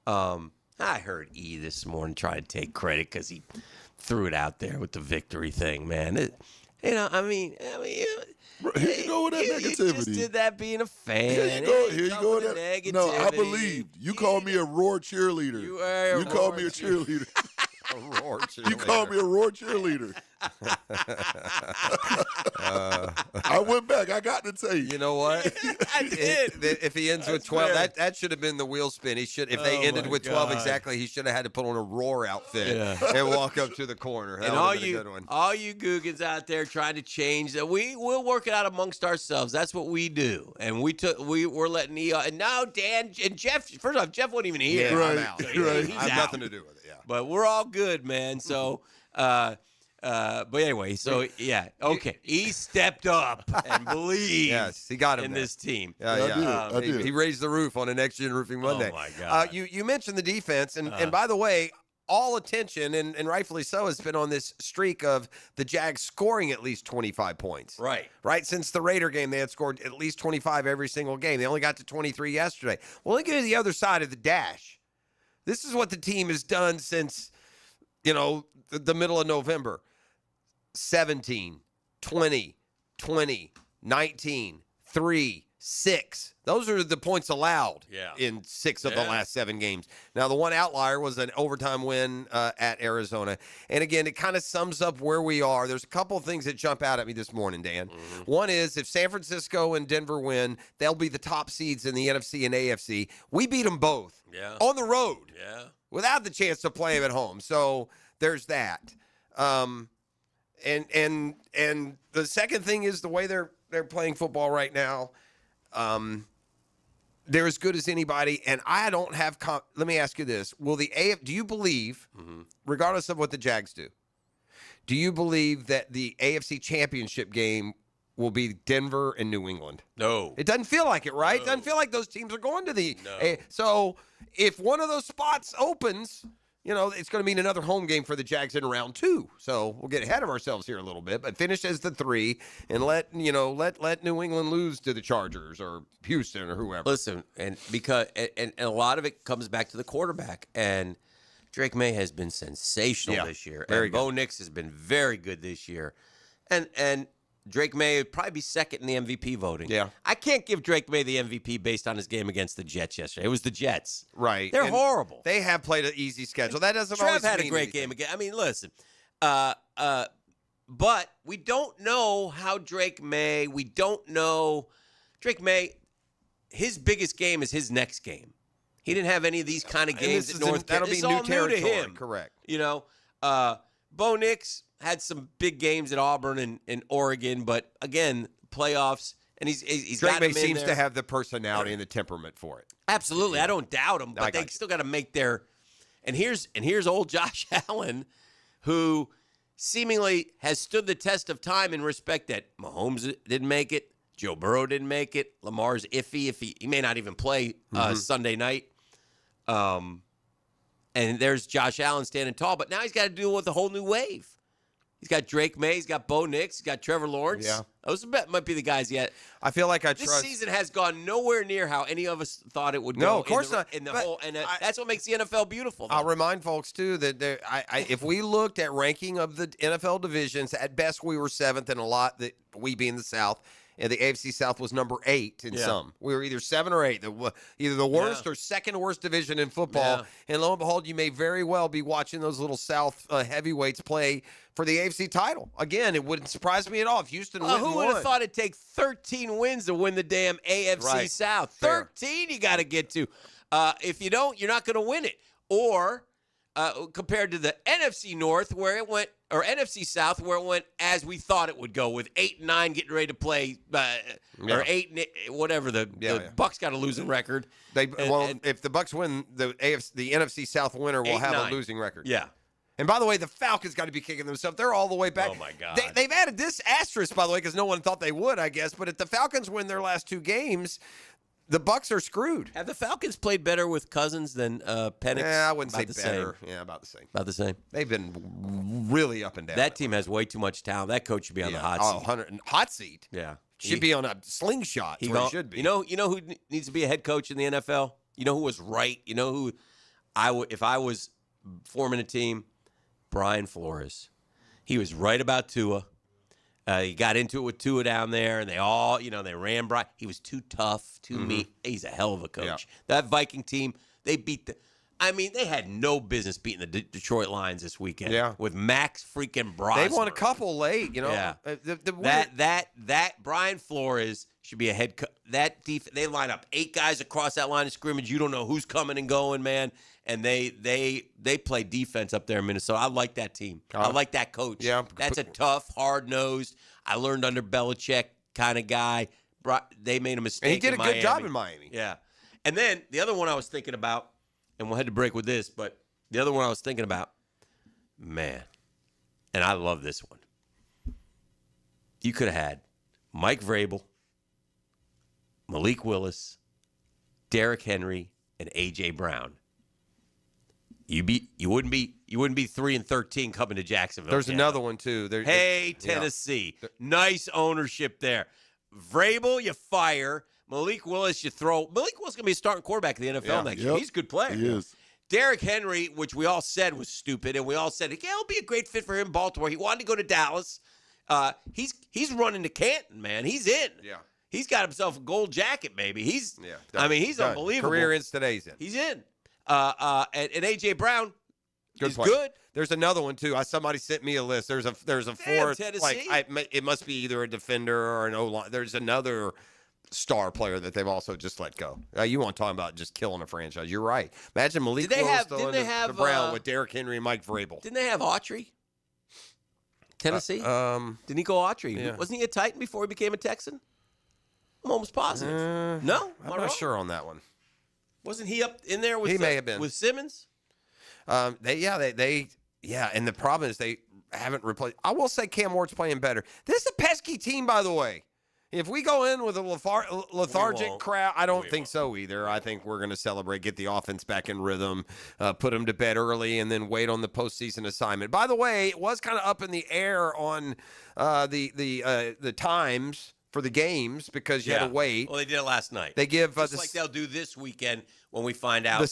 Speaker 14: I heard E this morning try to take credit because he threw it out there with the victory thing, man. Here you go with that
Speaker 13: negativity.
Speaker 14: You just did that being a fan.
Speaker 13: Here you go with that negativity. No, I believed. You called me a roar cheerleader. You called me a cheerleader.
Speaker 1: A roar cheerleader.
Speaker 13: You called me a roar cheerleader. I went back. I got to tell you.
Speaker 1: You know what?
Speaker 14: I did.
Speaker 1: If he ends with 12, that should have been the wheel spin. He should. If they ended with 12 exactly, he should have had to put on a roar outfit and walk up to the corner. That
Speaker 14: and
Speaker 1: would have been a good one.
Speaker 14: all you Googans out there trying to change that, we'll work it out amongst ourselves. That's what we do. And we're letting and now Dan and Jeff. First off, Jeff wasn't even here.
Speaker 1: Yeah, I'm out.
Speaker 14: He's
Speaker 1: I have
Speaker 14: out.
Speaker 1: nothing to do with it. Yeah.
Speaker 14: But we're all good, man. So, but anyway, so yeah, okay. He stepped up and believed.
Speaker 1: Yes, he got him
Speaker 14: in
Speaker 1: there.
Speaker 14: this team.
Speaker 1: I did. He raised the roof on a Next Gen Roofing Monday.
Speaker 14: Oh my God!
Speaker 1: You mentioned the defense, and by the way, all attention and rightfully so has been on this streak of the Jags scoring at least 25 points. Right. Since the Raider game, they had scored at least 25 every single game. They only got to 23 yesterday. Well, look at the other side of the dash. This is what the team has done since, the middle of November. 17, 20, 20, 19, 3, 6. Those are the points allowed in 6 of the last 7 games. Now, the one outlier was an overtime win at Arizona. And again, it kind of sums up where we are. There's a couple of things that jump out at me this morning, Dan. One is if San Francisco and Denver win, they'll be the top seeds in the NFC and AFC. We beat them both on the road without the chance to play them at home. So there's that. And the second thing is the way they're playing football right now. They're as good as anybody, and I don't have. Let me ask you this: do you believe, regardless of what the Jags do you believe that the AFC Championship game will be Denver and New England?
Speaker 14: No,
Speaker 1: it doesn't feel like it, right? It doesn't feel like those teams are going to the. So if one of those spots opens, it's going to mean another home game for the Jags in round 2. So we'll get ahead of ourselves here a little bit, but finish as the 3 and let New England lose to the Chargers or Houston or whoever.
Speaker 14: Listen, and because and a lot of it comes back to the quarterback, and Drake May has been sensational this year.
Speaker 1: Very
Speaker 14: and
Speaker 1: good.
Speaker 14: Bo Nix has been very good this year. And Drake May would probably be second in the MVP voting.
Speaker 1: Yeah.
Speaker 14: I can't give Drake May the MVP based on his game against the Jets yesterday. It was the Jets.
Speaker 1: Right.
Speaker 14: They're
Speaker 1: And
Speaker 14: horrible.
Speaker 1: They have played an easy schedule. That doesn't
Speaker 14: Trev
Speaker 1: always
Speaker 14: had a
Speaker 1: mean
Speaker 14: great
Speaker 1: anything.
Speaker 14: game again. I mean, listen. But we don't know how Drake May, Drake May, his biggest game is his next game. He didn't have any of these kind of games at North
Speaker 1: That'll
Speaker 14: Carolina.
Speaker 1: be
Speaker 14: It's
Speaker 1: new
Speaker 14: all
Speaker 1: territory.
Speaker 14: new to him.
Speaker 1: Correct.
Speaker 14: Bo Nix had some big games at Auburn and Oregon, but again, playoffs, and he's
Speaker 1: Drake
Speaker 14: got
Speaker 1: May
Speaker 14: him in
Speaker 1: seems
Speaker 14: there.
Speaker 1: to have the personality and the temperament for it.
Speaker 14: Absolutely, I don't doubt him,
Speaker 1: I
Speaker 14: but
Speaker 1: got
Speaker 14: they still got to make their. And here's old Josh Allen, who seemingly has stood the test of time in respect that Mahomes didn't make it, Joe Burrow didn't make it, Lamar's iffy. If he may not even play Sunday night. And there's Josh Allen standing tall, but now he's got to deal with a whole new wave. He's got Drake May, he's got Bo Nix, he's got Trevor Lawrence.
Speaker 1: Yeah.
Speaker 14: Those might be the guys yet.
Speaker 1: I feel like
Speaker 14: This season has gone nowhere near how any of us thought it would go.
Speaker 1: No, of course not.
Speaker 14: In the
Speaker 1: But
Speaker 14: whole, and that's what makes the NFL beautiful.
Speaker 1: I'll remind folks, too, that if we looked at ranking of the NFL divisions, at best we were 7th, and a lot that we being the South, and the AFC South was number 8 in some. We were either 7 or 8, either the worst or second worst division in football.
Speaker 14: Yeah.
Speaker 1: And lo and behold, you may very well be watching those little South heavyweights play for the AFC title. Again, it wouldn't surprise me at all if Houston went
Speaker 14: Who
Speaker 1: and
Speaker 14: would
Speaker 1: won.
Speaker 14: have thought it'd take 13 wins to win the damn AFC
Speaker 1: Right.
Speaker 14: South?
Speaker 1: Fair.
Speaker 14: 13 you got to get to. If you don't, you're not going to win it. Or compared to the NFC North, where it went, or NFC South, where it went as we thought it would go, with 8 and 9 getting ready to play, or 8 and whatever the Bucks got a losing record.
Speaker 1: If the Bucks win, the NFC South winner will
Speaker 14: 8
Speaker 1: have
Speaker 14: 9.
Speaker 1: a losing record.
Speaker 14: Yeah.
Speaker 1: And by the way, the Falcons got to be kicking themselves. They're all the way back.
Speaker 14: Oh, my God.
Speaker 1: They've added this asterisk, by the way, because no one thought they would, I guess. But if the Falcons win their last 2 games, the Bucks are screwed.
Speaker 14: Have the Falcons played better with Cousins than Penix?
Speaker 1: Yeah, I wouldn't say
Speaker 14: About the
Speaker 1: better.
Speaker 14: same.
Speaker 1: Yeah, about the same.
Speaker 14: About the same.
Speaker 1: They've been really up and down.
Speaker 14: That team has way too much talent. That coach should be on the hot seat.
Speaker 1: Hot seat.
Speaker 14: Yeah.
Speaker 1: Should be on a slingshot. He should be.
Speaker 14: You know who needs to be a head coach in the NFL? You know who was right? You know who if I was forming a team? Brian Flores. He was right about Tua. He got into it with Tua down there, and they all, they ran Brian. He was too tough, too mean. He's a hell of a coach.
Speaker 1: Yeah.
Speaker 14: That Viking team, they beat they had no business beating the Detroit Lions this weekend.
Speaker 1: Yeah.
Speaker 14: With Max freaking Brosmer.
Speaker 1: They won a couple late,
Speaker 14: Yeah. That Brian Flores should be a head coach. That they line up 8 guys across that line of scrimmage. You don't know who's coming and going, man. And they play defense up there in Minnesota. I like that team. I like that coach.
Speaker 1: Yeah.
Speaker 14: That's a tough, hard-nosed, I learned under Belichick kind of guy. They made a mistake.
Speaker 1: And he did
Speaker 14: in
Speaker 1: a good job
Speaker 14: Miami.
Speaker 1: in Miami.
Speaker 14: Yeah. And then the other one I was thinking about, and we'll head to break with this, but the other one I was thinking about, man, and I love this one. You could have had Mike Vrabel, Malik Willis, Derrick Henry, and A.J. Brown. You wouldn't be 3-13 coming to Jacksonville.
Speaker 1: There's
Speaker 14: Canada.
Speaker 1: another one, too.
Speaker 14: Hey, Tennessee. Yeah. Nice ownership there. Vrabel, you fire. Malik Willis, you throw. Malik Willis is going to be a starting quarterback in the NFL next year. He's a good player.
Speaker 13: He is.
Speaker 14: Derrick Henry, which we all said was stupid, and we all said, yeah, it'll be a great fit for him in Baltimore. He wanted to go to Dallas. He's running to Canton, man. He's in.
Speaker 1: Yeah.
Speaker 14: He's got himself a gold jacket, maybe. He's
Speaker 1: done.
Speaker 14: unbelievable.
Speaker 1: Career ends, today's in.
Speaker 14: He's in. And A.J. Brown is
Speaker 1: player.
Speaker 14: good.
Speaker 1: There's another one too. Somebody sent me a list. There's a fourth.
Speaker 14: Tennessee.
Speaker 1: It must be either a defender or an O-line. There's another star player that they've also just let go. You want to talk about just killing a franchise? You're right. Imagine Malik Willis still in the Brown with Derrick Henry and Mike Vrabel.
Speaker 14: Didn't they have Autry? Tennessee. Denico Autry.
Speaker 1: Yeah.
Speaker 14: Wasn't he a Titan before he became a Texan? I'm almost positive. No,
Speaker 1: I'm not sure on that one.
Speaker 14: Wasn't he up in there with?
Speaker 1: He may have been
Speaker 14: with Simmons.
Speaker 1: And the problem is they haven't replaced. I will say Cam Ward's playing better. This is a pesky team, by the way. If we go in with a lethargic crowd, I don't think so either. I think we're going to celebrate, get the offense back in rhythm, put them to bed early, and then wait on the postseason assignment. By the way, it was kind of up in the air on the times for the games because you had to wait.
Speaker 14: Well, they did it last night.
Speaker 1: They give
Speaker 14: just like they'll do this weekend when we find out.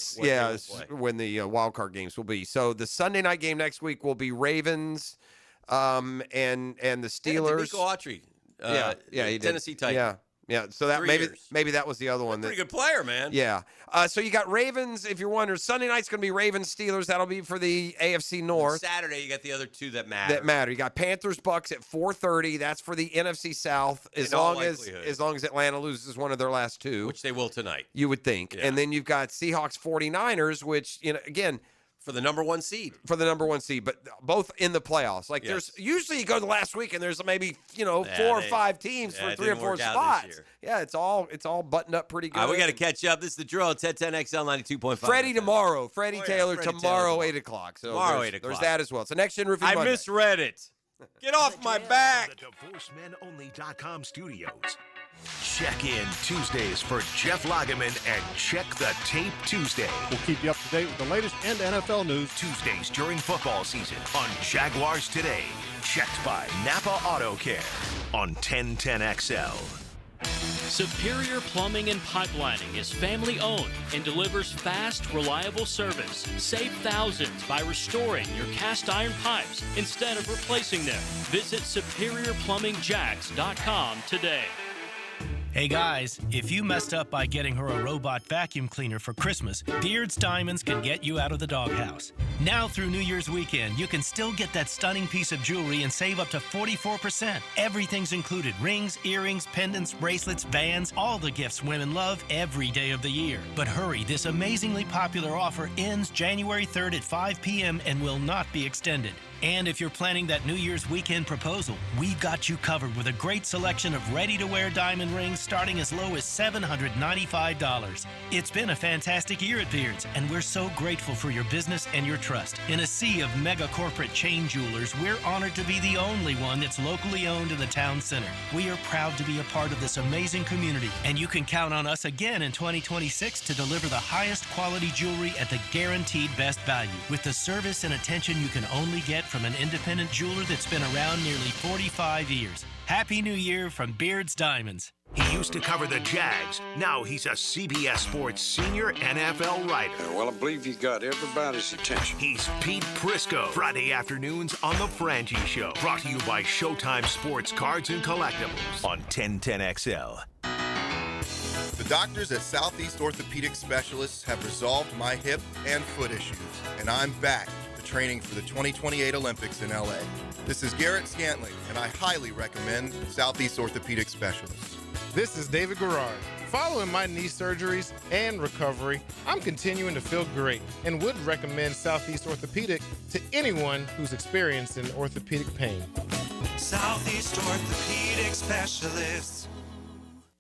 Speaker 1: When the wild card games will be. So the Sunday night game next week will be Ravens and the Steelers.
Speaker 14: D'Amico Autry.
Speaker 1: He did.
Speaker 14: Tennessee Titans.
Speaker 1: Yeah. So that maybe that was the other one.
Speaker 14: Pretty good player, man.
Speaker 1: Yeah. So you got Ravens. If you're wondering, Sunday night's going to be Ravens Steelers. That'll be for the AFC North.
Speaker 14: Saturday you got the other two that matter.
Speaker 1: You got Panthers Bucks at 4:30. That's for the NFC South. As long as Atlanta loses one of their last two,
Speaker 14: which they will tonight,
Speaker 1: you would think. Yeah. And then you've got Seahawks 49ers, which again.
Speaker 14: For the number one seed.
Speaker 1: But both in the playoffs. Like there's usually you go to the last week and there's maybe 4 or 5 teams for 3 or 4 spots. Yeah, it's all buttoned up pretty good.
Speaker 14: All right, we got to catch up. This is the drill. 1010XL 92.5.
Speaker 1: Freddie tomorrow. Freddie Taylor tomorrow 8 o'clock. So
Speaker 14: tomorrow 8 o'clock.
Speaker 1: There's that as well. So next gen review.
Speaker 14: I misread it. Get off my back.
Speaker 3: The DivorceMenOnly.com studios. Check in Tuesdays for Jeff Lageman and Check the Tape Tuesday.
Speaker 8: We'll keep you up to date with the latest and NFL news.
Speaker 3: Tuesdays during football season on Jaguars Today. Checked by Napa Auto Care on 1010XL.
Speaker 5: Superior Plumbing and Pipelining is family-owned and delivers fast, reliable service. Save thousands by restoring your cast iron pipes instead of replacing them. Visit SuperiorPlumbingJax.com today.
Speaker 15: Hey guys, if you messed up by getting her a robot vacuum cleaner for Christmas, Beard's Diamonds can get you out of the doghouse. Now through New Year's weekend, you can still get that stunning piece of jewelry and save up to 44%. Everything's included: rings, earrings, pendants, bracelets, bands, all the gifts women love every day of the year. But hurry, this amazingly popular offer ends January 3rd at 5 p.m. and will not be extended. And if you're planning that New Year's weekend proposal, we've got you covered with a great selection of ready-to-wear diamond rings starting as low as $795. It's been a fantastic year at Beard's, and we're so grateful for your business and your trust. In a sea of mega corporate chain jewelers, we're honored to be the only one that's locally owned in the town center. We are proud to be a part of this amazing community, and you can count on us again in 2026 to deliver the highest quality jewelry at the guaranteed best value, with the service and attention you can only get from an independent jeweler that's been around nearly 45 years. Happy New Year from Beard's Diamonds.
Speaker 3: He used to cover the Jags. Now he's a CBS Sports senior NFL writer.
Speaker 17: Well, I believe he's got everybody's attention.
Speaker 3: He's Pete Prisco. Friday afternoons on The Frangie Show. Brought to you by Showtime Sports Cards and Collectibles on 1010XL.
Speaker 18: The doctors at Southeast Orthopedic Specialists have resolved my hip and foot issues, and I'm back to training for the 2028 Olympics in LA. This is Garrett Scantling, and I highly recommend Southeast Orthopedic Specialists.
Speaker 19: This is David Garrard. Following my knee surgeries and recovery, I'm continuing to feel great and would recommend Southeast Orthopedic to anyone who's experiencing orthopedic pain.
Speaker 22: Southeast Orthopedic Specialists.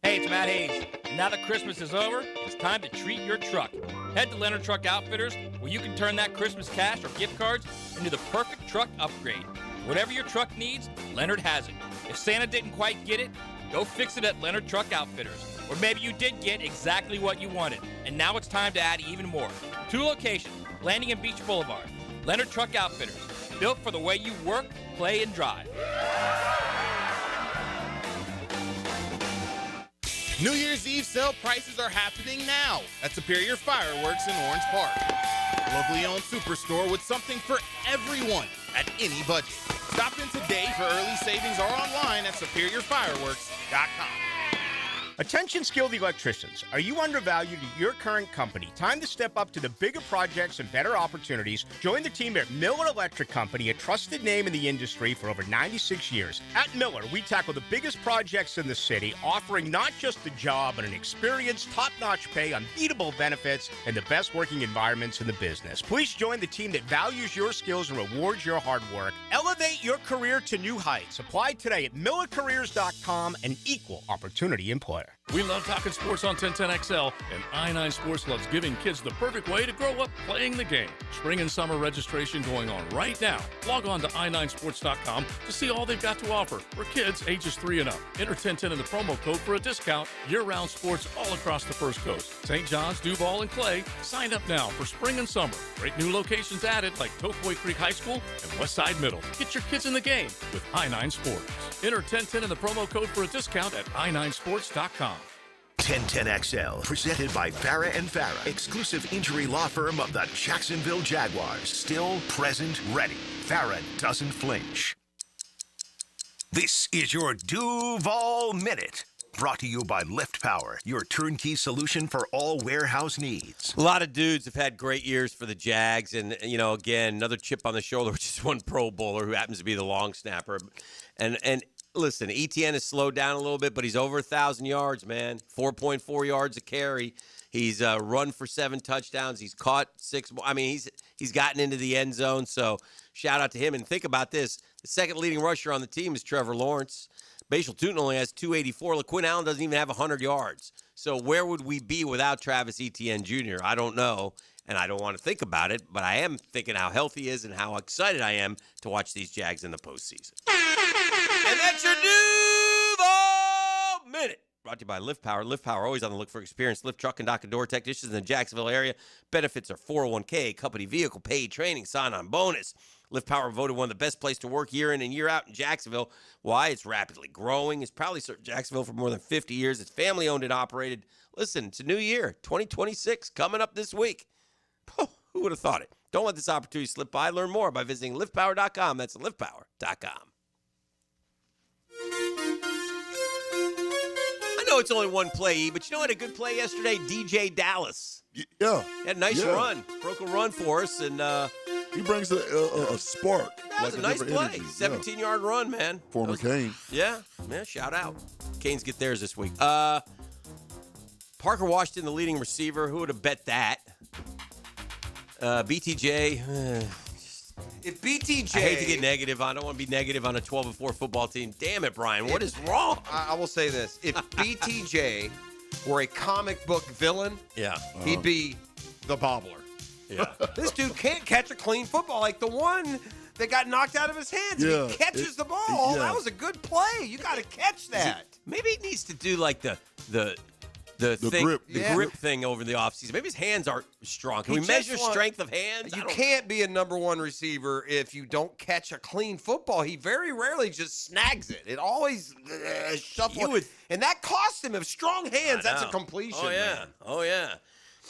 Speaker 10: Hey, it's Matt Hayes. Now that Christmas is over, it's time to treat your truck. Head to Leonard Truck Outfitters, where you can turn that Christmas cash or gift cards into the perfect truck upgrade. Whatever your truck needs, Leonard has it. If Santa didn't quite get it, go fix it at Leonard Truck Outfitters. Or maybe you did get exactly what you wanted, and now it's time to add even more. 2 locations, Landing and Beach Boulevard. Leonard Truck Outfitters, built for the way you work, play, and drive.
Speaker 19: New Year's Eve sale prices are happening now at Superior Fireworks in Orange Park. Locally owned superstore with something for everyone at any budget. Stop in today for early savings or online at superiorfireworks.com.
Speaker 20: Attention skilled electricians. Are you undervalued at your current company? Time to step up to the bigger projects and better opportunities. Join the team at Miller Electric Company, a trusted name in the industry for over 96 years. At Miller, we tackle the biggest projects in the city, offering not just the job, but an experienced, top-notch pay, unbeatable benefits, and the best working environments in the business. Please join the team that values your skills and rewards your hard work. Elevate your career to new heights. Apply today at millercareers.com, an equal opportunity employer.
Speaker 7: We love talking sports on 1010XL, and I9 Sports loves giving kids the perfect way to grow up playing the game. Spring and summer registration going on right now. Log on to i9sports.com to see all they've got to offer for kids ages 3 and up. Enter 1010 in the promo code for a discount. Year-round sports all across the First Coast. St. John's, Duval, and Clay. Sign up now for spring and summer. Great new locations added like Tokeway Creek High School and Westside Middle. Get your kids in the game with I9 Sports. Enter 1010 in the promo code for a discount at i9sports.com.
Speaker 3: 1010XL, presented by Farah and Farah, exclusive injury law firm of the Jacksonville Jaguars. Still, present, ready. Farah doesn't flinch. This is your Duval Minute. Brought to you by Lift Power, your turnkey solution for all warehouse needs.
Speaker 14: A lot of dudes have had great years for the Jags, and, again, another chip on the shoulder, which is one Pro Bowler who happens to be the long snapper. And listen, ETN has slowed down a little bit, but he's over 1,000 yards, man. 4.4 yards a carry. He's run for 7 touchdowns. He's caught 6. I mean, he's gotten into the end zone, so shout out to him. And think about this. The second leading rusher on the team is Trevor Lawrence. Bashal Tootin only has 284. LaQuinn Allen doesn't even have 100 yards. So where would we be without Travis Etienne Jr.? I don't know, and I don't want to think about it, but I am thinking how healthy he is and how excited I am to watch these Jags in the postseason. And that's your Duval Minute. Brought to you by Lift Power. Lift Power, always on the look for experienced lift truck and dock and door technicians in the Jacksonville area. Benefits are 401k, company vehicle, paid training, sign-on bonus. Lift Power voted one of the best places to work year in and year out in Jacksonville. Why? It's rapidly growing. It's proudly served Jacksonville for more than 50 years. It's family-owned and operated. Listen, it's a new year, 2026, coming up this week. Who would have thought it? Don't let this opportunity slip by. Learn more by visiting liftpower.com. That's liftpower.com. I know it's only one play, but you know what? A good play yesterday, DJ Dallas.
Speaker 13: Yeah.
Speaker 14: Had a nice run. Broke a run for us, and
Speaker 13: he brings a spark.
Speaker 14: That was a nice play. 17-yard run, man.
Speaker 13: Former Kane.
Speaker 14: Yeah, shout out. Canes get theirs this week. Parker Washington, the leading receiver. Who would have bet that? BTJ.
Speaker 1: If BTJ,
Speaker 14: I hate to get negative. I don't want to be negative on a 12-4 football team. Damn it, Brian. What is wrong?
Speaker 1: I will say this. If BTJ were a comic book villain, he'd be the bobbler.
Speaker 14: Yeah.
Speaker 1: This dude can't catch a clean football like the one that got knocked out of his hands.
Speaker 13: Yeah.
Speaker 1: If he catches the ball, that was a good play. You got to catch that.
Speaker 14: Maybe he needs to do like the grip thing over the offseason. Maybe his hands aren't strong. Can we measure strength of hands?
Speaker 1: You can't be a number one receiver if you don't catch a clean football. He very rarely just snags it. It always shuffles. And that cost him. If strong hands, that's a completion.
Speaker 14: Oh, yeah.
Speaker 1: Man.
Speaker 14: Oh, yeah.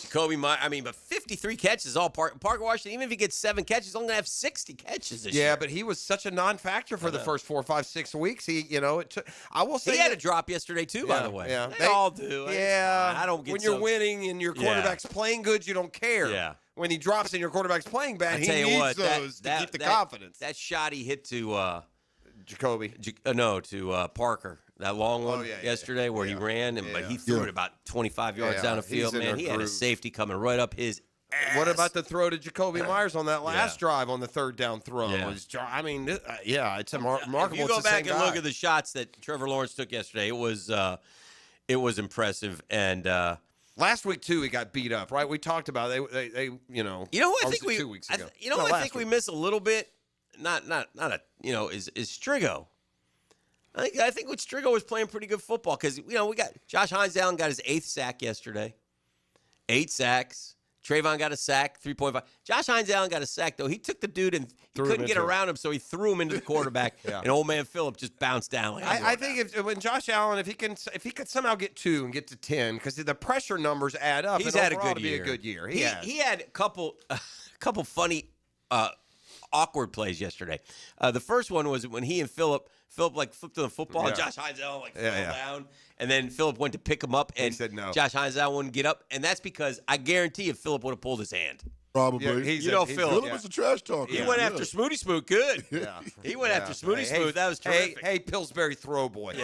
Speaker 14: Jacoby Myers, but 53 catches all Parker Washington, even if he gets 7 catches, he's only going to have 60 catches this year.
Speaker 1: Yeah, but he was such a non-factor for the first 4, 5, 6 weeks. It took. I will say
Speaker 14: he had a drop yesterday too. By the way,
Speaker 1: yeah,
Speaker 14: they all do.
Speaker 1: Yeah,
Speaker 14: I don't get
Speaker 1: when you're winning and your quarterback's playing good, you don't care.
Speaker 14: Yeah.
Speaker 1: When he drops and your quarterback's playing bad, he needs those to keep the confidence.
Speaker 14: That shot he hit to
Speaker 1: Jacoby,
Speaker 14: to Parker. That long one yesterday where he ran, but he threw it about 25 yards down the field, man. He had a safety coming right up his ass.
Speaker 1: What about the throw to Jacoby Myers on that last drive on the third down throw?
Speaker 14: Yeah.
Speaker 1: It's a remarkable.
Speaker 14: If you go back and look at the shots that Trevor Lawrence took yesterday, it was impressive. And
Speaker 1: last week too, he got beat up. Right? We talked about they
Speaker 14: You know who I think
Speaker 1: 2 weeks ago.
Speaker 14: I think we miss a little bit. Not is Strigo. I think what Strigo was playing pretty good football because, we got Josh Hines Allen got his 8th sack yesterday. 8 sacks. Trayvon got a sack, 3.5. Josh Hines Allen got a sack, though. He took the dude and he couldn't get around him, so he threw him into the quarterback. And old man Phillip just bounced down.
Speaker 1: I think when Josh Allen, if he could somehow get 2 and get to 10, because the pressure numbers add up.
Speaker 14: He's had a good
Speaker 1: Be
Speaker 14: year.
Speaker 1: a good year.
Speaker 14: He had a couple funny, awkward plays yesterday. The first one was when he and Phillip flipped to the football, and Josh Hines Allen fell down, and then Phillip went to pick him up, and
Speaker 1: he said no.
Speaker 14: Josh Hines Allen wouldn't get up, and that's because I guarantee if Phillip would have pulled his hand.
Speaker 13: Probably.
Speaker 14: Phillip.
Speaker 13: Phillip was a trash talker.
Speaker 14: He went after Smooty Smoot. Good. He went after Smooty Smoot. That was terrific.
Speaker 1: Hey, Pillsbury throw boy.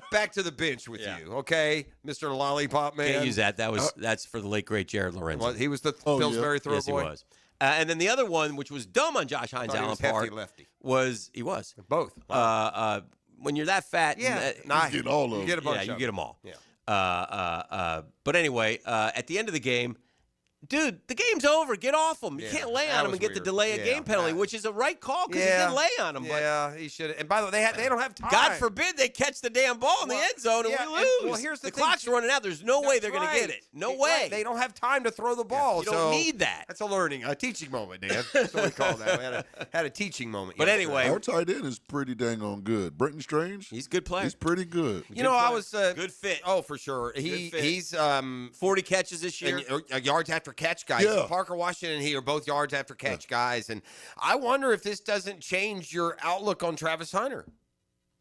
Speaker 1: Back to the bench with you, okay, Mr. Lollipop Man.
Speaker 14: Can't use that. That's for the late great Jared Lorenzo.
Speaker 1: Well, he was the Pillsbury throw boy.
Speaker 14: Yes, he was. And then the other one, which was dumb on Josh Hines Allen's part, was
Speaker 1: both.
Speaker 14: When you're that fat,
Speaker 1: you
Speaker 13: get all of them.
Speaker 1: You get a bunch.
Speaker 14: You get them all.
Speaker 1: Yeah.
Speaker 14: But anyway, at the end of the game, dude, the game's over. Get off him. You can't lay on him and get the delay of game penalty, which is a right call because he didn't lay on him.
Speaker 1: Yeah, he should. And by the way, they don't have time.
Speaker 14: God forbid they catch the damn ball in the end zone and we lose.
Speaker 1: Well, here's the thing.
Speaker 14: Clock's running out. There's no way they're going to get it. No way.
Speaker 1: Right. They don't have time to throw the ball.
Speaker 14: You don't need that.
Speaker 1: That's a teaching moment, Dan. That's what we call that. We had a teaching moment.
Speaker 14: But anyway,
Speaker 13: our tight end is pretty dang on good. Brenton Strange.
Speaker 14: He's a good player.
Speaker 13: He's pretty good.
Speaker 1: I was
Speaker 14: good fit.
Speaker 1: Oh, for sure. He's
Speaker 14: 40 catches this year.
Speaker 1: Yards after catch guy.
Speaker 13: Yeah.
Speaker 1: Parker Washington and he are both yards after catch guys, and I wonder if this doesn't change your outlook on Travis Hunter.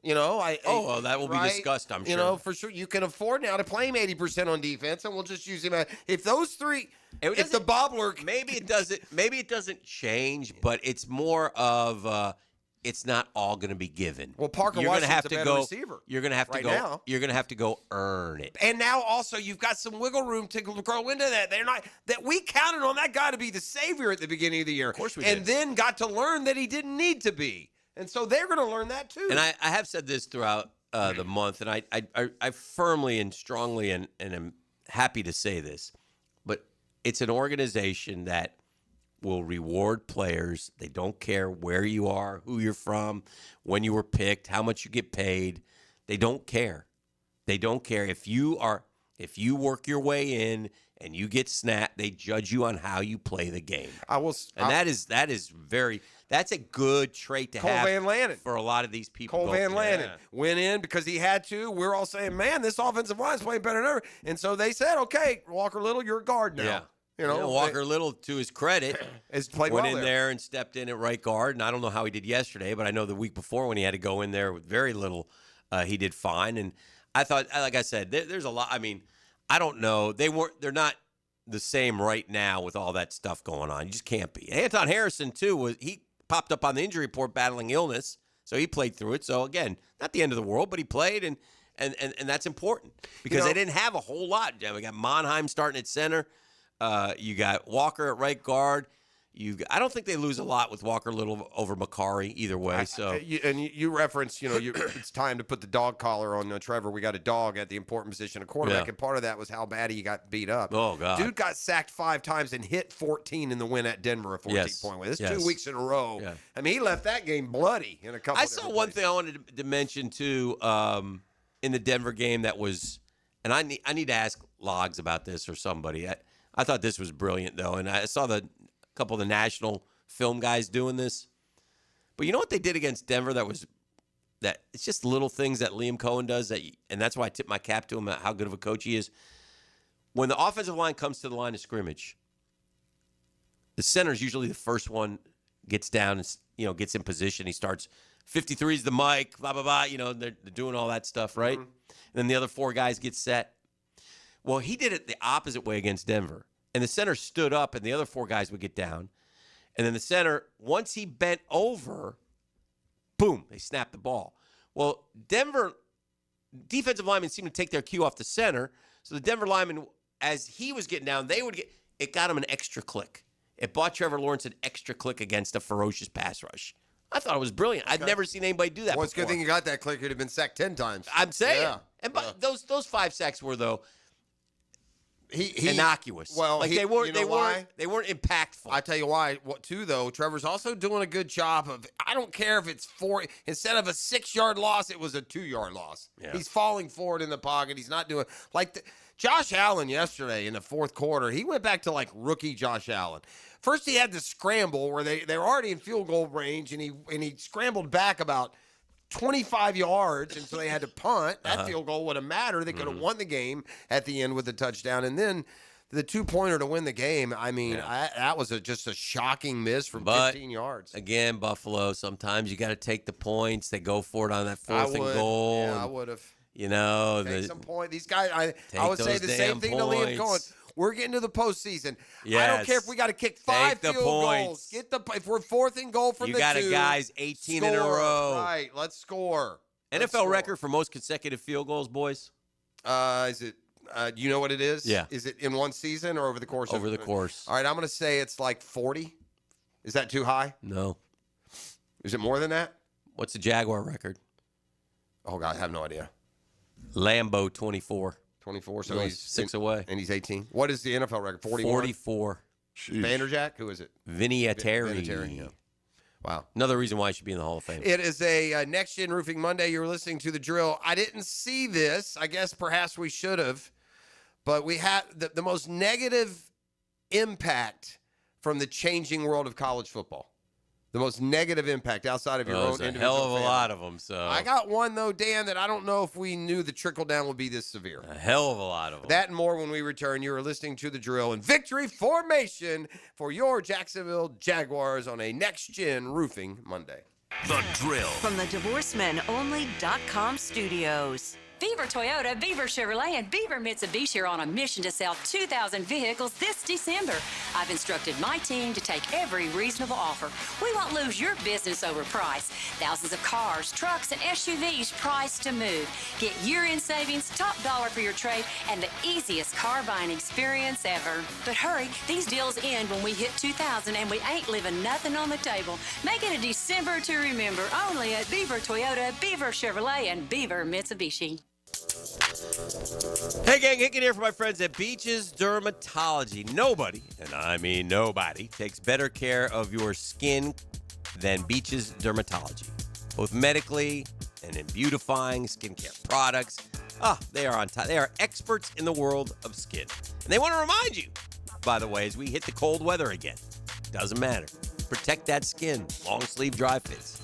Speaker 14: That will be discussed, I'm sure.
Speaker 1: For sure. You can afford now to play him 80% on defense, and we'll just use him. If those three, if the bobbler,
Speaker 14: maybe it doesn't change, but it's more of it's not all going to be given.
Speaker 1: Well, Parker Washington's a better receiver.
Speaker 14: You're going to have to go.
Speaker 1: Now.
Speaker 14: You're going to have to go earn it.
Speaker 1: And now also you've got some wiggle room to grow into that. They're not that we counted on that guy to be the savior at the beginning of the year.
Speaker 14: Of course we
Speaker 1: did.
Speaker 14: And
Speaker 1: then got to learn that he didn't need to be. And so they're going to learn that too.
Speaker 14: And I have said this throughout the month, and I firmly and strongly and am happy to say this, but it's an organization that will reward players. They don't care where you are, who you're from, when you were picked, how much you get paid. They don't care. They don't care if you work your way in and you get snapped. They judge you on how you play the game. That's a good trait to have
Speaker 1: Van Lanen.
Speaker 14: For a lot of these people.
Speaker 1: Cole Van Lanen went in because he had to. We're all saying, man, this offensive line is playing better than ever. And so they said, okay, Walker Little, you're a guard now.
Speaker 14: Yeah. Walker Little, to his credit,
Speaker 1: went
Speaker 14: in there and stepped in at right guard. And I don't know how he did yesterday, but I know the week before when he had to go in there with very little, he did fine. And I thought, like I said, there's a lot. I mean, I don't know. They're not the same right now with all that stuff going on. You just can't be. Anton Harrison, too, he popped up on the injury report battling illness, so he played through it. So, again, not the end of the world, but he played, and that's important because they didn't have a whole lot. We got Monheim starting at center. You got Walker at right guard. I don't think they lose a lot with Walker Little over Macari either way. So
Speaker 1: you referenced, it's time to put the dog collar on Trevor. We got a dog at the important position of quarterback, and part of that was how bad he got beat up.
Speaker 14: Oh, God.
Speaker 1: Dude got sacked 5 times and hit 14 in the win at Denver, a 14-point win. This is 2 weeks in a row.
Speaker 14: Yeah.
Speaker 1: I mean, he left that game bloody in a couple
Speaker 14: I saw one thing I wanted to mention, too, in the Denver game that was, and I need to ask Logs about this or somebody. I thought this was brilliant, though, and I saw couple of the national film guys doing this. But you know what they did against Denver that it's just little things that Liam Cohen does, and that's why I tip my cap to him at how good of a coach he is. When the offensive line comes to the line of scrimmage, the center is usually the first one, gets down and gets in position. He starts 53's the mic, blah, blah, blah. They're doing all that stuff, right? And then the other 4 guys get set. Well, he did it the opposite way against Denver. And the center stood up, and the other 4 guys would get down. And then the center, once he bent over, boom, they snapped the ball. Well, Denver defensive linemen seemed to take their cue off the center. So the Denver lineman, as he was getting down, it got him an extra click. It bought Trevor Lawrence an extra click against a ferocious pass rush. I thought it was brilliant. I'd never seen anybody do that before.
Speaker 1: Well, it's a good thing you got that click. You'd have been sacked 10 times.
Speaker 14: I'm saying. And those 5 sacks were, though, innocuous.
Speaker 1: Well,
Speaker 14: they weren't impactful.
Speaker 1: I tell you why. Too, though, Trevor's also doing a good job of. I don't care if it's 4. Instead of a 6-yard loss, it was a 2-yard loss.
Speaker 14: Yeah.
Speaker 1: He's falling forward in the pocket. He's not doing Josh Allen yesterday in the fourth quarter. He went back to like rookie Josh Allen. First, he had the scramble where they were already in field goal range, and he scrambled back about 25 yards, and so they had to punt. That field goal would have mattered. They could have won the game at the end with a touchdown. And then the 2-pointer to win the game, I mean, that was just a shocking miss from 15 yards.
Speaker 14: Again, Buffalo, sometimes you got to take the points. They go for it on that 4th and goal.
Speaker 1: Yeah, I would have.
Speaker 14: Take
Speaker 1: some point. These guys, I would say the same thing to Liam Cohen. We're getting to the postseason.
Speaker 14: Yes.
Speaker 1: I don't care if we got to kick 5 field goals. If we're 4th and goal from
Speaker 14: you got a guy's 18
Speaker 1: score.
Speaker 14: in a row.
Speaker 1: Right, let's score.
Speaker 14: NFL record for most consecutive field goals, boys?
Speaker 1: Is it? Do you know what it is?
Speaker 14: Yeah.
Speaker 1: Is it in one season or over the course?
Speaker 14: Over the course.
Speaker 1: All right, I'm going to say it's like 40. Is that too high?
Speaker 14: No.
Speaker 1: Is it more than that?
Speaker 14: What's the Jaguar record?
Speaker 1: Oh God, I have no idea.
Speaker 14: Lambeau 24.
Speaker 1: 24. So
Speaker 14: Really,
Speaker 1: he's
Speaker 14: 6 away.
Speaker 1: And he's 18. What is the NFL record? 41?
Speaker 14: 44.
Speaker 1: Vanderjack? Who is it?
Speaker 14: Vinatieri.
Speaker 1: Vinatieri, yeah. Wow.
Speaker 14: Another reason why he should be in the Hall of Fame.
Speaker 1: It is a Next Gen Roofing Monday. You're listening to The Drill. I didn't see this. I guess perhaps we should have. But we had the most negative impact from the changing world of college football. The most negative impact outside of your own individual
Speaker 14: a hell of a
Speaker 1: family.
Speaker 14: lot of them. So
Speaker 1: I got one, though, Dan, that I don't know if we knew the trickle-down would be this severe.
Speaker 14: A hell of a lot of them.
Speaker 1: That and more when we return. You are listening to The Drill and Victory Formation for your Jacksonville Jaguars on a Next Gen Roofing Monday.
Speaker 3: The Drill.
Speaker 2: From the DivorcemenOnly.com studios.
Speaker 4: Beaver Toyota, Beaver Chevrolet, and Beaver Mitsubishi are on a mission to sell 2,000 vehicles this December. I've instructed my team to take every reasonable offer. We won't lose your business over price. Thousands of cars, trucks, and SUVs priced to move. Get year-end savings, top dollar for your trade, and the easiest car buying experience ever. But hurry, these deals end when we hit 2,000 and we ain't leaving nothing on the table. Make it a December to remember only at Beaver Toyota, Beaver Chevrolet, and Beaver Mitsubishi.
Speaker 14: Hey, gang, Hicken here for my friends at Beaches Dermatology. Nobody, and I mean nobody, takes better care of your skin than Beaches Dermatology. Both medically and in beautifying skincare products. They are on top. They are experts in the world of skin. And they want to remind you, by the way, as we hit the cold weather again, doesn't matter. Protect that skin. Long sleeve dry fits.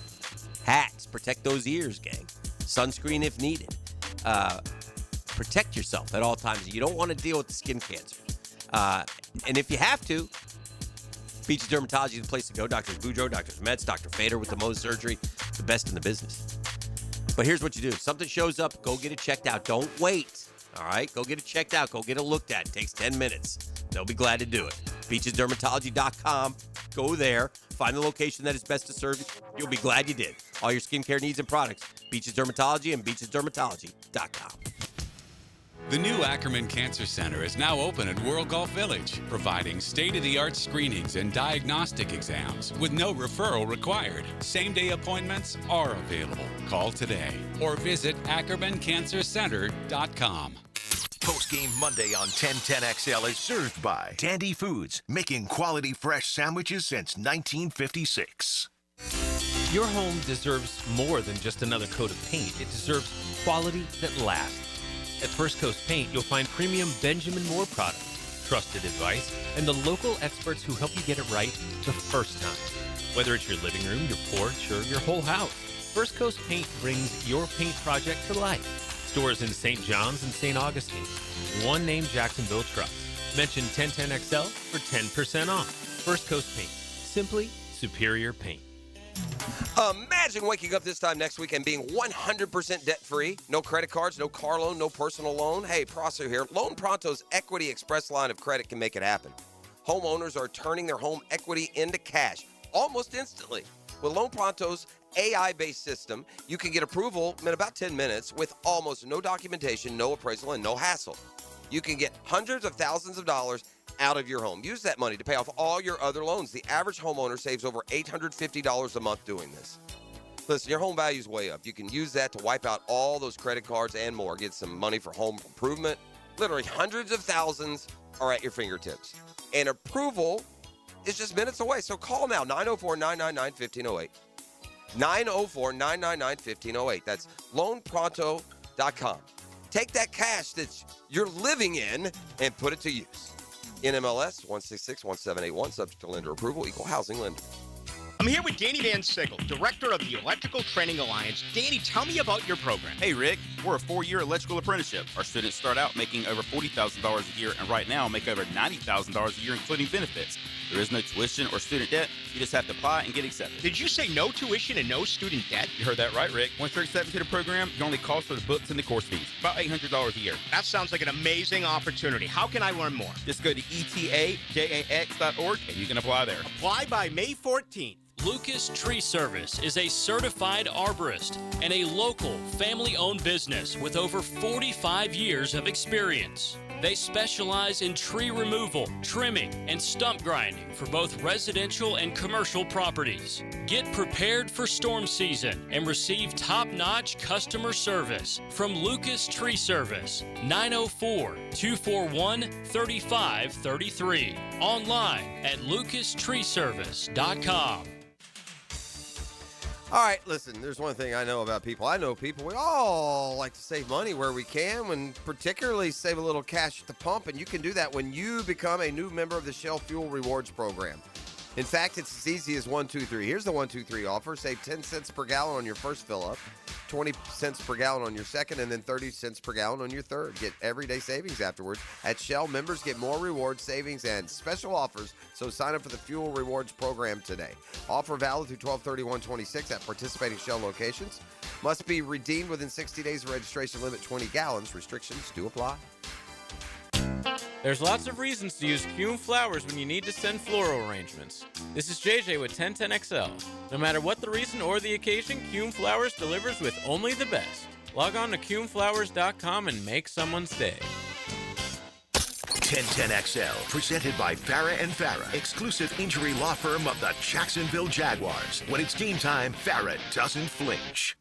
Speaker 14: Hats. Protect those ears, gang. Sunscreen if needed. Protect yourself at all times. You don't want to deal with the skin cancer. And if you have to, Beaches Dermatology is the place to go. Drs. Boudreaux, Drs. Metz, Dr. Fader with the Mohs surgery, the best in the business. But here's what you do. If something shows up, go get it checked out. Don't wait. All right? Go get it checked out. Go get it looked at. It takes 10 minutes. They'll be glad to do it. BeachesDermatology.com. Go there. Find the location that is best to serve you. You'll be glad you did. All your skincare needs and products. Beaches Dermatology and BeachesDermatology.com.
Speaker 21: The new Ackerman Cancer Center is now open at World Golf Village, providing state-of-the-art screenings and diagnostic exams with no referral required. Same-day appointments are available. Call today or visit AckermanCancerCenter.com.
Speaker 3: Post-game Monday on 1010XL is served by Tandy Foods, making quality fresh sandwiches since 1956.
Speaker 23: Your home deserves more than just another coat of paint. It deserves quality that lasts. At First Coast Paint, you'll find premium Benjamin Moore products, trusted advice, and the local experts who help you get it right the first time. Whether it's your living room, your porch, or your whole house, First Coast Paint brings your paint project to life. Stores in St. John's and St. Augustine. One name Jacksonville Trust. Mention 1010XL for 10% off. First Coast Paint. Simply superior paint.
Speaker 1: Imagine waking up this time next week and being 100% debt-free. No credit cards, no car loan, no personal loan. Hey, Prosser here. Loan Pronto's Equity Express line of credit can make it happen. Homeowners are turning their home equity into cash almost instantly. With Loan Pronto's AI-based system, you can get approval in about 10 minutes with almost no documentation, no appraisal, and no hassle. You can get hundreds of thousands of dollars out of your home. Use that money to pay off all your other loans. The average homeowner saves over $850 a month doing this. Listen, your home value is way up. You can use that to wipe out all those credit cards and more. Get some money for home improvement. Literally hundreds of thousands are at your fingertips. And approval is just minutes away. So call now, 904-999-1508. 904-999-1508. That's loanpronto.com. Take that cash that you're living in and put it to use. NMLS 1661781, subject to lender approval, equal housing lender.
Speaker 20: I'm here with Danny Van Sickle, director of the Electrical Training Alliance. Danny, tell me about your program.
Speaker 24: Hey, Rick. We're a 4-year electrical apprenticeship. Our students start out making over $40,000 a year, and right now make over $90,000 a year, including benefits. There is no tuition or student debt. You just have to apply and get accepted.
Speaker 20: Did you say no tuition and no student debt?
Speaker 24: You heard that right, Rick. Once you're accepted to the program, you only cost for the books and the course fees. About $800 a year.
Speaker 20: That sounds like an amazing opportunity. How can I learn more?
Speaker 24: Just go to etajax.org and you can apply there.
Speaker 20: Apply by May 14th.
Speaker 5: Lucas Tree Service is a certified arborist and a local family-owned business with over 45 years of experience. They specialize in tree removal, trimming, and stump grinding for both residential and commercial properties. Get prepared for storm season and receive top-notch customer service from Lucas Tree Service, 904-241-3533. Online at lucastreeservice.com.
Speaker 1: All right, listen, there's one thing I know about people. I know people, we all like to save money where we can, and particularly save a little cash at the pump, and you can do that when you become a new member of the Shell Fuel Rewards program. In fact, it's as easy as 1, 2, 3. Here's the 1, 2, 3 offer. Save 10 cents per gallon on your first fill-up, 20 cents per gallon on your second, and then 30 cents per gallon on your third. Get everyday savings afterwards. At Shell, members get more rewards, savings, and special offers, so sign up for the Fuel Rewards program today. Offer valid through 12/31/26 at participating Shell locations. Must be redeemed within 60 days of registration. Limit 20 gallons. Restrictions do apply.
Speaker 6: There's lots of reasons to use Kuhn flowers when you need to send floral arrangements. This is JJ with 1010XL. No matter what the reason or the occasion, Kuhn Flowers delivers with only the best. Log on to KuhnFlowers.com and make someone's day.
Speaker 3: 1010XL, presented by Farah and Farah, exclusive injury law firm of the Jacksonville Jaguars. When it's game time, Farah doesn't flinch.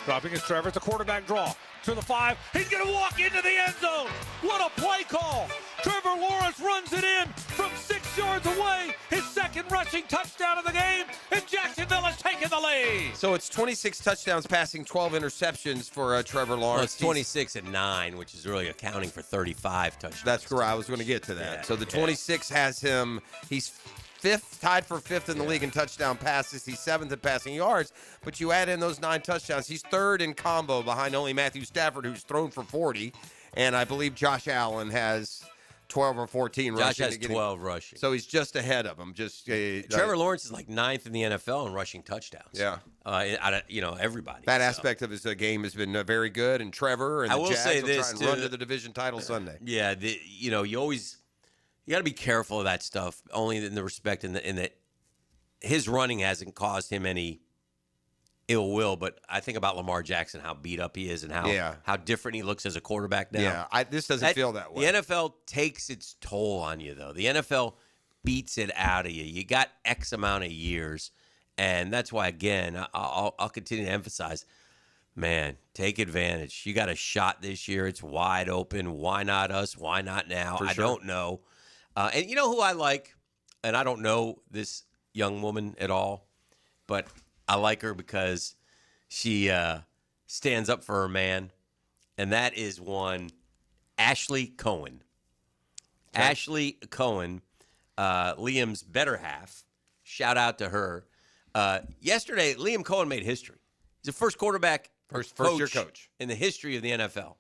Speaker 9: Dropping his Trevor. It's a quarterback draw to the 5. He's going to walk into the end zone. What a play call. Trevor Lawrence runs it in from 6 yards away. His second rushing touchdown of the game, and Jacksonville has taken the lead.
Speaker 1: So it's 26 touchdowns passing, 12 interceptions for Trevor Lawrence.
Speaker 14: Well, it's 26 and 9, which is really accounting for 35 touchdowns.
Speaker 1: That's correct. I was going to get to that.
Speaker 14: Yeah,
Speaker 1: So the 26 has him, he's fifth, tied for fifth in the league in touchdown passes. He's seventh in passing yards. But you add in those 9 touchdowns, he's third in combo behind only Matthew Stafford, who's thrown for 40. And I believe Josh Allen has 12 or 14 rushing.
Speaker 14: Josh has 12 rushing.
Speaker 1: So he's just ahead of him.
Speaker 14: Trevor Lawrence is like 9th in the NFL in rushing touchdowns.
Speaker 1: Yeah.
Speaker 14: Everybody.
Speaker 1: That aspect of his game has been very good. And Trevor and
Speaker 14: I
Speaker 1: the
Speaker 14: will
Speaker 1: Jags
Speaker 14: say
Speaker 1: will
Speaker 14: this,
Speaker 1: try and
Speaker 14: too.
Speaker 1: run to the division title Sunday.
Speaker 14: Yeah, you got to be careful of that stuff, only in the respect in that his running hasn't caused him any ill will, but I think about Lamar Jackson, how beat up he is and how different he looks as a quarterback now.
Speaker 1: Yeah, this doesn't feel that way.
Speaker 14: The NFL takes its toll on you, though. The NFL beats it out of you. You got X amount of years, and that's why, again, I'll continue to emphasize, man, take advantage. You got a shot this year. It's wide open. Why not us? Why not now?
Speaker 1: For
Speaker 14: I
Speaker 1: sure.
Speaker 14: don't know. And you know who I like? And I don't know this young woman at all, but I like her because she stands up for her man, and that is one Ashley Cohen. Okay. Ashley Cohen, Liam's better half. Shout out to her. Yesterday, Liam Cohen made history. He's the first quarterback,
Speaker 1: first-year coach
Speaker 14: in the history of the NFL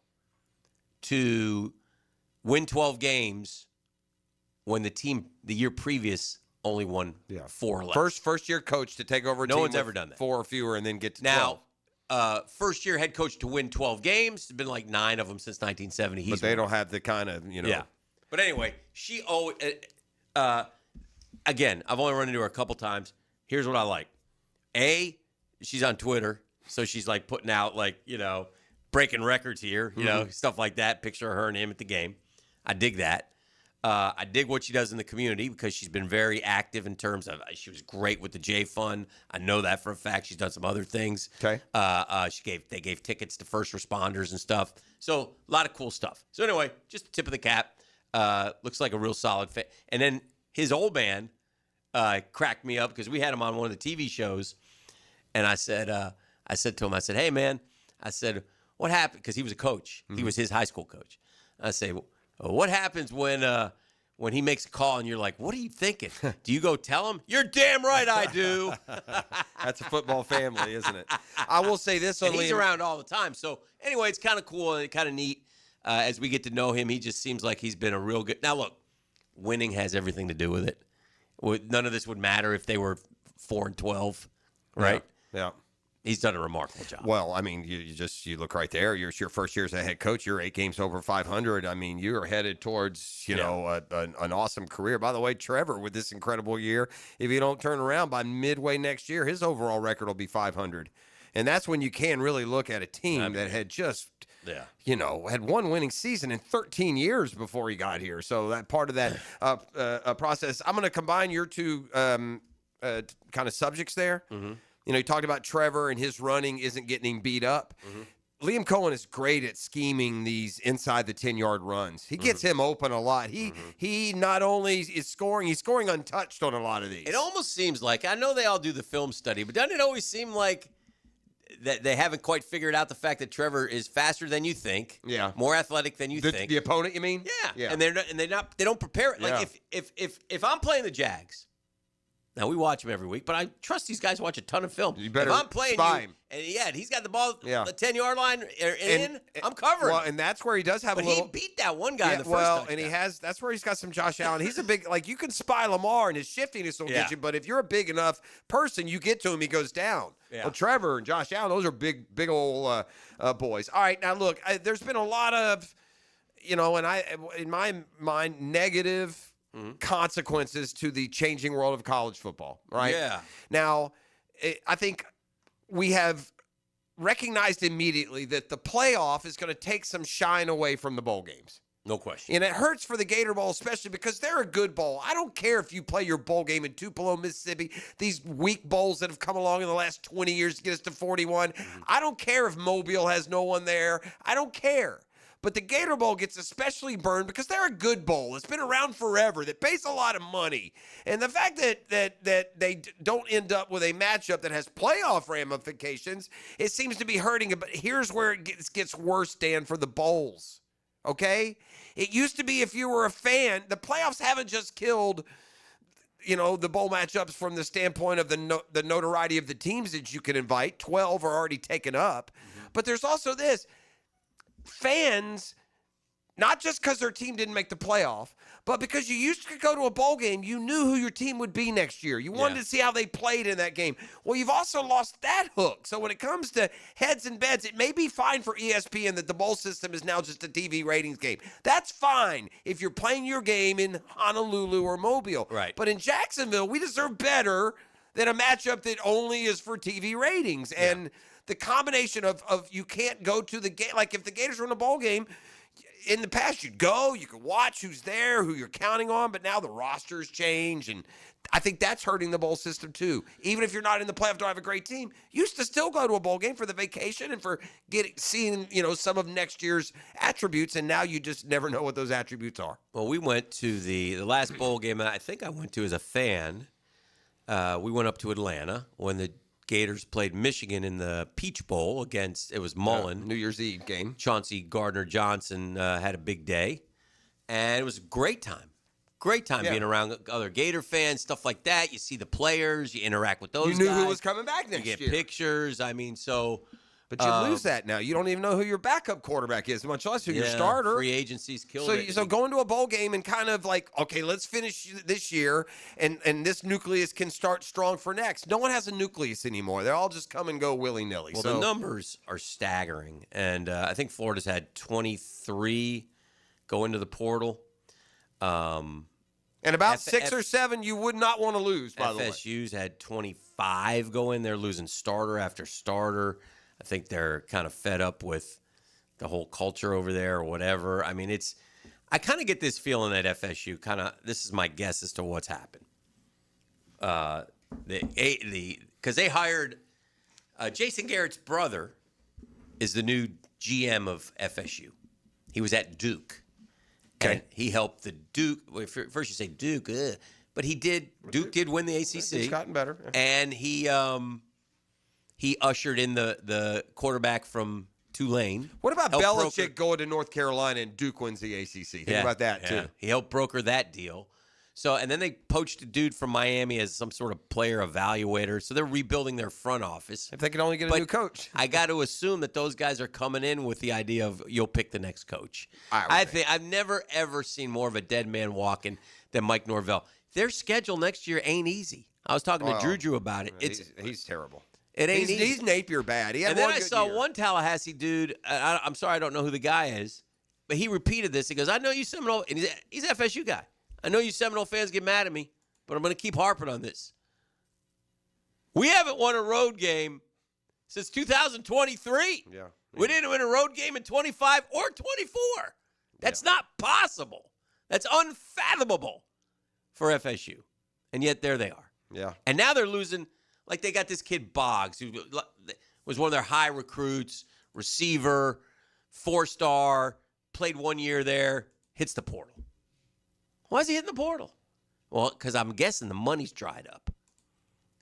Speaker 14: to win 12 games when the team the year previous only won 4 less.
Speaker 1: First year coach to take over a team.
Speaker 14: No one's
Speaker 1: with
Speaker 14: ever done that.
Speaker 1: 4 or fewer and then get to 12.
Speaker 14: Now, first year head coach to win 12 games. There's been like 9 of them since 1970.
Speaker 1: But they don't have the kind of,
Speaker 14: Yeah. But anyway, she always, again, I've only run into her a couple times. Here's what I like. She's on Twitter, so she's like putting out breaking records here, stuff like that. Picture of her and him at the game. I dig that. I dig what she does in the community because she's been very active in terms of she was great with the J Fund. I know that for a fact. She's done some other things.
Speaker 1: Okay.
Speaker 14: They gave tickets to first responders and stuff. So a lot of cool stuff. So anyway, just the tip of the cap. Looks like a real solid fit. And then his old man cracked me up because we had him on one of the TV shows, and I said to him, hey man, I said, what happened? Because he was a coach.
Speaker 1: Mm-hmm.
Speaker 14: He was his high school coach. I say, what happens when he makes a call and you're like, what are you thinking? Do you go tell him? You're damn right I do.
Speaker 1: That's a football family, isn't it? I will say this on
Speaker 14: And he's
Speaker 1: Liam.
Speaker 14: around all the time. So anyway, it's kind of cool and kind of neat as we get to know him. He just seems like he's been a real good. Now look, winning has everything to do with it. None of this would matter if they were 4-12, right?
Speaker 1: Yeah.
Speaker 14: He's done a remarkable job.
Speaker 1: Well, I mean, you look right there. It's your first year as a head coach. You're 8 games over 500. I mean, you're headed towards an awesome career. By the way, Trevor, with this incredible year, if you don't turn around by midway next year, his overall record will be 500. And that's when you can really look at a team that had just, had one winning season in 13 years before he got here. So that part of that process. I'm going to combine your two kind of subjects there. You talked about Trevor and his running isn't getting him beat up. Liam Cohen is great at scheming these inside the 10-yard runs. He gets him open a lot. He not only is scoring, he's scoring untouched on a lot of these.
Speaker 14: It almost seems like, I know they all do the film study, but doesn't it always seem like that they haven't quite figured out the fact that Trevor is faster than you think, more athletic than you think.
Speaker 1: The opponent, you mean?
Speaker 14: Yeah. And they don't prepare it. Like if I'm playing the Jags. Now, we watch him every week, but I trust these guys watch a ton of film.
Speaker 1: You better
Speaker 14: if I'm playing
Speaker 1: spy
Speaker 14: you,
Speaker 1: him.
Speaker 14: and he's got the ball the 10-yard line I'm covering.
Speaker 1: Well, and that's where he does have
Speaker 14: but
Speaker 1: a little.
Speaker 14: He beat that one guy in the first touchdown.
Speaker 1: That's where he's got some Josh Allen. He's a big, you can spy Lamar and his shiftiness will get you, but if you're a big enough person, you get to him, he goes down.
Speaker 14: Yeah.
Speaker 1: Well, Trevor and Josh Allen, those are big old boys. All right, now look, there's been a lot of, in my mind, negative consequences to the changing world of college football, right?
Speaker 14: Yeah.
Speaker 1: Now, I think we have recognized immediately that the playoff is going to take some shine away from the bowl games.
Speaker 14: No question.
Speaker 1: And it hurts for the Gator Bowl, especially because they're a good bowl. I don't care if you play your bowl game in Tupelo, Mississippi, these weak bowls that have come along in the last 20 years to get us to 41. I don't care if Mobile has no one there. I don't care. But the Gator Bowl gets especially burned because they're a good bowl. It's been around forever. That pays a lot of money. And the fact that they don't end up with a matchup that has playoff ramifications, it seems to be hurting. But here's where it gets worse, Dan, for the bowls. Okay? It used to be if you were a fan, the playoffs haven't just killed the bowl matchups from the standpoint of the notoriety of the teams that you can invite. 12 are already taken up. But there's also this. Fans, not just because their team didn't make the playoff, but because you used to go to a bowl game, you knew who your team would be next year. You wanted to see how they played in that game. Well, you've also lost that hook. So when it comes to heads and beds, it may be fine for ESPN that the bowl system is now just a TV ratings game. That's fine if you're playing your game in Honolulu or Mobile.
Speaker 14: Right.
Speaker 1: But in Jacksonville, we deserve better than a matchup that only is for TV ratings. And the combination of you can't go to the game. Like if the Gators were in a bowl game, in the past you'd go, you could watch who's there, who you're counting on, but now the rosters change, and I think that's hurting the bowl system too. Even if you're not in the playoff, don't have a great team, you used to still go to a bowl game for the vacation and for seeing some of next year's attributes, and now you just never know what those attributes are.
Speaker 14: Well, we went to the last bowl game I think I went to as a fan. We went up to Atlanta when the Gators played Michigan in the Peach Bowl it was Mullen.
Speaker 1: New Year's Eve game.
Speaker 14: Chauncey Gardner-Johnson had a big day, and it was a great time. Great time being around other Gator fans, stuff like that. You see the players, you interact with those guys.
Speaker 1: You knew who was coming back next year.
Speaker 14: You get pictures. I mean,
Speaker 1: But you lose that now. You don't even know who your backup quarterback is, much less who your starter.
Speaker 14: Free agency's killed it.
Speaker 1: So going to a bowl game and kind of like, okay, let's finish this year, and this nucleus can start strong for next. No one has a nucleus anymore. They all just come and go willy-nilly.
Speaker 14: Well, the numbers are staggering, and I think Florida's had 23 go into the portal.
Speaker 1: And about 6 or 7 you would not want to lose, by the way.
Speaker 14: FSU's had 25 go in. They're losing starter after starter. I think they're kind of fed up with the whole culture over there or whatever. I mean, I kind of get this feeling at FSU, this is my guess as to what's happened. Because they hired Jason Garrett's brother is the new GM of FSU. He was at Duke. Okay. And he helped the Duke. Well, first you say Duke, but Duke did win the ACC.
Speaker 1: It's gotten better.
Speaker 14: And he ushered in the quarterback from Tulane.
Speaker 1: What about Belichick going to North Carolina and Duke wins the ACC? Think about that, too.
Speaker 14: He helped broker that deal. So, and then they poached a dude from Miami as some sort of player evaluator. So they're rebuilding their front office.
Speaker 1: If they could only get a new coach.
Speaker 14: I got to assume that those guys are coming in with the idea of you'll pick the next coach. I think I've never, ever seen more of a dead man walking than Mike Norvell. Their schedule next year ain't easy. I was talking to Drew about it.
Speaker 1: He's terrible.
Speaker 14: It ain't easy.
Speaker 1: He's Napier bad.
Speaker 14: And then I saw one Tallahassee dude. I'm sorry, I don't know who the guy is, but he repeated this. He goes, "I know you Seminole," and he's an FSU guy. I know you Seminole fans get mad at me, but I'm going to keep harping on this. We haven't won a road game since 2023.
Speaker 1: Yeah.
Speaker 14: We didn't win a road game in 25 or 24. That's not possible. That's unfathomable for FSU. And yet there they are.
Speaker 1: Yeah.
Speaker 14: And now they're losing. Like they got this kid Boggs, who was one of their high recruits, receiver, 4-star, played 1 year there, hits the portal. Why is he hitting the portal? Well, because I'm guessing the money's dried up.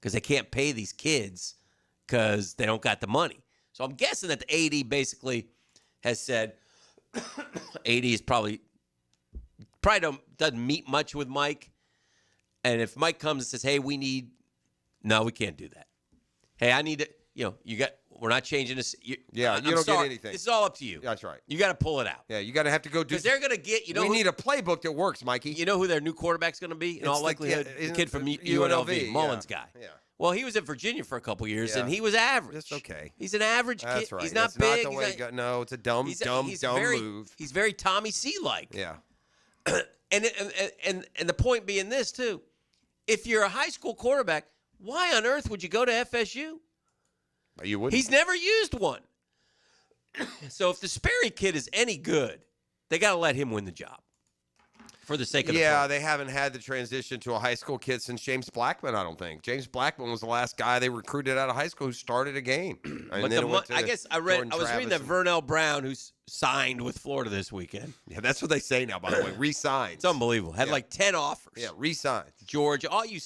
Speaker 14: Because they can't pay these kids because they don't got the money. So I'm guessing that the AD basically has said, AD is probably doesn't meet much with Mike. And if Mike comes and says, hey, we can't do that. Hey, I need to, we're not changing this.
Speaker 1: You don't get anything.
Speaker 14: This is all up to you.
Speaker 1: That's right.
Speaker 14: You got to pull it out.
Speaker 1: Yeah, you got to have to go do.
Speaker 14: Because they're going to get,
Speaker 1: we need a playbook that works, Mikey.
Speaker 14: You know who their new quarterback's going to be? In all likelihood, the kid from UNLV, Mullins guy.
Speaker 1: Yeah.
Speaker 14: Well, he was at Virginia for a couple years, and he was average.
Speaker 1: That's okay.
Speaker 14: He's an average kid.
Speaker 1: That's right.
Speaker 14: He's not
Speaker 1: That's
Speaker 14: big.
Speaker 1: Not the way no, it's a dumb move.
Speaker 14: He's very Tommy C-like.
Speaker 1: Yeah.
Speaker 14: and the point being this, too. If you're a high school quarterback, why on earth would you go to FSU?
Speaker 1: You wouldn't.
Speaker 14: He's never used one. So if the Sperry kid is any good, they got to let him win the job for the sake of the program.
Speaker 1: They haven't had the transition to a high school kid since James Blackman, I don't think. James Blackman was the last guy they recruited out of high school who started a game.
Speaker 14: I was reading that Vernell Brown, who's signed with Florida this weekend.
Speaker 1: Yeah, that's what they say now, by the way. Re-signed.
Speaker 14: It's unbelievable. Had like 10 offers.
Speaker 1: Yeah, re-signed.
Speaker 14: Georgia, you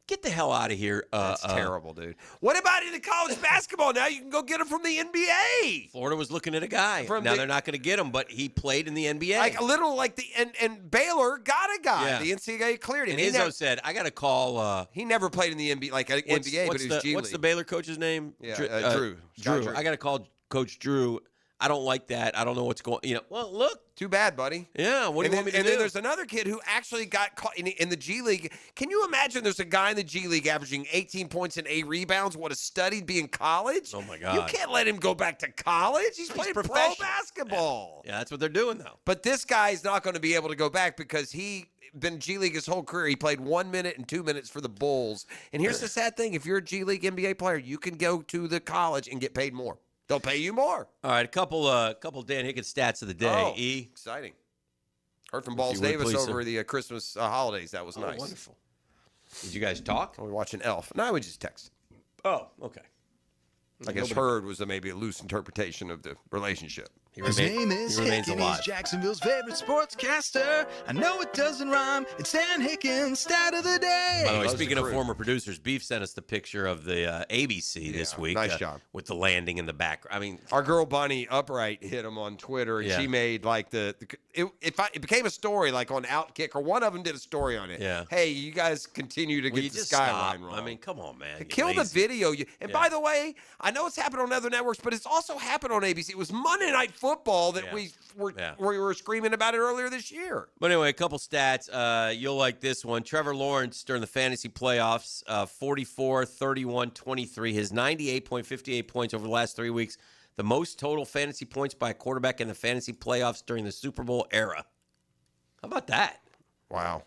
Speaker 14: get the hell out of here.
Speaker 1: That's terrible, dude. What about in the college basketball? Now you can go get him from the NBA.
Speaker 14: Florida was looking at a guy. Now they're not going to get him, but he played in the NBA.
Speaker 1: Like a little like and Baylor got a guy.
Speaker 14: Yeah.
Speaker 1: The NCAA cleared him.
Speaker 14: And Izzo said, I got to call.
Speaker 1: He never played in the NBA, like NBA, but he was G League.
Speaker 14: What's the Baylor coach's name?
Speaker 1: Yeah,
Speaker 14: Drew.
Speaker 1: Drew.
Speaker 14: I got to call Coach Drew. I don't like that. I don't know what's going. Well, look.
Speaker 1: Too bad, buddy.
Speaker 14: Yeah. What do you want me to do?
Speaker 1: And then there's another kid who actually got caught in the G League. Can you imagine there's a guy in the G League averaging 18 points and 8 rebounds? What a study to be in college.
Speaker 14: Oh, my God.
Speaker 1: You can't let him go back to college. He's playing pro basketball.
Speaker 14: Yeah, that's what they're doing, though.
Speaker 1: But this guy's not going to be able to go back because he been G League his whole career. He played 1 minute and 2 minutes for the Bulls. And here's the sad thing. If you're a G League NBA player, you can go to the college and get paid more. They'll pay you more.
Speaker 14: All right, a couple Dan Higgins stats of the day.
Speaker 1: Exciting. Heard from Balls Davis over the Christmas holidays. That was nice.
Speaker 14: Wonderful. Did you guys talk?
Speaker 1: We're watching Elf. No, we just text.
Speaker 14: Oh, okay.
Speaker 1: I guess heard was maybe a loose interpretation of the relationship.
Speaker 8: His name is Hick, and he's Jacksonville's favorite sportscaster. I know it doesn't rhyme. It's Dan Higgins, stat of the day.
Speaker 14: By the way, speaking of former producers, Beef sent us the picture of the ABC this week.
Speaker 1: Nice job.
Speaker 14: With the landing in the background. I mean,
Speaker 1: our girl Bonnie Upright hit him on Twitter, and she made like it became a story like on Outkick, or one of them did a story on it.
Speaker 14: Yeah.
Speaker 1: Hey, you guys continue to get the skyline wrong.
Speaker 14: I mean, come on, man.
Speaker 1: Kill the video. And by the way, I know it's happened on other networks, but it's also happened on ABC. It was Monday Night Football that we were screaming about it earlier this year.
Speaker 14: But anyway, a couple stats. You'll like this one. Trevor Lawrence during the fantasy playoffs, 44, 31, 23. His 98.58 points over the last 3 weeks. The most total fantasy points by a quarterback in the fantasy playoffs during the Super Bowl era. How about that?
Speaker 1: Wow.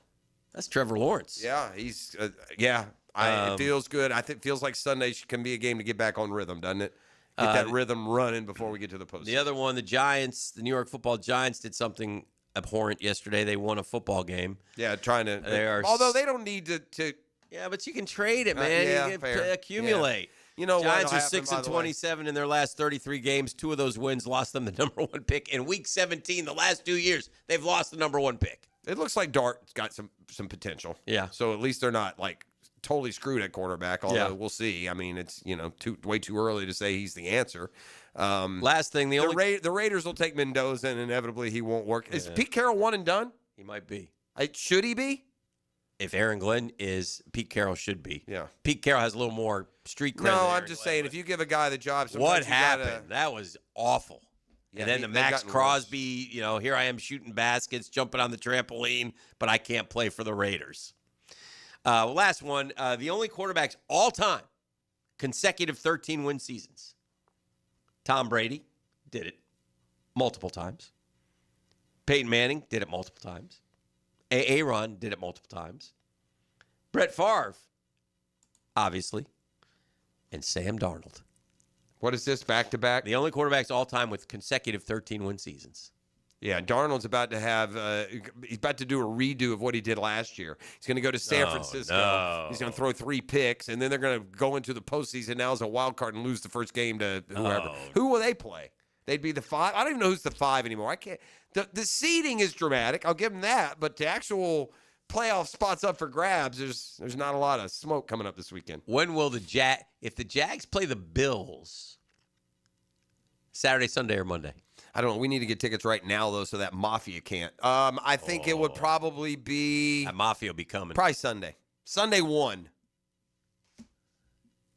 Speaker 14: That's Trevor Lawrence.
Speaker 1: Yeah, he's it feels good. I think it feels like Sunday can be a game to get back on rhythm, doesn't it? Get that rhythm running before we get to the postseason.
Speaker 14: The other one, the Giants, the New York Football Giants did something abhorrent yesterday. They won a football game.
Speaker 1: Yeah, trying to. Although they don't need to.
Speaker 14: Yeah, but you can trade it, man. You can accumulate.
Speaker 1: Yeah. You know,
Speaker 14: Giants are 6-27 in their last 33 games. 2 of those wins lost them the number 1 pick. In Week 17, the last 2 years, they've lost the number 1 pick.
Speaker 1: It looks like Dart's got some potential.
Speaker 14: Yeah.
Speaker 1: So at least they're not like totally screwed at quarterback, although we'll see. I mean, it's way too early to say he's the answer.
Speaker 14: Last thing, the
Speaker 1: Raiders will take Mendoza, and inevitably he won't work. Is Pete Carroll one and done?
Speaker 14: He might be.
Speaker 1: Should he be?
Speaker 14: If Aaron Glenn is, Pete Carroll should be.
Speaker 1: Yeah.
Speaker 14: Pete Carroll has a little more street cred.
Speaker 1: No, I'm just saying, if you give a guy the job,
Speaker 14: what happened? That was awful. Yeah, and then the Max Crosby, here I am shooting baskets, jumping on the trampoline, but I can't play for the Raiders. Last one, the only quarterbacks all time, consecutive 13-win seasons. Tom Brady did it multiple times. Peyton Manning did it multiple times. Aaron did it multiple times. Brett Favre, obviously. And Sam Darnold.
Speaker 1: What is this, back-to-back?
Speaker 14: The only quarterbacks all time with consecutive 13-win seasons.
Speaker 1: Yeah, Darnold's about to have he's about to do a redo of what he did last year. He's going to go to San Francisco.
Speaker 14: No.
Speaker 1: He's going to throw 3 picks, and then they're going to go into the postseason now as a wild card and lose the first game to whoever. Who will they play? They'd be the 5. I don't even know who's the 5 anymore. I can't. The seeding is dramatic. I'll give them that, but the actual playoff spots up for grabs, there's not a lot of smoke coming up this weekend.
Speaker 14: When will if the Jags play the Bills, Saturday, Sunday, or Monday?
Speaker 1: I don't know. We need to get tickets right now, though, so that Mafia can't. I think it would probably be...
Speaker 14: That Mafia will be coming.
Speaker 1: Probably Sunday. Sunday 1.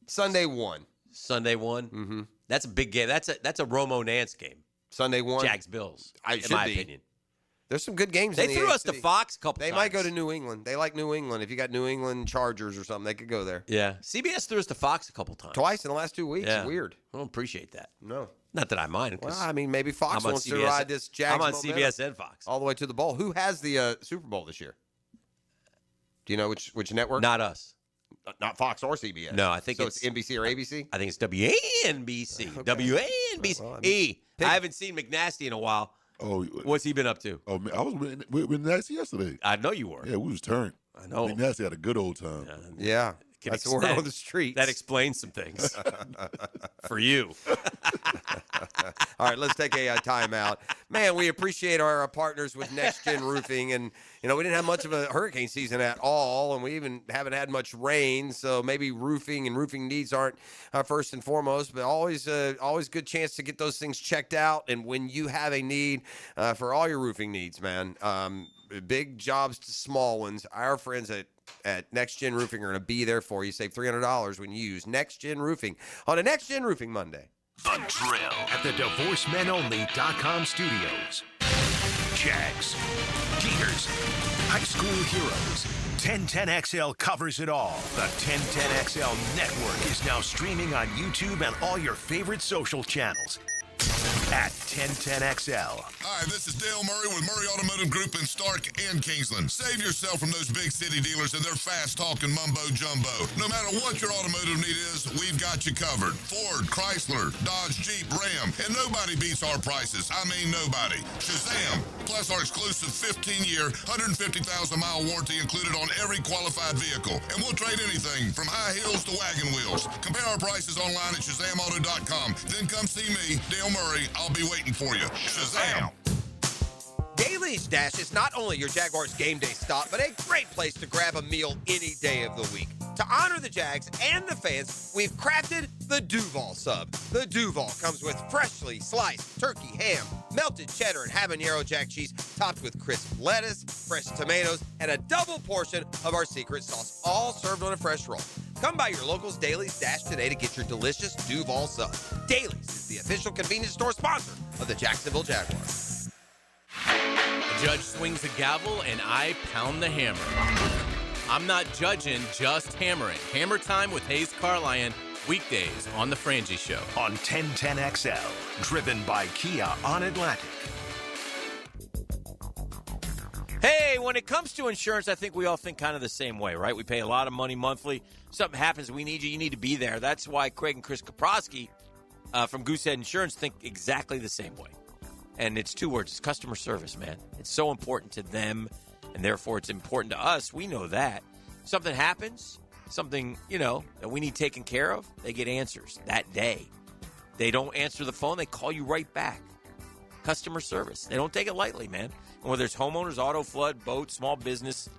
Speaker 1: Sunday 1.
Speaker 14: Sunday 1?
Speaker 1: Mm-hmm.
Speaker 14: That's a big game. That's a Romo Nance game.
Speaker 1: Sunday 1?
Speaker 14: Jags-Bills, in my opinion.
Speaker 1: There's some good games
Speaker 14: They
Speaker 1: in the
Speaker 14: threw us
Speaker 1: AFC.
Speaker 14: to Fox a couple times.
Speaker 1: They might go to New England. They like New England. If you got New England Chargers or something, they could go there.
Speaker 14: Yeah. CBS threw us to Fox a couple times.
Speaker 1: Twice in the last 2 weeks.
Speaker 14: Yeah.
Speaker 1: Weird.
Speaker 14: I don't appreciate that.
Speaker 1: No.
Speaker 14: Not that I mind.
Speaker 1: Well, I mean, maybe Fox wants to ride this Jags
Speaker 14: I'm on
Speaker 1: momentum
Speaker 14: CBS and Fox.
Speaker 1: all the way to the bowl. Who has the Super Bowl this year? Do you know which network?
Speaker 14: Not us.
Speaker 1: Not Fox or CBS.
Speaker 14: No, I think
Speaker 1: so it's NBC or ABC?
Speaker 14: I think it's WANBC. WANBC.
Speaker 1: Well, I mean,
Speaker 14: I haven't seen McNasty in a while.
Speaker 13: Oh,
Speaker 14: what's he been up to?
Speaker 13: Oh, I was with Nasty yesterday.
Speaker 14: I know you were.
Speaker 13: Yeah, we was turned.
Speaker 14: I know.
Speaker 13: Nasty had a good old time.
Speaker 1: Yeah. That's the word on the street.
Speaker 14: That explains some things for you.
Speaker 1: All right, let's take a timeout. Man, we appreciate our partners with Next Gen Roofing. And, we didn't have much of a hurricane season at all, and we even haven't had much rain. So maybe roofing and roofing needs aren't first and foremost, but always good chance to get those things checked out. And when you have a need for all your roofing needs, man, big jobs to small ones, our friends at Next Gen Roofing are going to be there for you. Save $300 when you use Next Gen Roofing on a Next Gen Roofing Monday.
Speaker 3: The Drill at the DivorceMenOnly.com studios. Jags, Gators, high school heroes. 1010XL covers it all. The 1010XL network is now streaming on YouTube and all your favorite social channels. At 1010XL.
Speaker 11: Hi, this is Dale Murray with Murray Automotive Group in Stark and Kingsland. Save yourself from those big city dealers and their fast-talking mumbo-jumbo. No matter what your automotive need is, we've got you covered. Ford, Chrysler, Dodge, Jeep, Ram, and nobody beats our prices. I mean nobody. Shazam! Plus our exclusive 15-year, 150,000-mile warranty included on every qualified vehicle. And we'll trade anything from high heels to wagon wheels. Compare our prices online at ShazamAuto.com. Then come see me, Dale Murray. I'll be waiting for you. Shazam!
Speaker 1: Daly's Dash is not only your Jaguars game day stop, but a great place to grab a meal any day of the week. To honor the Jags and the fans, we've crafted the Duval Sub. The Duval comes with freshly sliced turkey, ham, melted cheddar, and habanero jack cheese, topped with crisp lettuce, fresh tomatoes, and a double portion of our secret sauce, all served on a fresh roll. Come by your local's Daly's Dash today to get your delicious Duval Sub. Daly's is the official convenience store sponsor of the Jacksonville Jaguars.
Speaker 6: The judge swings the gavel and I pound the hammer. I'm not judging, just hammering. Hammer time with Hayes Carlyon, weekdays on The Frangie Show.
Speaker 3: On 1010XL, driven by Kia on Atlantic.
Speaker 14: Hey, when it comes to insurance, I think we all think kind of the same way, right? We pay a lot of money monthly. Something happens, we need you need to be there. That's why Craig and Chris Kaprosky from Goosehead Insurance think exactly the same way. And it's 2 words. It's customer service, man. It's so important to them, and therefore it's important to us. We know that. Something happens, something, that we need taken care of, they get answers that day. They don't answer the phone, they call you right back. Customer service. They don't take it lightly, man. And whether it's homeowners, auto, flood, boat, small business,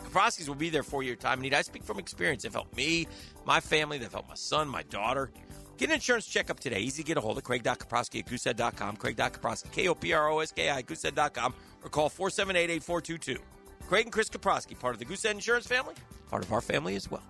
Speaker 14: Kaprosky's will be there for your time of need. I speak from experience. They've helped me, my family. They've helped my son, my daughter. Get an insurance checkup today. Easy to get a hold of. Craig.Kaprosky at Goosehead.com. Craig.Kaprosky, Koproski at Goosehead.com, or call 478-8422. Craig and Chris Kaprosky, part of the Goosehead Insurance family, part of our family as well.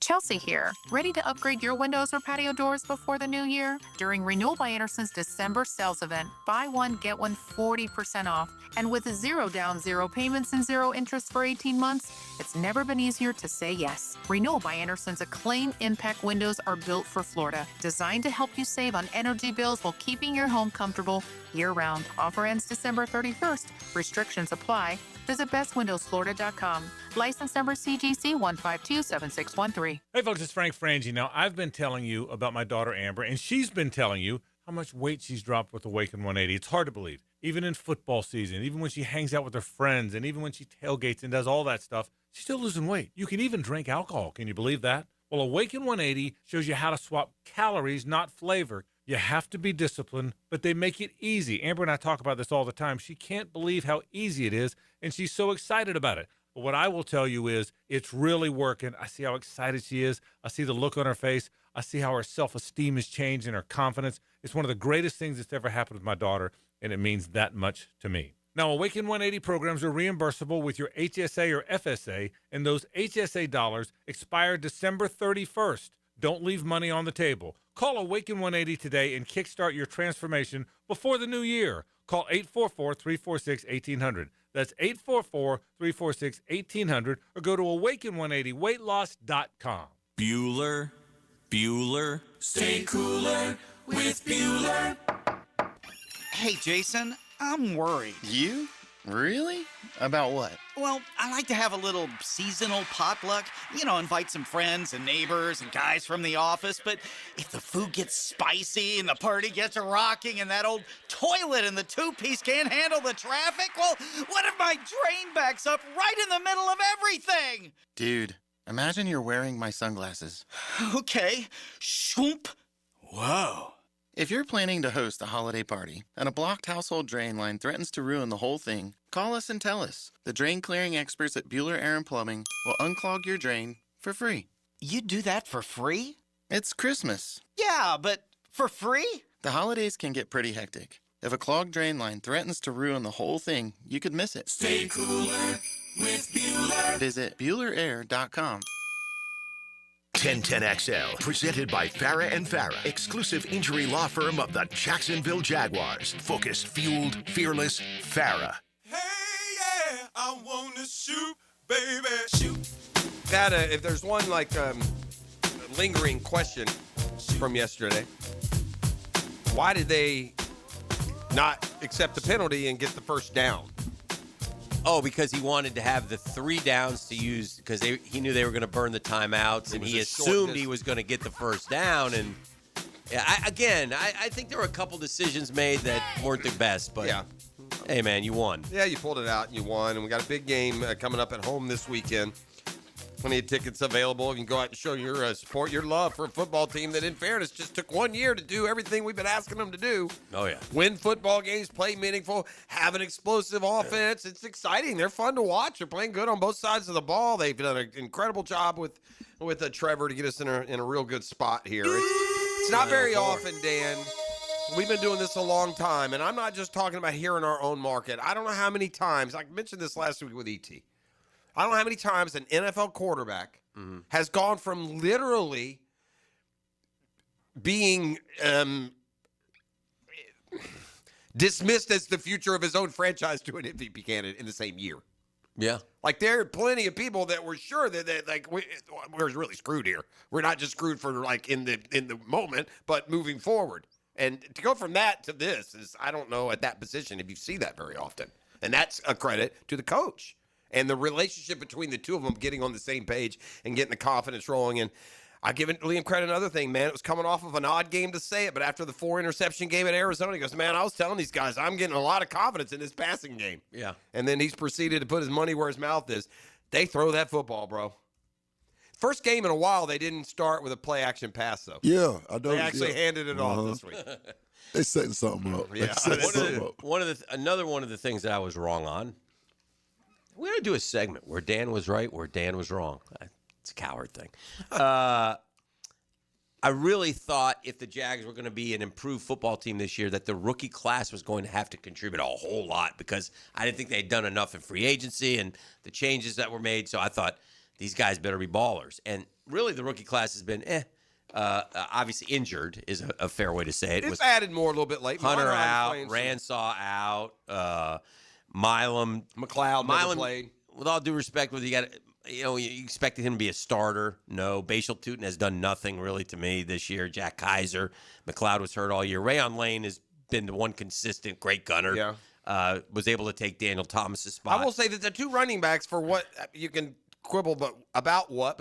Speaker 12: Chelsea here. Ready to upgrade your windows or patio doors before the new year? During Renewal by Anderson's December sales event, buy one, get one 40% off. And with 0 down, 0 payments, and 0 interest for 18 months, it's never been easier to say yes. Renewal by Anderson's Acclaim Impact windows are built for Florida, designed to help you save on energy bills while keeping your home comfortable year-round. Offer ends December 31st. Restrictions apply. Visit bestwindowsflorida.com. License number CGC 1527613.
Speaker 9: Hey, folks, it's Frank Frangie. Now, I've been telling you about my daughter, Amber, and she's been telling you how much weight she's dropped with Awaken 180. It's hard to believe. Even in football season, even when she hangs out with her friends, and even when she tailgates and does all that stuff, she's still losing weight. You can even drink alcohol. Can you believe that? Well, Awaken 180 shows you how to swap calories, not flavor. You have to be disciplined, but they make it easy. Amber and I talk about this all the time. She can't believe how easy it is, and she's so excited about it. But what I will tell you is it's really working. I see how excited she is. I see the look on her face. I see how her self-esteem has changed and her confidence. It's one of the greatest things that's ever happened with my daughter, and it means that much to me. Now, Awaken 180 programs are reimbursable with your HSA or FSA, and those HSA dollars expire December 31st. Don't leave money on the table. Call Awaken 180 today and kickstart your transformation before the new year. Call 844-346-1800. That's 844-346-1800, or go to awaken180weightloss.com.
Speaker 22: Bueller, stay cooler with Bueller.
Speaker 15: Hey, Jason, I'm worried.
Speaker 16: You? Really? About what?
Speaker 15: Well, I like to have a little seasonal potluck. You know, invite some friends and neighbors and guys from the office. But if the food gets spicy and the party gets rocking and that old toilet in the two-piece can't handle the traffic, well, what if my drain backs up right in the middle of everything?
Speaker 16: Dude, imagine you're wearing my sunglasses.
Speaker 15: Okay. Shoomp. Whoa.
Speaker 16: If you're planning to host a holiday party and a blocked household drain line threatens to ruin the whole thing, call us and tell us. The drain clearing experts at Bueller Air & Plumbing will unclog your drain for free.
Speaker 15: You do that for free?
Speaker 16: It's Christmas.
Speaker 15: Yeah, but for free?
Speaker 16: The holidays can get pretty hectic. If a clogged drain line threatens to ruin the whole thing, you could miss it.
Speaker 22: Stay cooler with Bueller.
Speaker 16: Visit BuellerAir.com.
Speaker 3: 1010XL, presented by Farah and Farah, exclusive injury law firm of the Jacksonville Jaguars. Focused, fueled, fearless, Farah.
Speaker 22: Hey, yeah, I want to shoot, baby, shoot.
Speaker 1: If there's one lingering question from yesterday, why did they not accept the penalty and get the first down?
Speaker 14: Oh, because he wanted to have the 3 downs to use because he knew they were going to burn the timeouts, and he assumed he was going to get the first down. And I think there were a couple decisions made that weren't the best, but hey, man, you won.
Speaker 1: Yeah, you pulled it out and you won, and we got a big game coming up at home this weekend. Plenty of tickets available. You can go out and show your support, your love for a football team that, in fairness, just took 1 year to do everything we've been asking them to do.
Speaker 14: Oh, yeah.
Speaker 1: Win football games, play meaningful, have an explosive offense. It's exciting. They're fun to watch. They're playing good on both sides of the ball. They've done an incredible job with Trevor to get us in a real good spot here. It's not very often, Dan. We've been doing this a long time, and I'm not just talking about here in our own market. I don't know how many times. I mentioned this last week with E.T. I don't know how many times an NFL quarterback has gone from literally being dismissed as the future of his own franchise to an MVP candidate in the same year.
Speaker 14: Yeah.
Speaker 1: Like, there are plenty of people that were sure that we're really screwed here. We're not just screwed for in the moment, but moving forward. And to go from that to this is, I don't know at that position if you see that very often. And that's a credit to the coach. And the relationship between the two of them getting on the same page and getting the confidence rolling. And I give Liam credit another thing, man. It was coming off of an odd game to say it, but after the 4-interception game at Arizona, he goes, man, I was telling these guys I'm getting a lot of confidence in this passing game.
Speaker 14: Yeah.
Speaker 1: And then he's proceeded to put his money where his mouth is. They throw that football, bro. First game in a while, they didn't start with a play-action pass, though.
Speaker 13: Yeah, I know.
Speaker 1: They actually handed it off this week.
Speaker 13: They setting something up.
Speaker 1: Yeah.
Speaker 14: Another one of the things that I was wrong on, we got to do a segment where Dan was right, where Dan was wrong. It's a coward thing. I really thought if the Jags were going to be an improved football team this year, that the rookie class was going to have to contribute a whole lot because I didn't think they'd done enough in free agency and the changes that were made. So I thought these guys better be ballers. And really the rookie class has been obviously injured is a fair way to say it.
Speaker 1: It's added more a little bit late.
Speaker 14: Hunter out, Ransaw out, Milam.
Speaker 1: McLeod never played.
Speaker 14: With all due respect, whether you expected him to be a starter. No. Bashal Tootin has done nothing really to me this year. Jack Kaiser. McLeod was hurt all year. Rayon Lane has been the one consistent great gunner.
Speaker 1: Yeah.
Speaker 14: Was able to take Daniel Thomas's spot.
Speaker 1: I will say that the two running backs, for what you can quibble but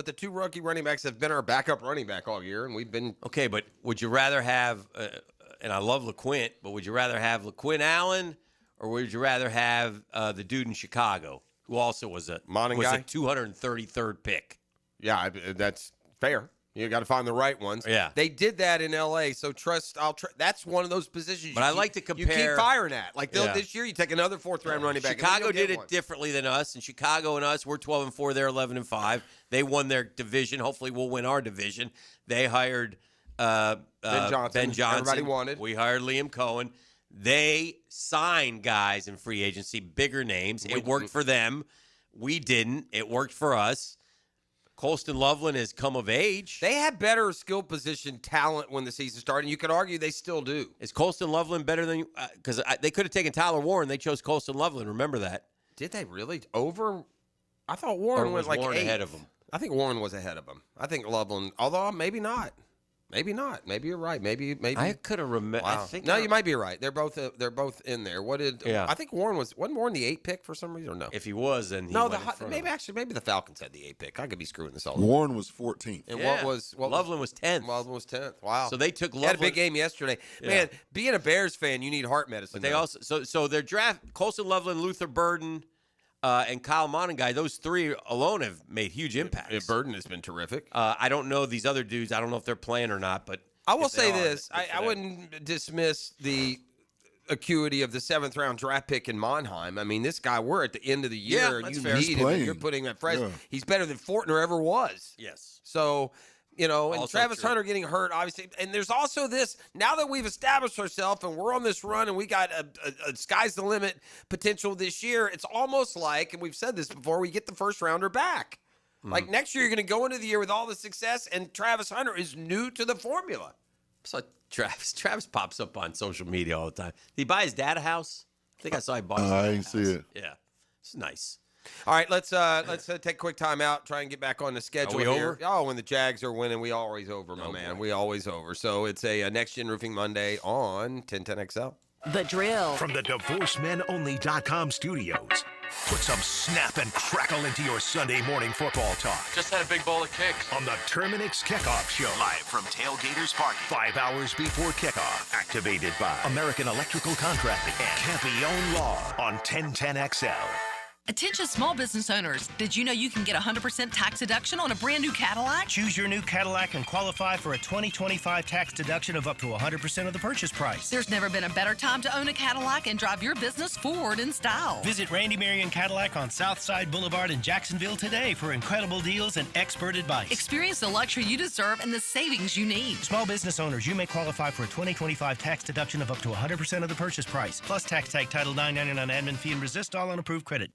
Speaker 1: the two rookie running backs have been our backup running back all year, and we've been
Speaker 14: okay. But would you rather have? And I love LeQuint, but would you rather have LeQuint Allen, or would you rather have the dude in Chicago who also was a 233rd pick?
Speaker 1: Yeah, that's fair. You got to find the right ones.
Speaker 14: Yeah.
Speaker 1: They did that in L.A., so that's one of those positions.
Speaker 14: But I like to compare.
Speaker 1: You keep firing at. Like this year, you take another fourth-round running back.
Speaker 14: Chicago did it differently than us, and Chicago and us, we're 12-4, they're 11-5. They won their division. Hopefully, we'll win our division. They hired Ben Johnson.
Speaker 1: Everybody wanted.
Speaker 14: We hired Liam Cohen. They signed guys in free agency, bigger names. It worked for them. We didn't. It worked for us. Colston Loveland has come of age.
Speaker 1: They had better skill position talent when the season started. And you could argue they still do.
Speaker 14: Is Colston Loveland better than you? Because they could have taken Tyler Warren. They chose Colston Loveland. Remember that?
Speaker 1: Did they really? Over? I thought Warren went like
Speaker 14: Warren
Speaker 1: 8.
Speaker 14: ahead of him.
Speaker 1: I think Warren was ahead of him. I think Loveland, although maybe not. Maybe not. Maybe you're right. Maybe.
Speaker 14: I could have remembered.
Speaker 1: Wow. No, you might be right. They're both in there. What did?
Speaker 14: Yeah.
Speaker 1: I think Warren wasn't Warren the 8 pick for some reason or no?
Speaker 14: If he was, then he
Speaker 1: no.
Speaker 14: went in front
Speaker 1: Maybe
Speaker 14: of him.
Speaker 1: maybe the Falcons had the 8 pick. I could be screwing this all up.
Speaker 13: Warren was 14th.
Speaker 1: And
Speaker 14: Yeah.
Speaker 1: what was
Speaker 14: Loveland was 10th.
Speaker 1: Loveland was 10th. Wow.
Speaker 14: So they took
Speaker 1: He had a
Speaker 14: Loveland.
Speaker 1: big game yesterday.
Speaker 14: Yeah.
Speaker 1: Man, being a Bears fan, you need heart medicine.
Speaker 14: But they also so their draft Colston Loveland, Luther Burden, and Kyle Monangai, those three alone have made huge impacts.
Speaker 1: Burden has been terrific.
Speaker 14: I don't know these other dudes. I don't know if they're playing or not, but
Speaker 1: I will
Speaker 14: if they
Speaker 1: say
Speaker 14: are,
Speaker 1: this:
Speaker 14: good for
Speaker 1: I
Speaker 14: them.
Speaker 1: wouldn't dismiss the acuity of the 7th round draft pick in Monheim. I mean, this guy, we're at the end of the year,
Speaker 14: Yeah,
Speaker 1: and
Speaker 14: that's
Speaker 1: you
Speaker 14: fair.
Speaker 1: need
Speaker 14: He's
Speaker 1: him. And
Speaker 13: playing.
Speaker 1: you're putting him at freshman.
Speaker 13: Yeah.
Speaker 1: He's better than Fortner ever was.
Speaker 14: Yes.
Speaker 1: So, and
Speaker 14: Also
Speaker 1: Travis
Speaker 14: true.
Speaker 1: Hunter getting hurt, obviously. And there's also this, now that we've established ourselves and we're on this run and we got a sky's the limit potential this year, it's almost like, and we've said this before, we get the first rounder back. Like next year, you're going to go into the year with all the success, and Travis Hunter is new to the formula.
Speaker 14: So Travis pops up on social media all the time. Did he buy his dad a house? I think I saw he bought his dad
Speaker 13: I
Speaker 14: a
Speaker 13: ain't
Speaker 14: house.
Speaker 13: see it.
Speaker 14: Yeah. It's nice.
Speaker 1: All right, let's take a quick time out, try and get back on the schedule.
Speaker 14: Are we
Speaker 1: here.
Speaker 14: over?
Speaker 1: Oh, when the Jags are winning, we always over, my man. We always over. So it's a Next Gen Roofing Monday on 1010XL.
Speaker 2: The Drill.
Speaker 3: From the DivorceMenOnly.com studios. Put some snap and crackle into your Sunday morning football talk.
Speaker 10: Just had a big bowl of kicks.
Speaker 3: On the Terminix Kickoff Show. Live from Tailgaters Parking. 5 hours before kickoff. Activated by American Electrical Contracting and Campione Law on 1010XL.
Speaker 17: Attention small business owners. Did you know you can get 100% tax deduction on a brand new Cadillac?
Speaker 18: Choose your new Cadillac and qualify for a 2025 tax deduction of up to 100% of the purchase price.
Speaker 17: There's never been a better time to own a Cadillac and drive your business forward in style.
Speaker 18: Visit Randy Marion Cadillac on Southside Boulevard in Jacksonville today for incredible deals and expert advice.
Speaker 17: Experience the luxury you deserve and the savings you need.
Speaker 18: Small business owners, you may qualify for a 2025 tax deduction of up to 100% of the purchase price, plus tax tag Title 999 admin fee and resist all on approved credit.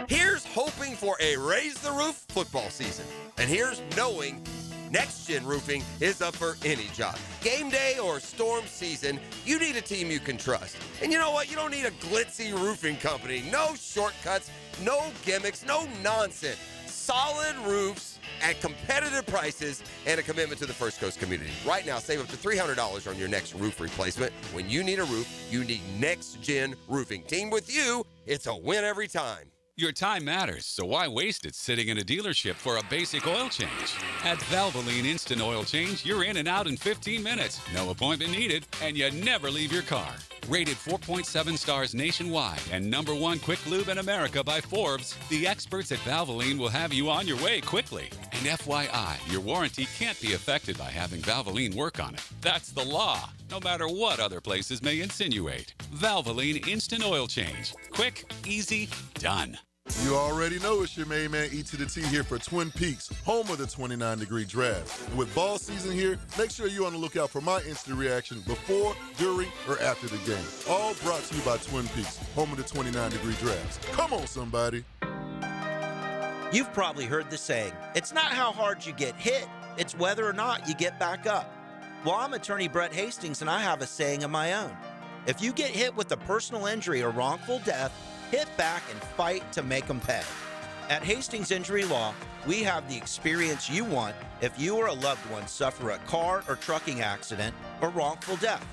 Speaker 1: Here's hoping for a Raise the Roof football season. And here's knowing Next Gen Roofing is up for any job. Game day or storm season, you need a team you can trust. And you know what? You don't need a glitzy roofing company. No shortcuts, no gimmicks, no nonsense. Solid roofs at competitive prices and a commitment to the First Coast community. Right now, save up to $300 on your next roof replacement. When you need a roof, you need Next Gen Roofing. Team with you, it's a win every time.
Speaker 21: Your time matters, so why waste it sitting in a dealership for a basic oil change? At Valvoline Instant Oil Change, you're in and out in 15 minutes. No appointment needed, and you never leave your car. Rated 4.7 stars nationwide and #1 quick lube in America by Forbes, the experts at Valvoline will have you on your way quickly. And FYI, your warranty can't be affected by having Valvoline work on it. That's the law, no matter what other places may insinuate. Valvoline Instant Oil Change. Quick, easy, done.
Speaker 13: You already know it's your main man E to the T here for Twin Peaks, home of the 29-degree draft. And with ball season here, make sure you're on the lookout for my instant reaction before, during, or after the game. All brought to you by Twin Peaks, home of the 29-degree drafts. Come on, somebody.
Speaker 19: You've probably heard the saying, it's not how hard you get hit, it's whether or not you get back up. Well, I'm attorney Brett Hastings, and I have a saying of my own. If you get hit with a personal injury or wrongful death, hit back and fight to make them pay. At Hastings Injury Law, we have the experience you want if you or a loved one suffer a car or trucking accident or wrongful death.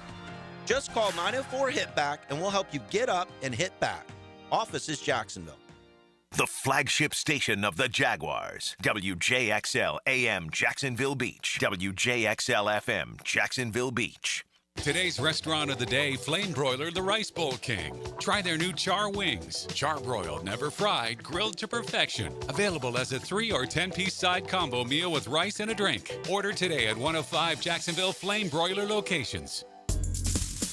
Speaker 19: Just call 904-HIT-BACK and we'll help you get up and hit back. Office is Jacksonville.
Speaker 3: The flagship station of the Jaguars. WJXL AM Jacksonville Beach. WJXL FM Jacksonville Beach.
Speaker 21: Today's restaurant of the day, Flame Broiler, the Rice Bowl King. Try their new char wings. Char-broiled, never fried, grilled to perfection. Available as a 3 or 10-piece side combo meal with rice and a drink. Order today at 105 Jacksonville Flame Broiler locations.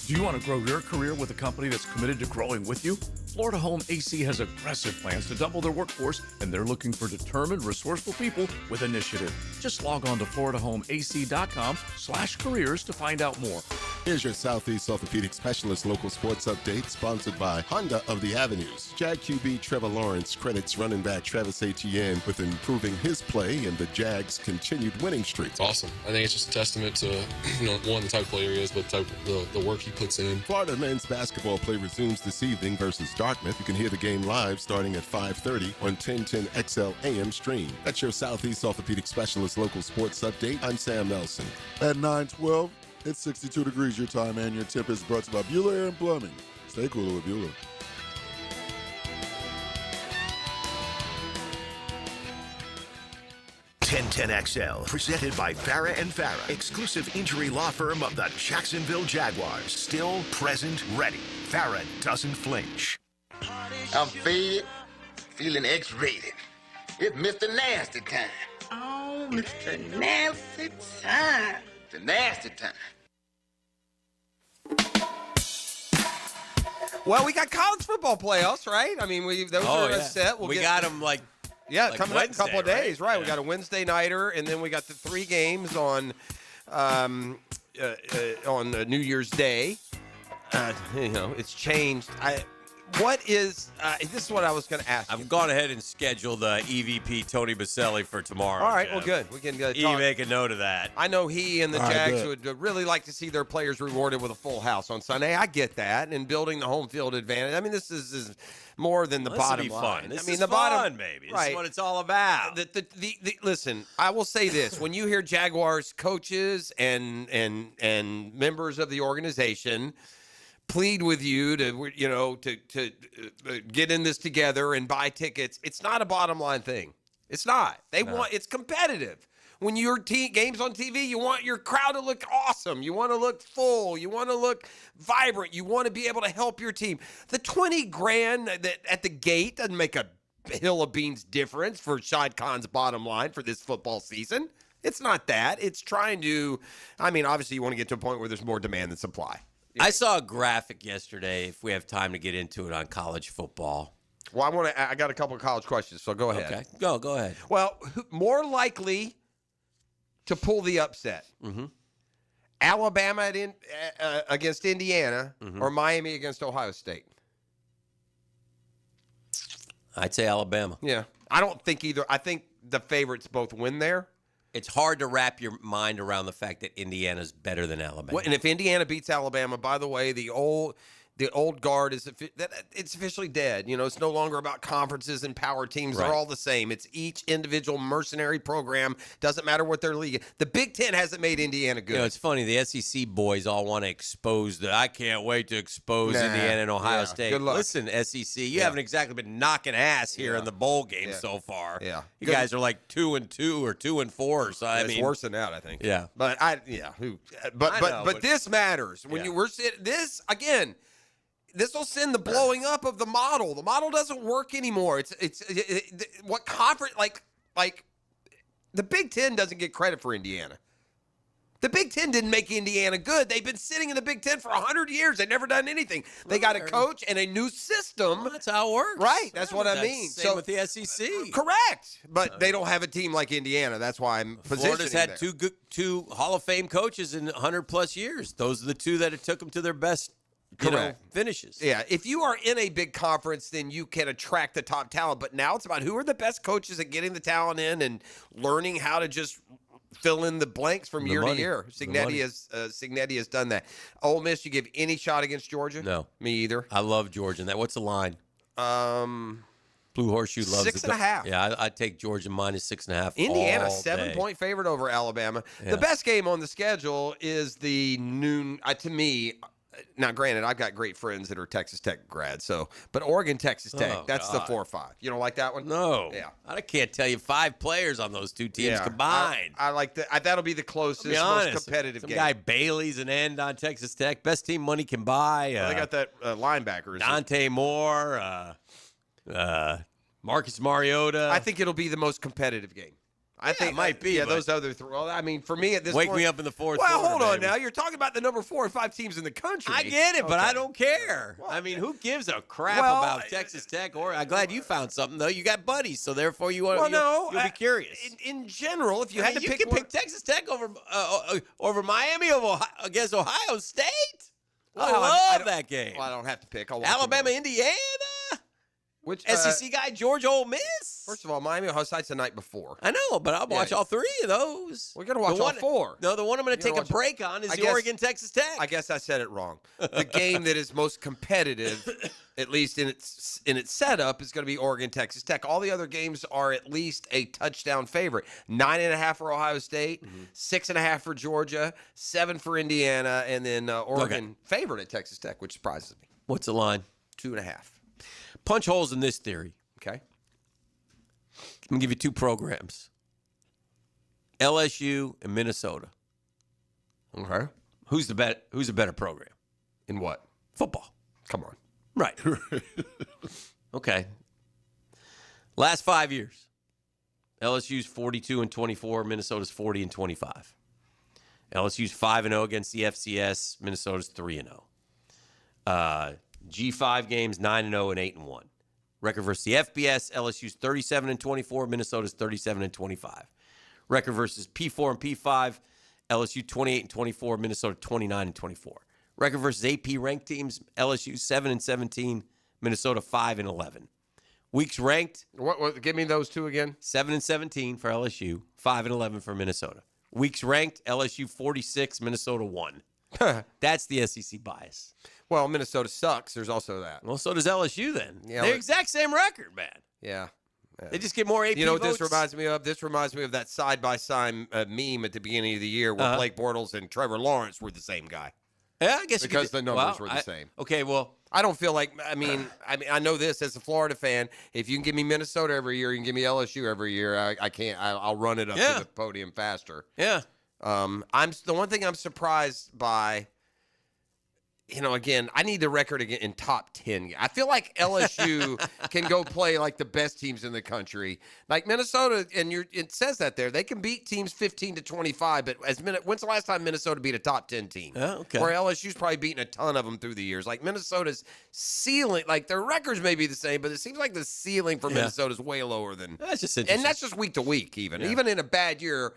Speaker 4: Do you want to grow your career with a company that's committed to growing with you? Florida Home AC has aggressive plans to double their workforce, and they're looking for determined, resourceful people with initiative. Just log on to floridahomeac.com/careers to find out more.
Speaker 7: Here's your Southeast Orthopedic Specialist local sports update, sponsored by Honda of the Avenues. Jag QB Trevor Lawrence credits running back Travis Etienne with improving his play and the Jags' continued winning streak.
Speaker 10: It's awesome. I think it's just a testament to, one, the type of player he is, but the work he puts in.
Speaker 7: Florida men's basketball play resumes this evening versus Dartmouth. You can hear the game live starting at 5:30 on 1010 XL AM stream. That's your Southeast Orthopedic Specialist local sports update. I'm Sam Nelson.
Speaker 13: At 9:12, it's 62 degrees your time, and your tip is brought to you by Bueller Air and Plumbing. Stay cooler with Bueller.
Speaker 3: XL, presented by Farah and Farah, exclusive injury law firm of the Jacksonville Jaguars. Still, present, ready. Farah doesn't flinch.
Speaker 23: I'm fed, feeling X-rated. It's Mr. Nasty time. Oh, Mr. Nasty time. The nasty time.
Speaker 1: Well, we got college football playoffs, right? I mean, those are set.
Speaker 14: We got them like
Speaker 1: coming up in a couple of days, right?
Speaker 14: Yeah.
Speaker 1: We got a Wednesday nighter, and then we got the 3 games on New Year's Day. It's changed. This is what I was going to ask you.
Speaker 14: I've gone ahead and scheduled EVP Tony Baselli for tomorrow.
Speaker 1: All right,
Speaker 14: Jeff.
Speaker 1: well, good. We can talk.
Speaker 14: You make a note of that.
Speaker 1: I know he and the Jags would really like to see their players rewarded with a full house on Sunday. I get that, and building the home field advantage. I mean, this is more than the bottom line.
Speaker 14: This
Speaker 1: I mean,
Speaker 14: is
Speaker 1: the
Speaker 14: fun, baby. This
Speaker 1: right.
Speaker 14: is what it's all about.
Speaker 1: Listen, I will say this: when you hear Jaguars coaches and members of the organization plead with you to get in this together and buy tickets, it's not a bottom line thing. It's not. It's competitive. When your game's on TV, you want your crowd to look awesome. You want to look full. You want to look vibrant. You want to be able to help your team. The $20,000 that at the gate doesn't make a hill of beans difference for Shad Khan's bottom line for this football season. It's not that. It's trying to, obviously you want to get to a point where there's more demand than supply.
Speaker 14: I saw a graphic yesterday, if we have time to get into it, on college football.
Speaker 1: Well, I got a couple of college questions, so go ahead.
Speaker 14: Okay, go ahead.
Speaker 1: Well, more likely to pull the upset?
Speaker 14: Mm-hmm.
Speaker 1: Alabama against Indiana or Miami against Ohio State?
Speaker 14: I'd say Alabama.
Speaker 1: Yeah. I don't think either. I think the favorites both win there.
Speaker 14: It's hard to wrap your mind around the fact that Indiana's better than Alabama.
Speaker 1: Well, and if Indiana beats Alabama, by the way, the old guard it's officially dead. It's no longer about conferences and power teams.
Speaker 14: Right.
Speaker 1: They're all the same. It's each individual mercenary program. Doesn't matter what their league is. The Big Ten hasn't made Indiana good.
Speaker 14: It's funny. The SEC boys all want to expose I can't wait to expose Indiana and Ohio State.
Speaker 1: Good luck.
Speaker 14: Listen, SEC, you haven't exactly been knocking ass here in the bowl game so far.
Speaker 1: Yeah.
Speaker 14: You guys are like 2-2 or 2-4 or so.
Speaker 1: It's worse than that, I think.
Speaker 14: Yeah.
Speaker 1: But but this matters. When we're sitting this again. This will send the blowing up of the model. The model doesn't work anymore. What conference like the Big Ten doesn't get credit for Indiana. The Big Ten didn't make Indiana good. They've been sitting in the Big Ten for 100 years. They've never done anything. They got a coach and a new system.
Speaker 14: Well, that's how it works.
Speaker 1: Right. That's what I mean.
Speaker 14: Same with the SEC.
Speaker 1: Correct. But they don't have a team like Indiana. That's why I'm positioning
Speaker 14: Florida's had
Speaker 1: there.
Speaker 14: two Hall of Fame coaches in 100-plus years. Those are the two that it took them to their best finishes.
Speaker 1: Yeah, if you are in a big conference, then you can attract the top talent. But now it's about who are the best coaches at getting the talent in and learning how to just fill in the blanks from year to year. Signetti has done that. Ole Miss, you give any shot against Georgia?
Speaker 14: No.
Speaker 1: Me either.
Speaker 14: I love Georgia. What's the line? Blue Horseshoe loves
Speaker 1: 6.5.
Speaker 14: Yeah, I'd take Georgia minus 6.5.
Speaker 1: Indiana,
Speaker 14: all
Speaker 1: 7-point favorite over Alabama.
Speaker 14: Yeah.
Speaker 1: The best game on the schedule is the noon, to me, Now, granted, I've got great friends that are Texas Tech grads, but Oregon, Texas Tech, that's the 4-5. You don't like that one?
Speaker 14: No.
Speaker 1: Yeah.
Speaker 14: I can't tell you 5 players on those two teams combined.
Speaker 1: I like that. That'll be the closest,
Speaker 14: honest,
Speaker 1: most competitive
Speaker 14: some
Speaker 1: game.
Speaker 14: guy Bailey's an end on Texas Tech. Best team money can buy.
Speaker 1: They got that linebacker.
Speaker 14: Dante Moore, Marcus Mariota.
Speaker 1: I think it'll be the most competitive game. I think
Speaker 14: it might be.
Speaker 1: Yeah,
Speaker 14: but
Speaker 1: those other three. Well, I mean, for me at this
Speaker 14: wake
Speaker 1: point.
Speaker 14: me up in the fourth
Speaker 1: Well,
Speaker 14: quarter,
Speaker 1: hold on
Speaker 14: baby.
Speaker 1: now. You're talking about the number 4 and 5 teams in the country.
Speaker 14: I get it, but
Speaker 1: Okay.
Speaker 14: I don't care. I mean, who gives a crap about Texas Tech? Or I'm glad you found something though. You got buddies, so therefore you'll be curious.
Speaker 1: In general, if you
Speaker 14: I
Speaker 1: had
Speaker 14: mean,
Speaker 1: to
Speaker 14: you
Speaker 1: pick
Speaker 14: can pick Texas Tech over Miami against Ohio State. I love that game.
Speaker 1: Well, I don't have to pick. I'll watch
Speaker 14: Alabama,
Speaker 1: them
Speaker 14: Indiana.
Speaker 1: Which
Speaker 14: SEC guy, Georgia, Ole Miss.
Speaker 1: First of all, Miami, Ohio State's the night before.
Speaker 14: I know, but I'll watch all 3 of those.
Speaker 1: We're going to watch all 4.
Speaker 14: No, the one I'm going to take a
Speaker 1: watch-
Speaker 14: break on is
Speaker 1: I
Speaker 14: the
Speaker 1: guess-
Speaker 14: Oregon Texas Tech.
Speaker 1: I guess I said it wrong. The game that is most competitive, at least in its setup, is going to be Oregon Texas Tech. All the other games are at least a touchdown favorite. 9.5 for Ohio State, 6.5 for Georgia, 7 for Indiana, and then Oregon favorite at Texas Tech, which surprises me.
Speaker 14: What's the line?
Speaker 1: 2.5.
Speaker 14: Punch holes in this theory.
Speaker 1: Okay.
Speaker 14: I'm going to give you 2 programs. LSU and Minnesota.
Speaker 1: Okay.
Speaker 14: Who's the better program?
Speaker 1: In what?
Speaker 14: Football.
Speaker 1: Come on.
Speaker 14: Right. Okay. Last 5 years. LSU's 42-24, Minnesota's 40-25. LSU's 5-0 against the FCS, Minnesota's 3-0. G5 games 9-0 and 8-1. Record versus the FBS, LSU's 37-24, Minnesota's 37-25. Record versus P4 and P5, LSU 28-24, Minnesota 29-24. Record versus AP ranked teams, LSU 7-17, Minnesota 5-11. Weeks ranked.
Speaker 1: What? Give me those 2 again.
Speaker 14: 7-17 for LSU, 5-11 for Minnesota. Weeks ranked, LSU 46, Minnesota 1. That's the SEC bias.
Speaker 1: Well, Minnesota sucks. There's also that.
Speaker 14: Well, so does LSU then.
Speaker 1: Yeah,
Speaker 14: They're exact same record, man.
Speaker 1: Yeah.
Speaker 14: They just get more AP
Speaker 1: You know what
Speaker 14: votes.
Speaker 1: this reminds me of? This reminds me of that side-by-side meme at the beginning of the year where Blake Bortles and Trevor Lawrence were the same guy.
Speaker 14: Yeah, I guess you
Speaker 1: because
Speaker 14: could,
Speaker 1: the numbers were the same.
Speaker 14: Okay, well,
Speaker 1: I don't feel like I know this as a Florida fan. If you can give me Minnesota every year, you can give me LSU every year. I can't. I'll run it up to the podium faster.
Speaker 14: Yeah.
Speaker 1: I'm the one thing I'm surprised by. You know, again, I need the record again in top 10. I feel like LSU can go play like the best teams in the country. Like Minnesota, and it says that there. They can beat teams 15-25, but when's the last time Minnesota beat a top 10 team?
Speaker 14: Oh, okay.
Speaker 1: Where LSU's probably beaten a ton of them through the years. Like Minnesota's ceiling, like their records may be the same, but it seems like the ceiling for Minnesota's way lower than.
Speaker 14: That's just interesting.
Speaker 1: And that's just week to week, even.
Speaker 14: Yeah.
Speaker 1: Even in a bad year.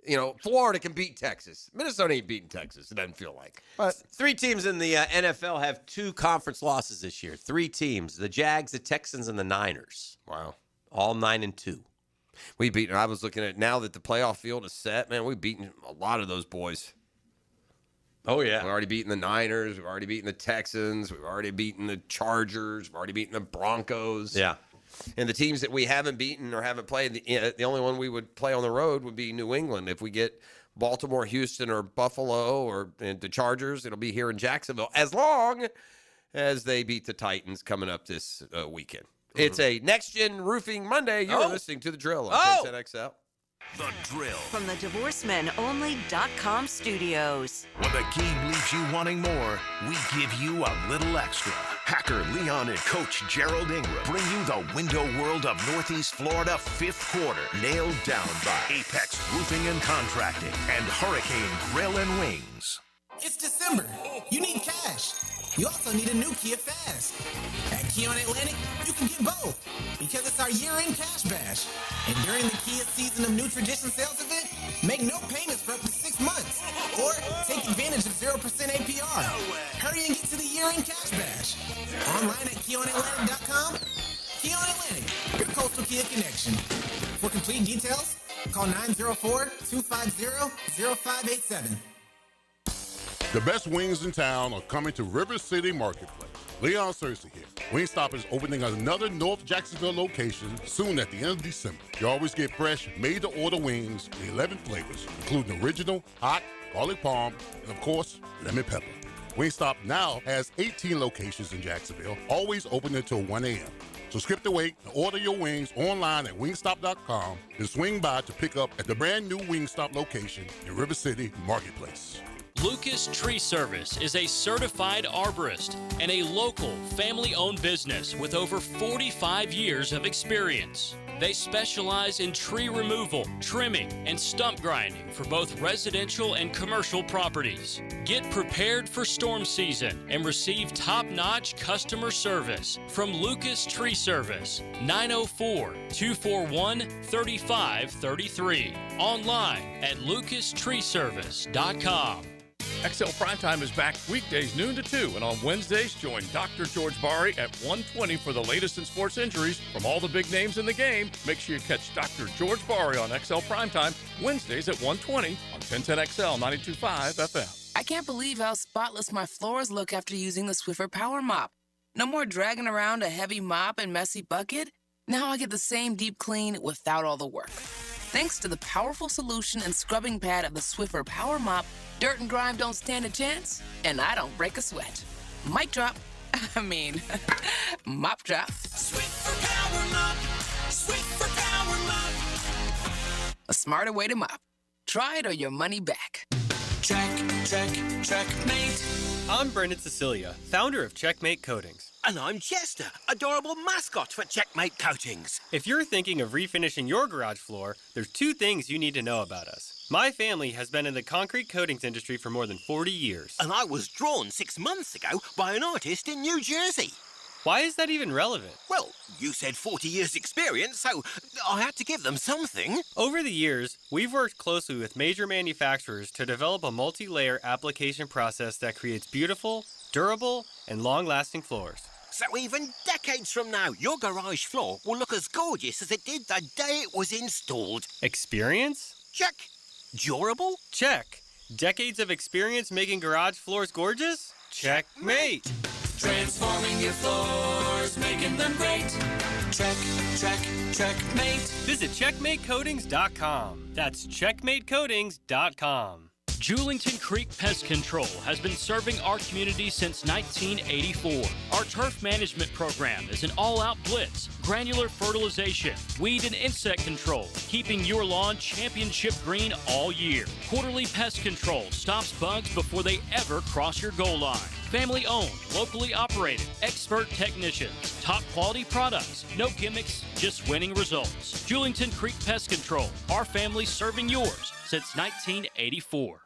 Speaker 1: You know, Florida can beat Texas. Minnesota ain't beating Texas. It doesn't feel like.
Speaker 14: But 3 teams in the NFL have 2 conference losses this year. 3 teams: the Jags, the Texans, and the Niners.
Speaker 1: Wow,
Speaker 14: all 9-2.
Speaker 1: We beat. I was looking at now that the playoff field is set. Man, we've beaten a lot of those boys.
Speaker 14: Oh yeah,
Speaker 1: we've already beaten the Niners. We've already beaten the Texans. We've already beaten the Chargers. We've already beaten the Broncos.
Speaker 14: Yeah.
Speaker 1: And the teams that we haven't beaten or haven't played, the only one we would play on the road would be New England. If we get Baltimore, Houston, or Buffalo, or the Chargers, it'll be here in Jacksonville, as long as they beat the Titans coming up this weekend. Mm-hmm. It's a Next Gen Roofing Monday. You're listening to The Drill on 1010XL.
Speaker 3: The Drill.
Speaker 2: From the DivorceMenOnly.com studios.
Speaker 3: When the game leaves you wanting more, we give you a little extra. Hacker Leon and Coach Gerald Ingram bring you the window world of Northeast Florida 5th quarter, nailed down by Apex Roofing and Contracting and Hurricane Grill and Wings.
Speaker 5: It's December. You need cash. You also need a new Kia Fast. At Kia on Atlantic, you can get both because it's our year-end cash bash. And during the Kia Season of New Tradition sales event, make no payments for up to 6 months or take advantage of 0% APR. Hurry and get to the year-end cash bash. Online at KiaOnAtlantic.com. Kia on Atlantic, your coastal Kia connection. For complete details, call 904-250-0587.
Speaker 13: The best wings in town are coming to River City Marketplace. Leon Cersei here. Wingstop is opening another North Jacksonville location soon at the end of December. You always get fresh, made-to-order wings in 11 flavors, including original, hot, garlic parm, and of course, lemon pepper.
Speaker 8: Wingstop now has 18 locations in Jacksonville, always open until 1 a.m. So skip the wait and order your wings online at wingstop.com and swing by to pick up at the brand new Wingstop location in River City Marketplace.
Speaker 11: Lucas Tree Service is a certified arborist and a local family-owned business with over 45 years of experience. They specialize in tree removal, trimming, and stump grinding for both residential and commercial properties. Get prepared for storm season and receive top-notch customer service from Lucas Tree Service, 904-241-3533. Online at lucastreeservice.com.
Speaker 4: XL Primetime is back weekdays noon to 2, and on Wednesdays, join Dr. George Bari at 1:20 for the latest in sports injuries from all the big names in the game. Make sure you catch Dr. George Bari on XL Primetime Wednesdays at 1:20 on 1010XL 92.5 FM.
Speaker 20: I can't believe how spotless my floors look after using the Swiffer Power Mop. No more dragging around a heavy mop and messy bucket. Now I get the same deep clean without all the work. Thanks to the powerful solution and scrubbing pad of the Swiffer Power Mop, dirt and grime don't stand a chance, and I don't break a sweat. Mic drop. Mop drop.
Speaker 22: Swiffer Power Mop. Swiffer Power Mop.
Speaker 20: A smarter way to mop. Try it or your money back.
Speaker 24: Checkmate. I'm Brendan Cecilia, founder of Checkmate Coatings.
Speaker 25: And I'm Chester, adorable mascot for Checkmate Coatings.
Speaker 24: If you're thinking of refinishing your garage floor, there's 2 things you need to know about us. My family has been in the concrete coatings industry for more than 40 years.
Speaker 25: And I was drawn 6 months ago by an artist in New Jersey.
Speaker 24: Why is that even relevant?
Speaker 25: Well, you said 40 years experience, so I had to give them something.
Speaker 24: Over the years, we've worked closely with major manufacturers to develop a multi-layer application process that creates beautiful, durable, and long-lasting floors.
Speaker 25: So even decades from now, your garage floor will look as gorgeous as it did the day it was installed.
Speaker 24: Experience?
Speaker 25: Check. Durable?
Speaker 24: Check. Decades of experience making garage floors gorgeous? Checkmate.
Speaker 22: Transforming your floors, making them great. Checkmate.
Speaker 24: Visit checkmatecoatings.com. That's checkmatecoatings.com.
Speaker 11: Julington Creek Pest Control has been serving our community since 1984. Our turf management program is an all-out blitz, granular fertilization, weed and insect control, keeping your lawn championship green all year. Quarterly pest control stops bugs before they ever cross your goal line. Family-owned, locally operated, expert technicians, top quality products, no gimmicks, just winning results. Julington Creek Pest Control, our family serving yours since 1984.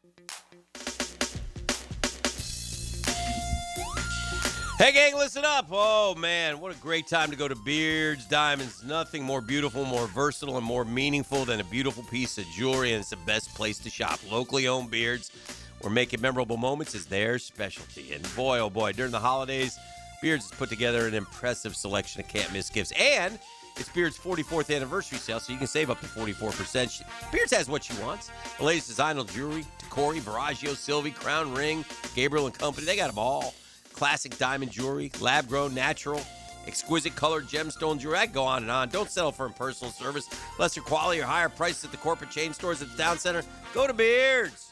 Speaker 14: Hey, gang, listen up. Oh, man, what a great time to go to Beards Diamonds. Nothing more beautiful, more versatile, and more meaningful than a beautiful piece of jewelry, and it's the best place to shop. Locally owned Beards, where making memorable moments is their specialty. And boy, oh boy, during the holidays, Beards has put together an impressive selection of can't-miss gifts. And it's Beards' 44th anniversary sale, so you can save up to 44%. Beards has what you want. The latest designer jewelry, Tacori, Viraggio, Sylvie, Crown Ring, Gabriel & Company, they got them all. Classic diamond jewelry, lab-grown, natural, exquisite colored gemstone jewelry. I go on and on. Don't settle for impersonal service. Lesser quality or higher prices at the corporate chain stores at the town center. Go to Beards.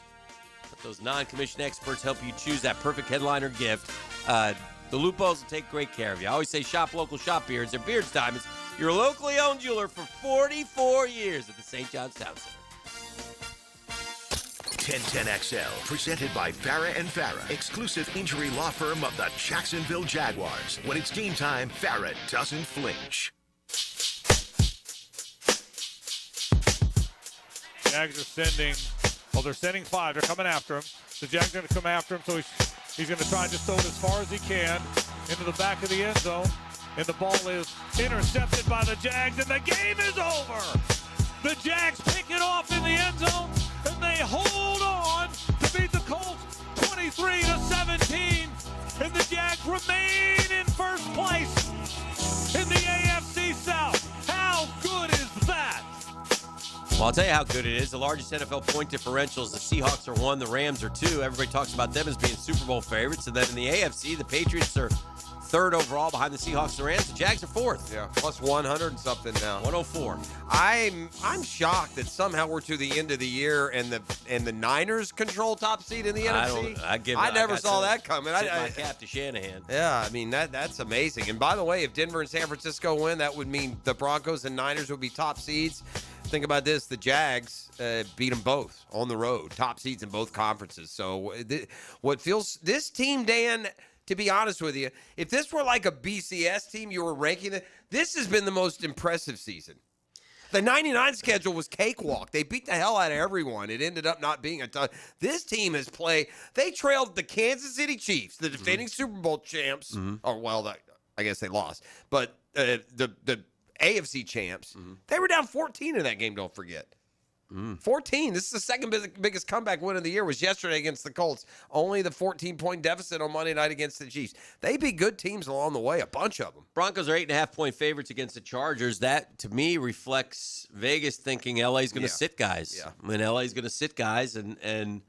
Speaker 14: Let those non-commissioned experts help you choose that perfect headliner gift. The Lupos will take great care of you. I always say shop local, shop Beards. They're Beards Diamonds, your locally owned jeweler for 44 years at the St. John's Town Center.
Speaker 3: 1010XL, presented by Farah and Farah, exclusive injury law firm of the Jacksonville Jaguars. When it's game time, Farah doesn't flinch.
Speaker 9: Jags are sending, they're sending 5. They're coming after him. The Jags are going to come after him, so he's going to try and just throw it as far as he can into the back of the end zone. And the ball is intercepted by the Jags, and the game is over. The Jags pick it off in the end zone, and they hold on to beat the Colts 23-17. And the Jags remain in first place in the AFC South. How good is that?
Speaker 14: Well, I'll tell you how good it is. The largest NFL point differentials. The Seahawks are 1, the Rams are 2. Everybody talks about them as being Super Bowl favorites. And then in the AFC, the Patriots are third overall behind the Seahawks and the Rams. The Jags are fourth.
Speaker 1: Yeah, plus 100 and something now.
Speaker 14: 104.
Speaker 1: I'm shocked that somehow we're to the end of the year and the Niners control top seed in the NFC. I never saw that coming.
Speaker 14: I my cap to Shanahan.
Speaker 1: Yeah, I mean that's amazing. And by the way, if Denver and San Francisco win, that would mean the Broncos and Niners would be top seeds. Think about this: the Jags beat them both on the road, top seeds in both conferences. So this team, Dan, to be honest with you, if this were like a BCS team, you were ranking it. This has been the most impressive season. The 99 schedule was cakewalk. They beat the hell out of everyone. It ended up not being a ton. This team has played. They trailed the Kansas City Chiefs, the defending Super Bowl champs. Or well, I guess they lost, but the AFC champs. They were down 14 in that game. Don't forget. 14. This is the second biggest comeback win of the year. Was yesterday against the Colts. Only the 14-point deficit on Monday night against the Chiefs. They beat good teams along the way, a bunch of them.
Speaker 14: Broncos are 8.5-point favorites against the Chargers. That, to me, reflects Vegas thinking LA's going to sit guys.
Speaker 1: Yeah.
Speaker 14: I mean, LA's going to sit guys, and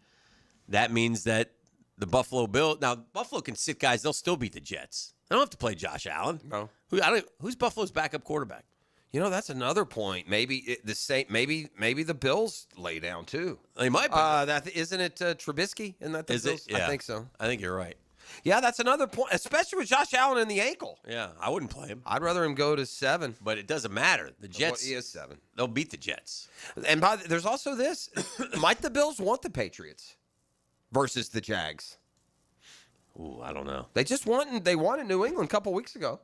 Speaker 14: that means that the Buffalo Bills. Now, Buffalo can sit guys. They'll still beat the Jets. They don't have to play Josh Allen.
Speaker 1: No.
Speaker 14: Who's Buffalo's backup quarterback?
Speaker 1: You know, that's another point. Maybe the same. Maybe the Bills lay down too.
Speaker 14: They might be.
Speaker 1: Isn't it Trubisky? Isn't that the
Speaker 14: Is
Speaker 1: Bills?
Speaker 14: it? Yeah.
Speaker 1: I think so.
Speaker 14: I think you're right.
Speaker 1: Yeah, that's another point, especially with Josh Allen in the ankle.
Speaker 14: Yeah, I wouldn't play him.
Speaker 1: I'd rather him go to 7.
Speaker 14: But it doesn't matter. The Jets.
Speaker 1: He is 7.
Speaker 14: They'll beat the Jets.
Speaker 1: And there's also this: might the Bills want the Patriots versus the Jags?
Speaker 14: Ooh, I don't know.
Speaker 1: They won in New England a couple weeks ago.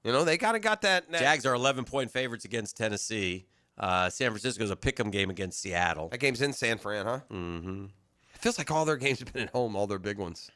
Speaker 1: You know, they kind of got that.
Speaker 14: Jags are 11-point favorites against Tennessee. San Francisco's a pick'em game against Seattle.
Speaker 1: That game's in San Fran, huh?
Speaker 14: Mm-hmm.
Speaker 1: It feels like all their games have been at home, all their big ones.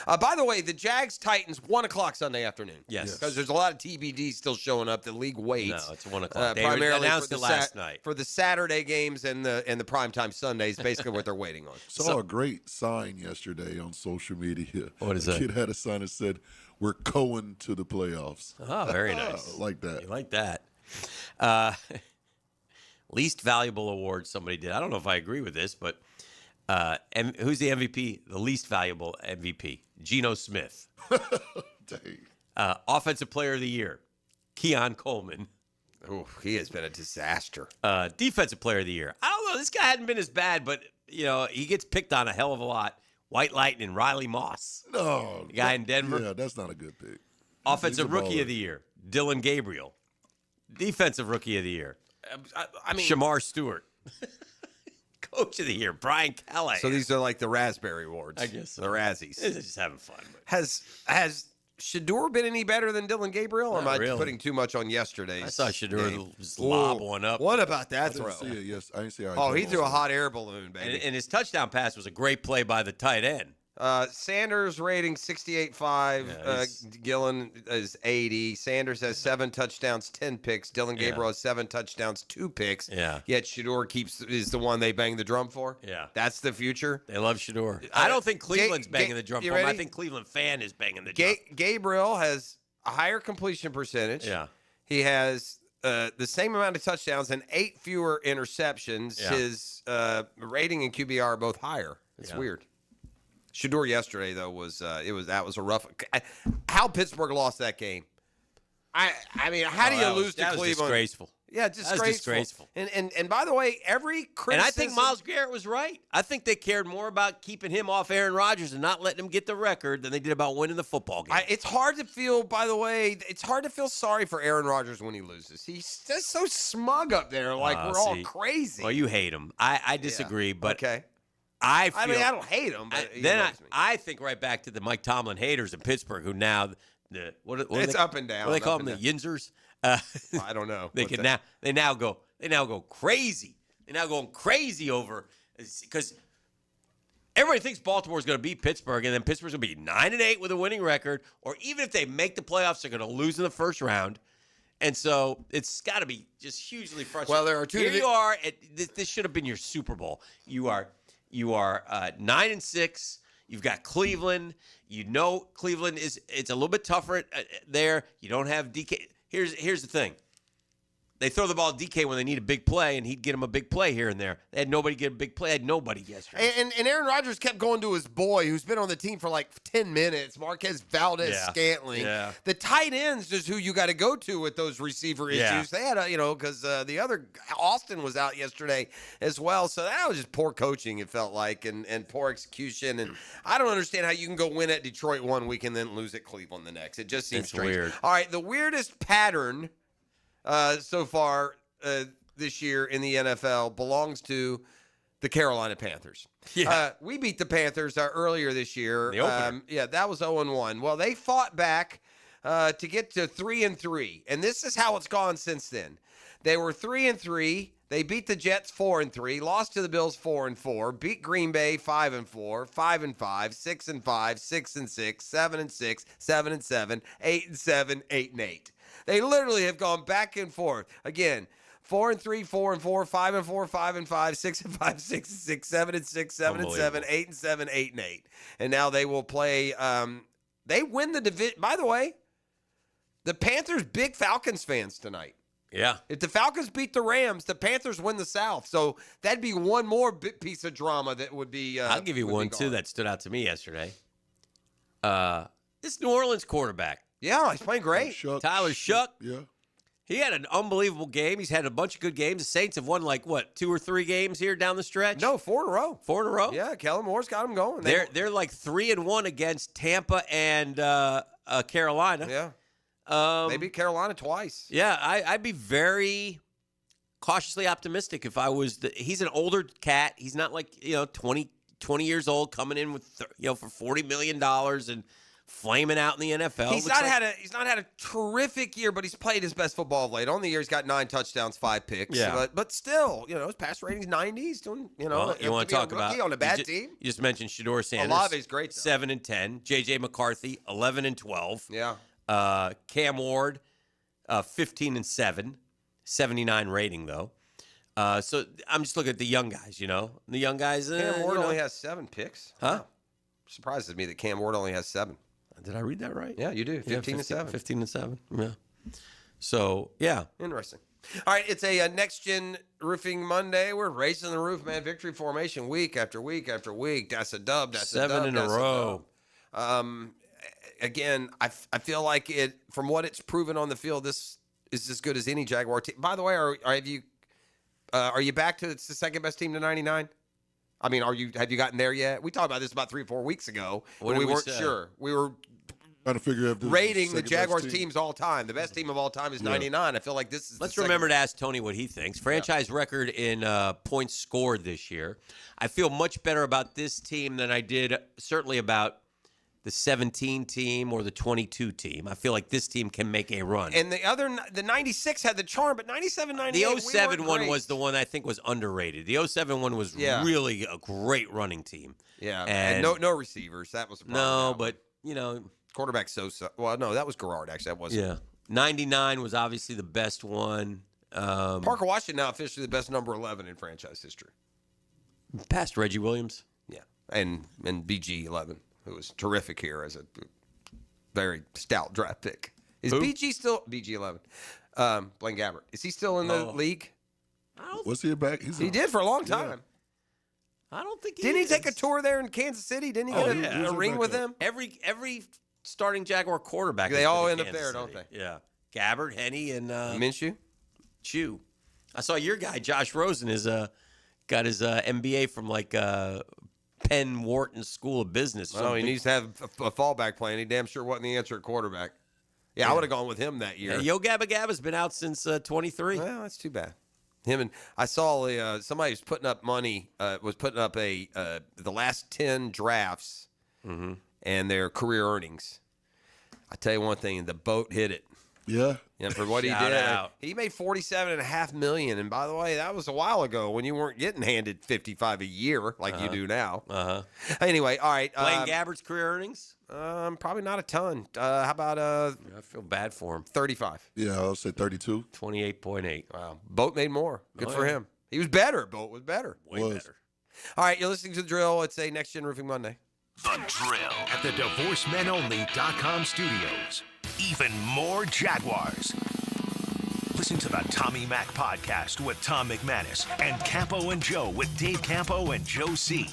Speaker 1: By the way, the Jags-Titans, 1 o'clock Sunday afternoon.
Speaker 14: Yes.
Speaker 1: Because there's a lot of TBDs still showing up. The league waits.
Speaker 14: No, it's 1 o'clock. They
Speaker 1: primarily
Speaker 14: announced it last night.
Speaker 1: For the Saturday games and the primetime Sundays, basically what they're waiting on.
Speaker 13: Saw a great sign yesterday on social media.
Speaker 14: What is
Speaker 13: that?
Speaker 14: that?
Speaker 13: Kid had a sign that said, "We're Cohen to the playoffs."
Speaker 14: Oh, very nice.
Speaker 13: Like that.
Speaker 14: You like that. Least valuable award somebody did. I don't know if I agree with this, but who's the MVP? The least valuable MVP, Geno Smith.
Speaker 13: Dang.
Speaker 14: Offensive Player of the Year, Keon Coleman.
Speaker 1: Oh, he has been a disaster.
Speaker 14: Defensive Player of the Year. I don't know. This guy hadn't been as bad, but he gets picked on a hell of a lot. White Lightning, Riley Moss.
Speaker 13: No.
Speaker 14: The guy in Denver.
Speaker 13: Yeah, that's not a good pick.
Speaker 14: Offensive Rookie of the Year, Dylan Gabriel. Defensive Rookie of the Year,
Speaker 1: I mean,
Speaker 14: Shamar Stewart. Coach of the Year, Brian Callahan.
Speaker 1: So these are like the Raspberry Awards.
Speaker 14: I guess so.
Speaker 1: The Razzies.
Speaker 14: It's just having fun. But.
Speaker 1: Has Shador been any better than Dylan Gabriel? Or am I
Speaker 14: really.
Speaker 1: Putting too much on yesterday's?
Speaker 14: I saw Shador
Speaker 1: game?
Speaker 14: just lob one up.
Speaker 1: What about that
Speaker 13: I
Speaker 1: throw?
Speaker 13: didn't see it. Yes, I didn't see how
Speaker 1: He threw a hot air balloon, baby.
Speaker 14: And his touchdown pass was a great play by the tight end.
Speaker 1: Sanders rating 68.5. Gillen is 80. Sanders has 7 touchdowns, 10 picks. Dylan Gabriel has 7 touchdowns, 2 picks.
Speaker 14: Yeah.
Speaker 1: Yet Shador is the one they bang the drum for.
Speaker 14: Yeah.
Speaker 1: That's the future.
Speaker 14: They love Shador. I don't think Cleveland's banging the drum for him.
Speaker 1: ready?
Speaker 14: I think Cleveland fan is banging the drum.
Speaker 1: Gabriel has a higher completion percentage.
Speaker 14: Yeah.
Speaker 1: He has the same amount of touchdowns and 8 fewer interceptions.
Speaker 14: Yeah.
Speaker 1: His rating and QBR are both higher. It's weird. Shador yesterday though was a rough. How Pittsburgh lost that game. I mean, how do you lose to Cleveland?
Speaker 14: Disgraceful.
Speaker 1: Yeah, disgraceful.
Speaker 14: That was disgraceful.
Speaker 1: And by the way, every criticism.
Speaker 14: And I think Myles Garrett was right. I think they cared more about keeping him off Aaron Rodgers and not letting him get the record than they did about winning the football game.
Speaker 1: It's hard to feel. By the way, it's hard to feel sorry for Aaron Rodgers when he loses. He's just so smug up there, like we're all crazy.
Speaker 14: Well, you hate him. I disagree, but
Speaker 1: okay.
Speaker 14: I
Speaker 1: mean, I don't hate him, but
Speaker 14: I think right back to the Mike Tomlin haters in Pittsburgh, who now what
Speaker 1: it's up and down.
Speaker 14: What do they call them? The Yinzers.
Speaker 1: I don't know.
Speaker 14: They now go crazy. They're now going crazy over because everybody thinks Baltimore's going to beat Pittsburgh, and then Pittsburgh's going to be 9-8 with a winning record, or even if they make the playoffs, they're going to lose in the first round. And so it's got to be just hugely frustrating.
Speaker 1: Well, there are two.
Speaker 14: Here you are. This should have been your Super Bowl. You are 9-6. You've got Cleveland. You know Cleveland it's a little bit tougher there. You don't have DK. Here's the thing. They throw the ball to DK when they need a big play, and he'd get him a big play here and there. They had nobody get a big play. They had nobody yesterday.
Speaker 1: And Aaron Rodgers kept going to his boy, who's been on the team for like 10 minutes, Marquez Valdez-Scantling.
Speaker 14: Yeah.
Speaker 1: The tight ends is who you got to go to with those receiver issues.
Speaker 14: Yeah.
Speaker 1: They had, because the other, Austin was out yesterday as well. So that was just poor coaching, it felt like, and poor execution. And I don't understand how you can go win at Detroit one week and then lose at Cleveland the next. It just seems strange.
Speaker 14: Weird.
Speaker 1: All right, the weirdest pattern so far this year in the NFL belongs to the Carolina Panthers.
Speaker 14: Yeah.
Speaker 1: We beat the Panthers earlier this year.
Speaker 14: The opener.
Speaker 1: That was 0-1. Well, they fought back to get to 3-3, and this is how it's gone since then. They were 3-3. They beat the Jets 4-3, lost to the Bills 4-4, beat Green Bay 5-4, 5-5, 6-5, 6-6, 7-6, 7-7, 8-7, 8-8. They literally have gone back and forth. Again, 4-3, 4-4, 5-4, 5-5, 6-5, 6-6, 7-6, 7-7, 8-7, 8-8. And now they will play. They win the division. By the way, the Panthers big Falcons fans tonight.
Speaker 14: Yeah.
Speaker 1: If the Falcons beat the Rams, the Panthers win the South. So that'd be one more piece of drama that would be.
Speaker 14: I'll give you one too that stood out to me yesterday. This New Orleans quarterback.
Speaker 1: Yeah, he's playing great.
Speaker 14: Tyler Shuck.
Speaker 13: Yeah.
Speaker 14: He had an unbelievable game. He's had a bunch of good games. The Saints have won 2 or 3 games here down the stretch.
Speaker 1: No, 4 in a row.
Speaker 14: 4 in a row.
Speaker 1: Yeah, Kellen Moore's got them going.
Speaker 14: They're 3-1 against Tampa and Carolina.
Speaker 1: Yeah. They beat Carolina twice.
Speaker 14: Yeah, I'd be very cautiously optimistic if I was. He's an older cat. He's not 20 years old coming in with for $40 million and flaming out in the NFL.
Speaker 1: He's not had a terrific year, but he's played his best football of late. On the year, he's got 9 touchdowns, 5 picks.
Speaker 14: Yeah.
Speaker 1: But still, his pass rating's 90. He's doing,
Speaker 14: Well, you want to talk about
Speaker 1: on a bad team?
Speaker 14: You just mentioned Shedeur Sanders.
Speaker 1: Olave's great, though.
Speaker 14: 7-10. J.J. McCarthy 11-12.
Speaker 1: Yeah.
Speaker 14: Cam Ward 15-7. 79 rating though. So I'm just looking at the young guys. The young guys.
Speaker 1: Cam Ward only has 7 picks.
Speaker 14: Huh?
Speaker 1: Wow. Surprises me that Cam Ward only has 7.
Speaker 14: Did I read that right?
Speaker 1: Yeah, you do. 15-7.
Speaker 14: 15-7. Yeah. So, yeah.
Speaker 1: Interesting. All right, it's a Next-Gen Roofing Monday. We're racing the roof, man. Victory formation week after week after week. That's a dub. That's
Speaker 14: 7 in a row.
Speaker 1: Again, I feel like it, from what it's proven on the field, this is as good as any Jaguar team. By the way, are you back to it's the second best team to 99? I mean, have you gotten there yet? We talked about this about 3 or 4 weeks ago.
Speaker 14: What
Speaker 1: when
Speaker 14: did
Speaker 1: we
Speaker 14: we
Speaker 1: weren't
Speaker 14: say?
Speaker 1: sure. We were
Speaker 13: trying to figure out
Speaker 1: rating the Jaguars teams all time. The best team of all time is 99. I feel like this is.
Speaker 14: Let's remember to ask Tony what he thinks. Franchise record in points scored this year. I feel much better about this team than I did certainly about the 17 team or the 22 team. I feel like this team can make a run.
Speaker 1: And the 96 had the charm, but 97, 98,
Speaker 14: the 07 one
Speaker 1: great.
Speaker 14: was the one I think was underrated. The 07 one was really a great running team.
Speaker 1: Yeah,
Speaker 14: and
Speaker 1: no receivers. That was the problem.
Speaker 14: No, but
Speaker 1: quarterback so. Well, no, that was Garrard. Actually, that wasn't.
Speaker 14: Yeah, 99 was obviously the best one.
Speaker 1: Parker Washington now officially the best number 11 in franchise history.
Speaker 14: Past Reggie Williams.
Speaker 1: Yeah, and BG 11. Who was terrific here as a very stout draft pick. Is BG still BG 11? Blaine Gabbert. Is he still in the league?
Speaker 13: Was he back?
Speaker 1: He did for a long time.
Speaker 14: I don't think
Speaker 1: Didn't he take a tour there in Kansas City? Didn't he get a ring with him?
Speaker 14: Every starting Jaguar quarterback.
Speaker 1: They all end up there, don't they?
Speaker 14: Yeah. Gabbert, Henne, and
Speaker 1: Minshew.
Speaker 14: Chew. I saw your guy Josh Rosen got his MBA from Penn Wharton School of Business.
Speaker 1: Oh, he needs to have a fallback plan. He damn sure wasn't the answer at quarterback. Yeah, I would have gone with him that year.
Speaker 14: Yo Gabba Gabba's been out since 23.
Speaker 1: Well, that's too bad. I saw somebody was putting up money. Was putting up the last 10 drafts and their career earnings. I tell you one thing, the boat hit it.
Speaker 13: Yeah.
Speaker 1: For what he
Speaker 14: Shout
Speaker 1: did,
Speaker 14: out.
Speaker 1: he made $47.5 million. And by the way, that was a while ago when you weren't getting handed $55 a year like you do now. Anyway, all right.
Speaker 14: Blaine Gabbert's career earnings?
Speaker 1: Probably not a ton. How about
Speaker 14: I feel bad for him.
Speaker 1: 35?
Speaker 13: Yeah, I'll say 32.
Speaker 14: 28.8.
Speaker 1: Wow. Boat made more. Good for
Speaker 14: yeah.
Speaker 1: him. He was better. Boat was better.
Speaker 14: Way better.
Speaker 1: All right, you're listening to The Drill. It's a Next Gen Roofing Monday.
Speaker 3: The Drill at the DivorceMenOnly.com studios. Even more Jaguars. Listen to the Tommy Mac Podcast with Tom McManus and Campo and Joe with Dave Campo and Joe C.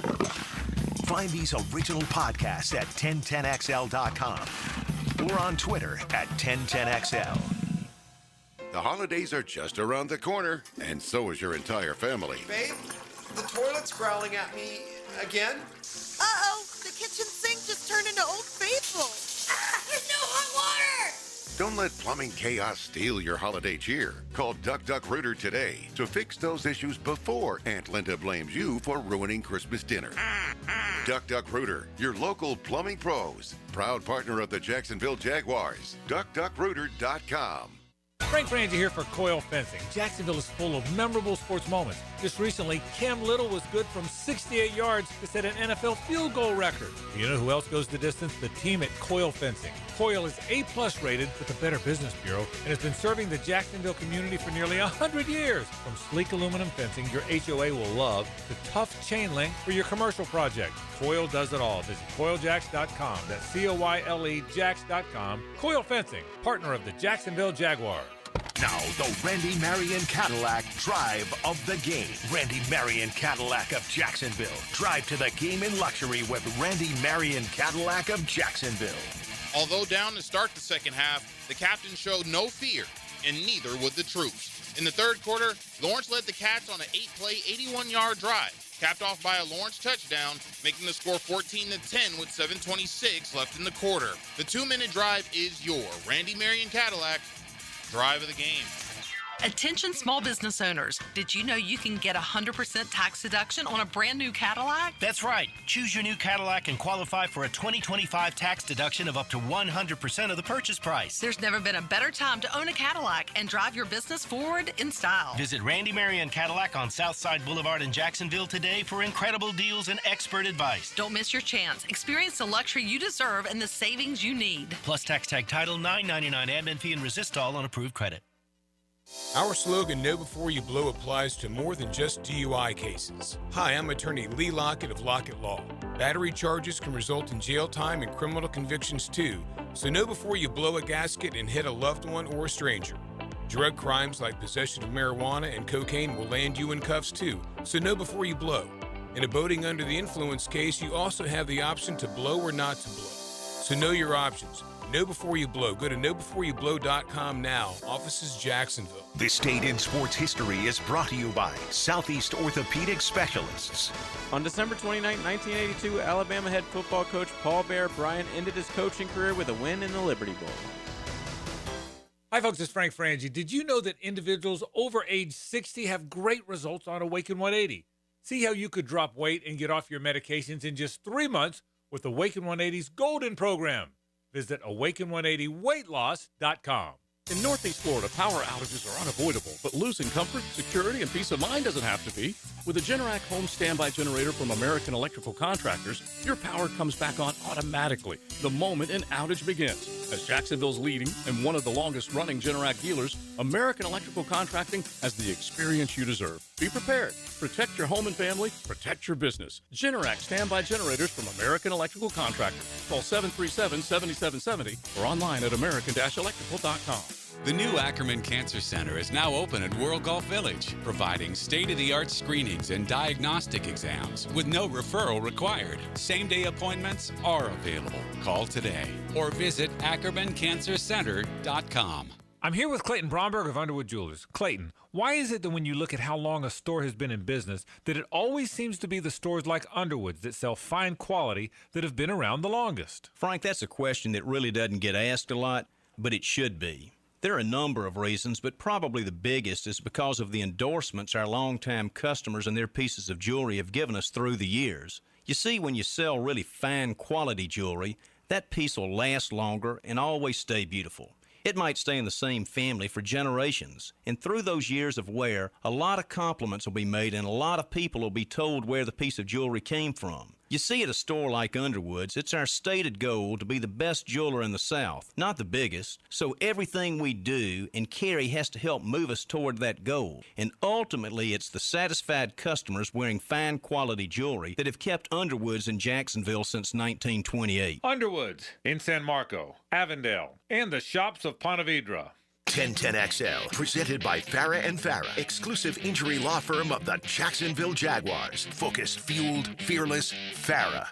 Speaker 3: Find these original podcasts at 1010XL.com or on Twitter at 1010XL.
Speaker 6: The holidays are just around the corner, and so is your entire family.
Speaker 12: Babe, the toilet's growling at me again.
Speaker 15: Uh-oh, the kitchen sink just turned into Old Faithful. There's no hot water!
Speaker 6: Don't let plumbing chaos steal your holiday cheer. Call Duck Duck Rooter today to fix those issues before Aunt Linda blames you for ruining Christmas dinner. Duck Duck Rooter, your local plumbing pros. Proud partner of the Jacksonville Jaguars. DuckDuckRooter.com.
Speaker 9: Frank Frangie here for Coyle Fencing. Jacksonville is full of memorable sports moments. Just recently, Cam Little was good from 68 yards to set an NFL field goal record. You know who else goes the distance? The team at Coyle Fencing. Coyle is A-plus rated with the Better Business Bureau and has been serving the Jacksonville community for nearly 100 years. From sleek aluminum fencing your HOA will love to tough chain link for your commercial project. Coyle does it all. Visit CoyleJacks.com. That's C-O-Y-L-E Jacks.com. Coyle Fencing, partner of the Jacksonville Jaguars.
Speaker 3: Now, the Randy Marion Cadillac Drive of the Game. Randy Marion Cadillac of Jacksonville. Drive to the game in luxury with Randy Marion Cadillac of Jacksonville.
Speaker 16: Although down to start the second half, the captain showed no fear, and neither would the troops. In the third quarter, Lawrence led the Cats on an 8-play, 81-yard drive, capped off by a Lawrence touchdown, making the score 14-10 with 7:26 left in the quarter. The 2-minute drive is your Randy Marion Cadillac Drive of the Game.
Speaker 17: Attention small business owners. Did you know you can get 100% tax deduction on a brand new Cadillac?
Speaker 18: That's right. Choose your new Cadillac and qualify for a 2025 tax deduction of up to 100% of the purchase price.
Speaker 17: There's never been a better time to own a Cadillac and drive your business forward in style.
Speaker 18: Visit Randy Marion Cadillac on Southside Boulevard in Jacksonville today for incredible deals and expert advice.
Speaker 17: Don't miss your chance. Experience the luxury you deserve and the savings you need.
Speaker 18: Plus tax tag title, $9.99 admin fee and resistol on approved credit.
Speaker 26: Our slogan, Know Before You Blow, applies to more than just DUI cases. Hi, I'm attorney Lee Lockett of Lockett Law. Battery charges can result in jail time and criminal convictions too, so know before you blow a gasket and hit a loved one or a stranger. Drug crimes like possession of marijuana and cocaine will land you in cuffs too, so know before you blow. In a boating under the influence case, you also have the option to blow or not to blow. So know your options. Know Before You Blow. Go to knowbeforeyouBlow.com now. Offices Jacksonville.
Speaker 3: This date in sports history is brought to you by Southeast Orthopedic Specialists.
Speaker 27: On December 29, 1982, Alabama head football coach Paul Bear Bryant ended his coaching career with a win in the Liberty Bowl.
Speaker 9: Hi, folks. It's Frank Frangie. Did you know that individuals over age 60 have great results on Awaken 180? See how you could drop weight and get off your medications in just 3 months with Awaken 180's Golden Program. Visit awaken180weightloss.com.
Speaker 4: In Northeast Florida, power outages are unavoidable, but losing comfort, security, and peace of mind doesn't have to be. With a Generac home standby generator from American Electrical Contractors, your power comes back on automatically the moment an outage begins. As Jacksonville's leading and one of the longest-running Generac dealers, American Electrical Contracting has the experience you deserve. Be prepared. Protect your home and family. Protect your business. Generac standby generators from American Electrical Contractors. Call 737-7770 or online at american-electrical.com.
Speaker 21: The new Ackerman Cancer Center is now open at World Golf Village, providing state-of-the-art screenings and diagnostic exams with no referral required. Same-day appointments are available. Call today or visit AckermanCancerCenter.com.
Speaker 9: I'm here with Clayton Bromberg of Underwood Jewelers. Clayton, why is it that when you look at how long a store has been in business, that it always seems to be the stores like Underwood's that sell fine quality that have been around the longest?
Speaker 28: Frank, that's a question that really doesn't get asked a lot, but it should be. There are a number of reasons, but probably the biggest is because of the endorsements our longtime customers and their pieces of jewelry have given us through the years. You see, when you sell really fine quality jewelry, that piece will last longer and always stay beautiful. It might stay in the same family for generations, and through those years of wear, a lot of compliments will be made and a lot of people will be told where the piece of jewelry came from. You see, at a store like Underwood's, it's our stated goal to be the best jeweler in the South, not the biggest, so everything we do and carry has to help move us toward that goal. And ultimately, it's the satisfied customers wearing fine quality jewelry that have kept Underwood's in Jacksonville since 1928.
Speaker 9: Underwood's in San Marco, Avondale, and the shops of Ponte Vedra.
Speaker 3: 1010XL, presented by Farah and Farah, exclusive injury law firm of the Jacksonville Jaguars. Focused, fueled, fearless, Farah.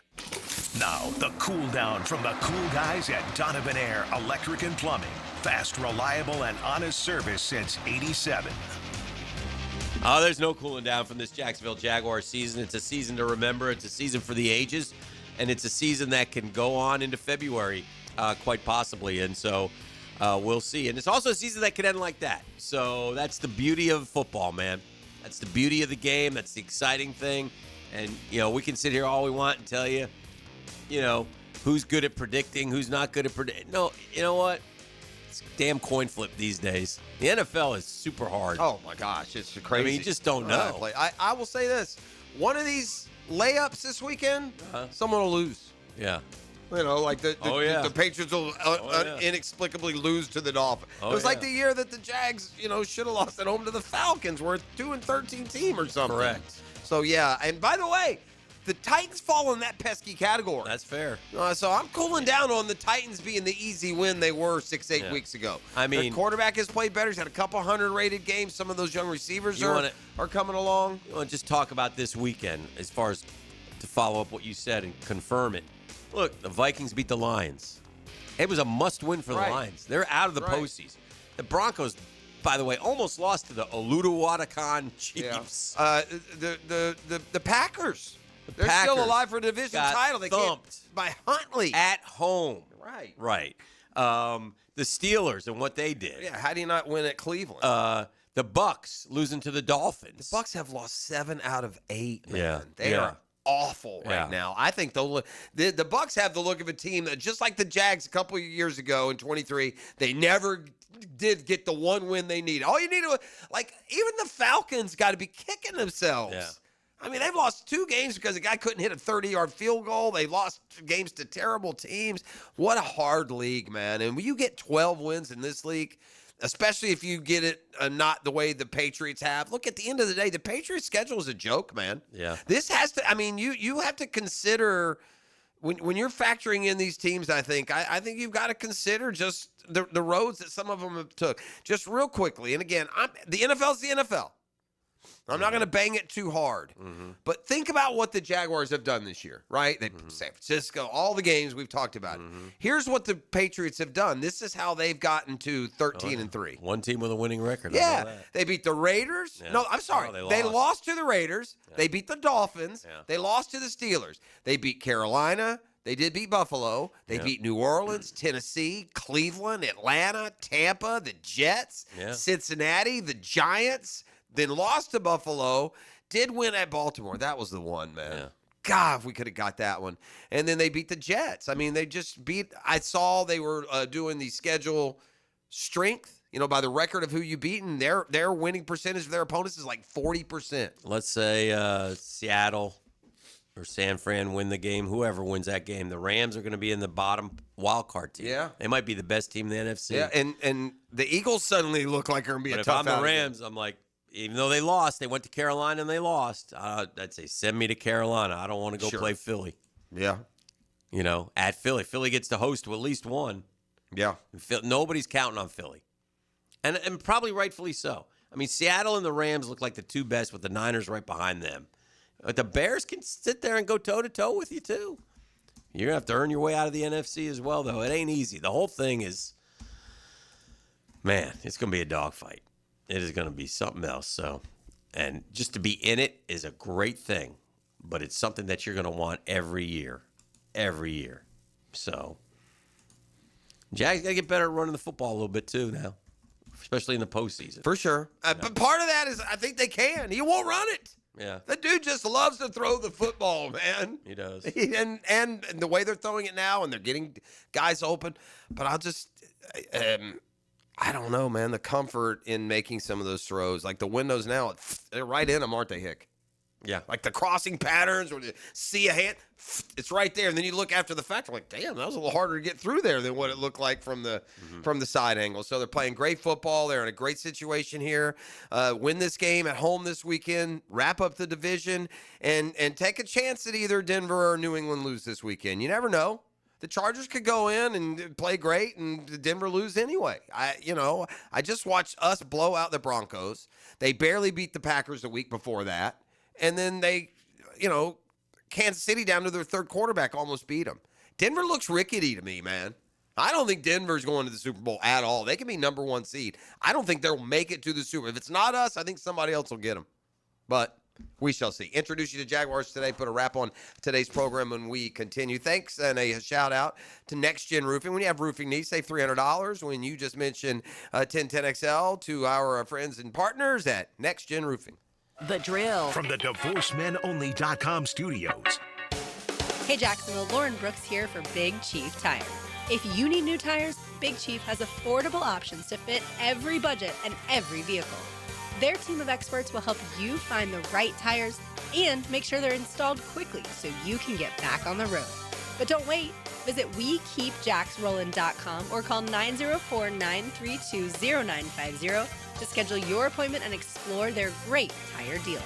Speaker 3: Now, the cool down from the cool guys at Donovan Air Electric and Plumbing. Fast, reliable, and honest service since '87.
Speaker 14: Oh, there's no cooling down from this Jacksonville Jaguars season. It's a season to remember. It's a season for the ages, and it's a season that can go on into February, quite possibly. And so we'll see. And it's also a season that could end like that. So that's the beauty of football, man. That's the beauty of the game. That's the exciting thing. And, we can sit here all we want and tell you, who's good at predicting, who's not good at predicting. No, you know what? It's a damn coin flip these days. The NFL is super hard.
Speaker 1: Oh, my gosh. It's crazy.
Speaker 14: I mean, you just don't know.
Speaker 1: I will say this. One of these layups this weekend, someone will lose.
Speaker 14: Yeah.
Speaker 1: The Patriots will inexplicably lose to the Dolphins. It was like the year that the Jags, should have lost at home to the Falcons. We're a 2-13 team or something.
Speaker 14: Correct.
Speaker 1: So, yeah. And by the way, the Titans fall in that pesky category.
Speaker 14: That's fair.
Speaker 1: So I'm cooling down on the Titans being the easy win they were 6-8 weeks ago.
Speaker 14: I mean,
Speaker 1: their quarterback has played better. He's had a couple 100-rated games. Some of those young receivers are coming along.
Speaker 14: You want to just talk about this weekend as far as to follow up what you said and confirm it. Look, the Vikings beat the Lions. It was a must-win for the Lions. They're out of the postseason. The Broncos, by the way, almost lost to the Oluwatakan Chiefs.
Speaker 1: Yeah. The Packers. They're still alive for a division title. They
Speaker 14: thumped
Speaker 1: by Huntley
Speaker 14: at home.
Speaker 1: Right.
Speaker 14: The Steelers and what they did.
Speaker 1: Yeah. How do you not win at Cleveland?
Speaker 14: The Bucks losing to the Dolphins.
Speaker 1: The Bucks have lost 7 out of 8. Man.
Speaker 14: Yeah.
Speaker 1: They are awful right now. I think the Bucks have the look of a team that, just like the Jags a couple of years ago in 23, they never did get the one win they needed. All you need to, even the Falcons got to be kicking themselves.
Speaker 14: Yeah.
Speaker 1: I mean, they've lost 2 games because the guy couldn't hit a 30-yard field goal. They lost games to terrible teams. What a hard league, man. And when you get 12 wins in this league, especially if you get it not the way the Patriots have. Look, at the end of the day, the Patriots' schedule is a joke, man.
Speaker 14: Yeah.
Speaker 1: This has to, you have to consider, when you're factoring in these teams, I think you've got to consider just the roads that some of them have took. Just real quickly, and again, the NFL's the NFL. I'm not going to bang it too hard. But think about what the Jaguars have done this year, right? They San Francisco, all the games we've talked about. Here's what the Patriots have done. This is how they've gotten to 13-3.
Speaker 14: One team with a winning record.
Speaker 1: Yeah. They beat the Raiders.
Speaker 14: Yeah.
Speaker 1: No, I'm sorry. They lost to the Raiders.
Speaker 14: Yeah.
Speaker 1: They beat the Dolphins.
Speaker 14: Yeah.
Speaker 1: They lost to the Steelers. They beat Carolina. They did beat Buffalo. They beat New Orleans, Tennessee, Cleveland, Atlanta, Tampa, the Jets, Cincinnati, the Giants. Then lost to Buffalo, did win at Baltimore. That was the one, man.
Speaker 14: Yeah.
Speaker 1: God, if we could have got that one. And then they beat the Jets. I mean, they just beat – I saw they were doing the schedule strength, by the record of who you beaten. Their winning percentage of their opponents is like 40%.
Speaker 14: Let's say Seattle or San Fran win the game. Whoever wins that game, the Rams are going to be in the bottom wild card team.
Speaker 1: Yeah.
Speaker 14: They might be the best team in the NFC.
Speaker 1: Yeah, and the Eagles suddenly look like they're going to be a tough
Speaker 14: But if I'm the Rams, I'm like, even though they lost, they went to Carolina and they lost. I'd say send me to Carolina. I don't want to go play Philly.
Speaker 1: Yeah.
Speaker 14: At Philly. Philly gets to host to at least one.
Speaker 1: Yeah.
Speaker 14: Nobody's counting on Philly. And probably rightfully so. I mean, Seattle and the Rams look like the 2 best with the Niners right behind them. But the Bears can sit there and go toe-to-toe with you, too. You're going to have to earn your way out of the NFC as well, though. It ain't easy. The whole thing is, man, it's going to be a dogfight. It is going to be something else. So, and just to be in it is a great thing, but it's something that you're going to want every year. So, Jags got to get better at running the football a little bit too now, especially in the postseason.
Speaker 1: For sure. But part of that is I think they can. He won't run it.
Speaker 14: Yeah.
Speaker 1: That dude just loves to throw the football, man.
Speaker 14: He does.
Speaker 1: And the way they're throwing it now, and they're getting guys open. But I'll just I don't know, man. The comfort in making some of those throws, like the windows now, they're right in them, aren't they, Hick?
Speaker 14: Yeah.
Speaker 1: Like the crossing patterns, or you see a hand, it's right there. And then you look after the fact, you're like, damn, that was a little harder to get through there than what it looked like from the side angle. So they're playing great football. They're in a great situation here. Win this game at home this weekend, wrap up the division, and take a chance that either Denver or New England lose this weekend. You never know. The Chargers could go in and play great and Denver lose anyway. I just watched us blow out the Broncos. They barely beat the Packers the week before that. And then they, Kansas City down to their third quarterback almost beat them. Denver looks rickety to me, man. I don't think Denver's going to the Super Bowl at all. They can be number 1 seed. I don't think they'll make it to the Super Bowl. If it's not us, I think somebody else will get them. But we shall see. Introduce you to Jaguars today. Put a wrap on today's program when we continue. Thanks and a shout out to Next Gen Roofing. When you have roofing needs, save $300 when you just mention 1010XL to our friends and partners at Next Gen Roofing.
Speaker 3: The Drill. From the DivorceMenOnly.com studios.
Speaker 2: Hey Jacksonville, Lauren Brooks here for Big Chief Tire. If you need new tires, Big Chief has affordable options to fit every budget and every vehicle. Their team of experts will help you find the right tires and make sure they're installed quickly so you can get back on the road. But don't wait. Visit WeKeepJacksRollin.com or call 904-932-0950 to schedule your appointment and explore their great tire deals.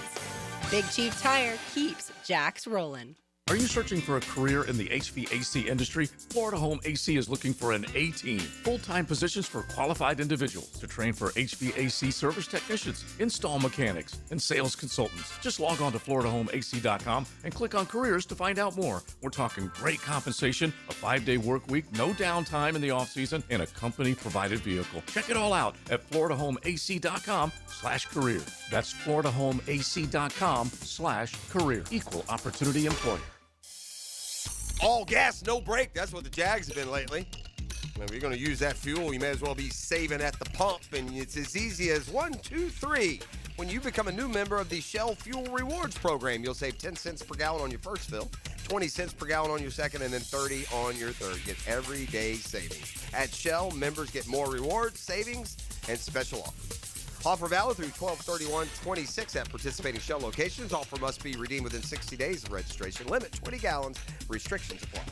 Speaker 2: Big Chief Tire keeps Jacks rolling.
Speaker 4: Are you searching for a career in the HVAC industry? Florida Home AC is looking for an A-team, full-time positions for qualified individuals to train for HVAC service technicians, install mechanics, and sales consultants. Just log on to FloridaHomeAC.com and click on careers to find out more. We're talking great compensation, a 5-day work week, no downtime in the off-season, and a company-provided vehicle. Check it all out at FloridaHomeAC.com/career. That's FloridaHomeAC.com/career. Equal opportunity employer.
Speaker 1: All gas, no brake. That's what the Jags have been lately. If you're going to use that fuel, you may as well be saving at the pump. And it's as easy as 1, 2, 3. When you become a new member of the Shell Fuel Rewards program, you'll save 10 cents per gallon on your first fill, 20 cents per gallon on your second, and then 30 on your third. Get everyday savings. At Shell, members get more rewards, savings, and special offers. Offer valid through 12/31/26 at participating Shell locations. Offer must be redeemed within 60 days of registration. Limit 20 gallons. Restrictions apply.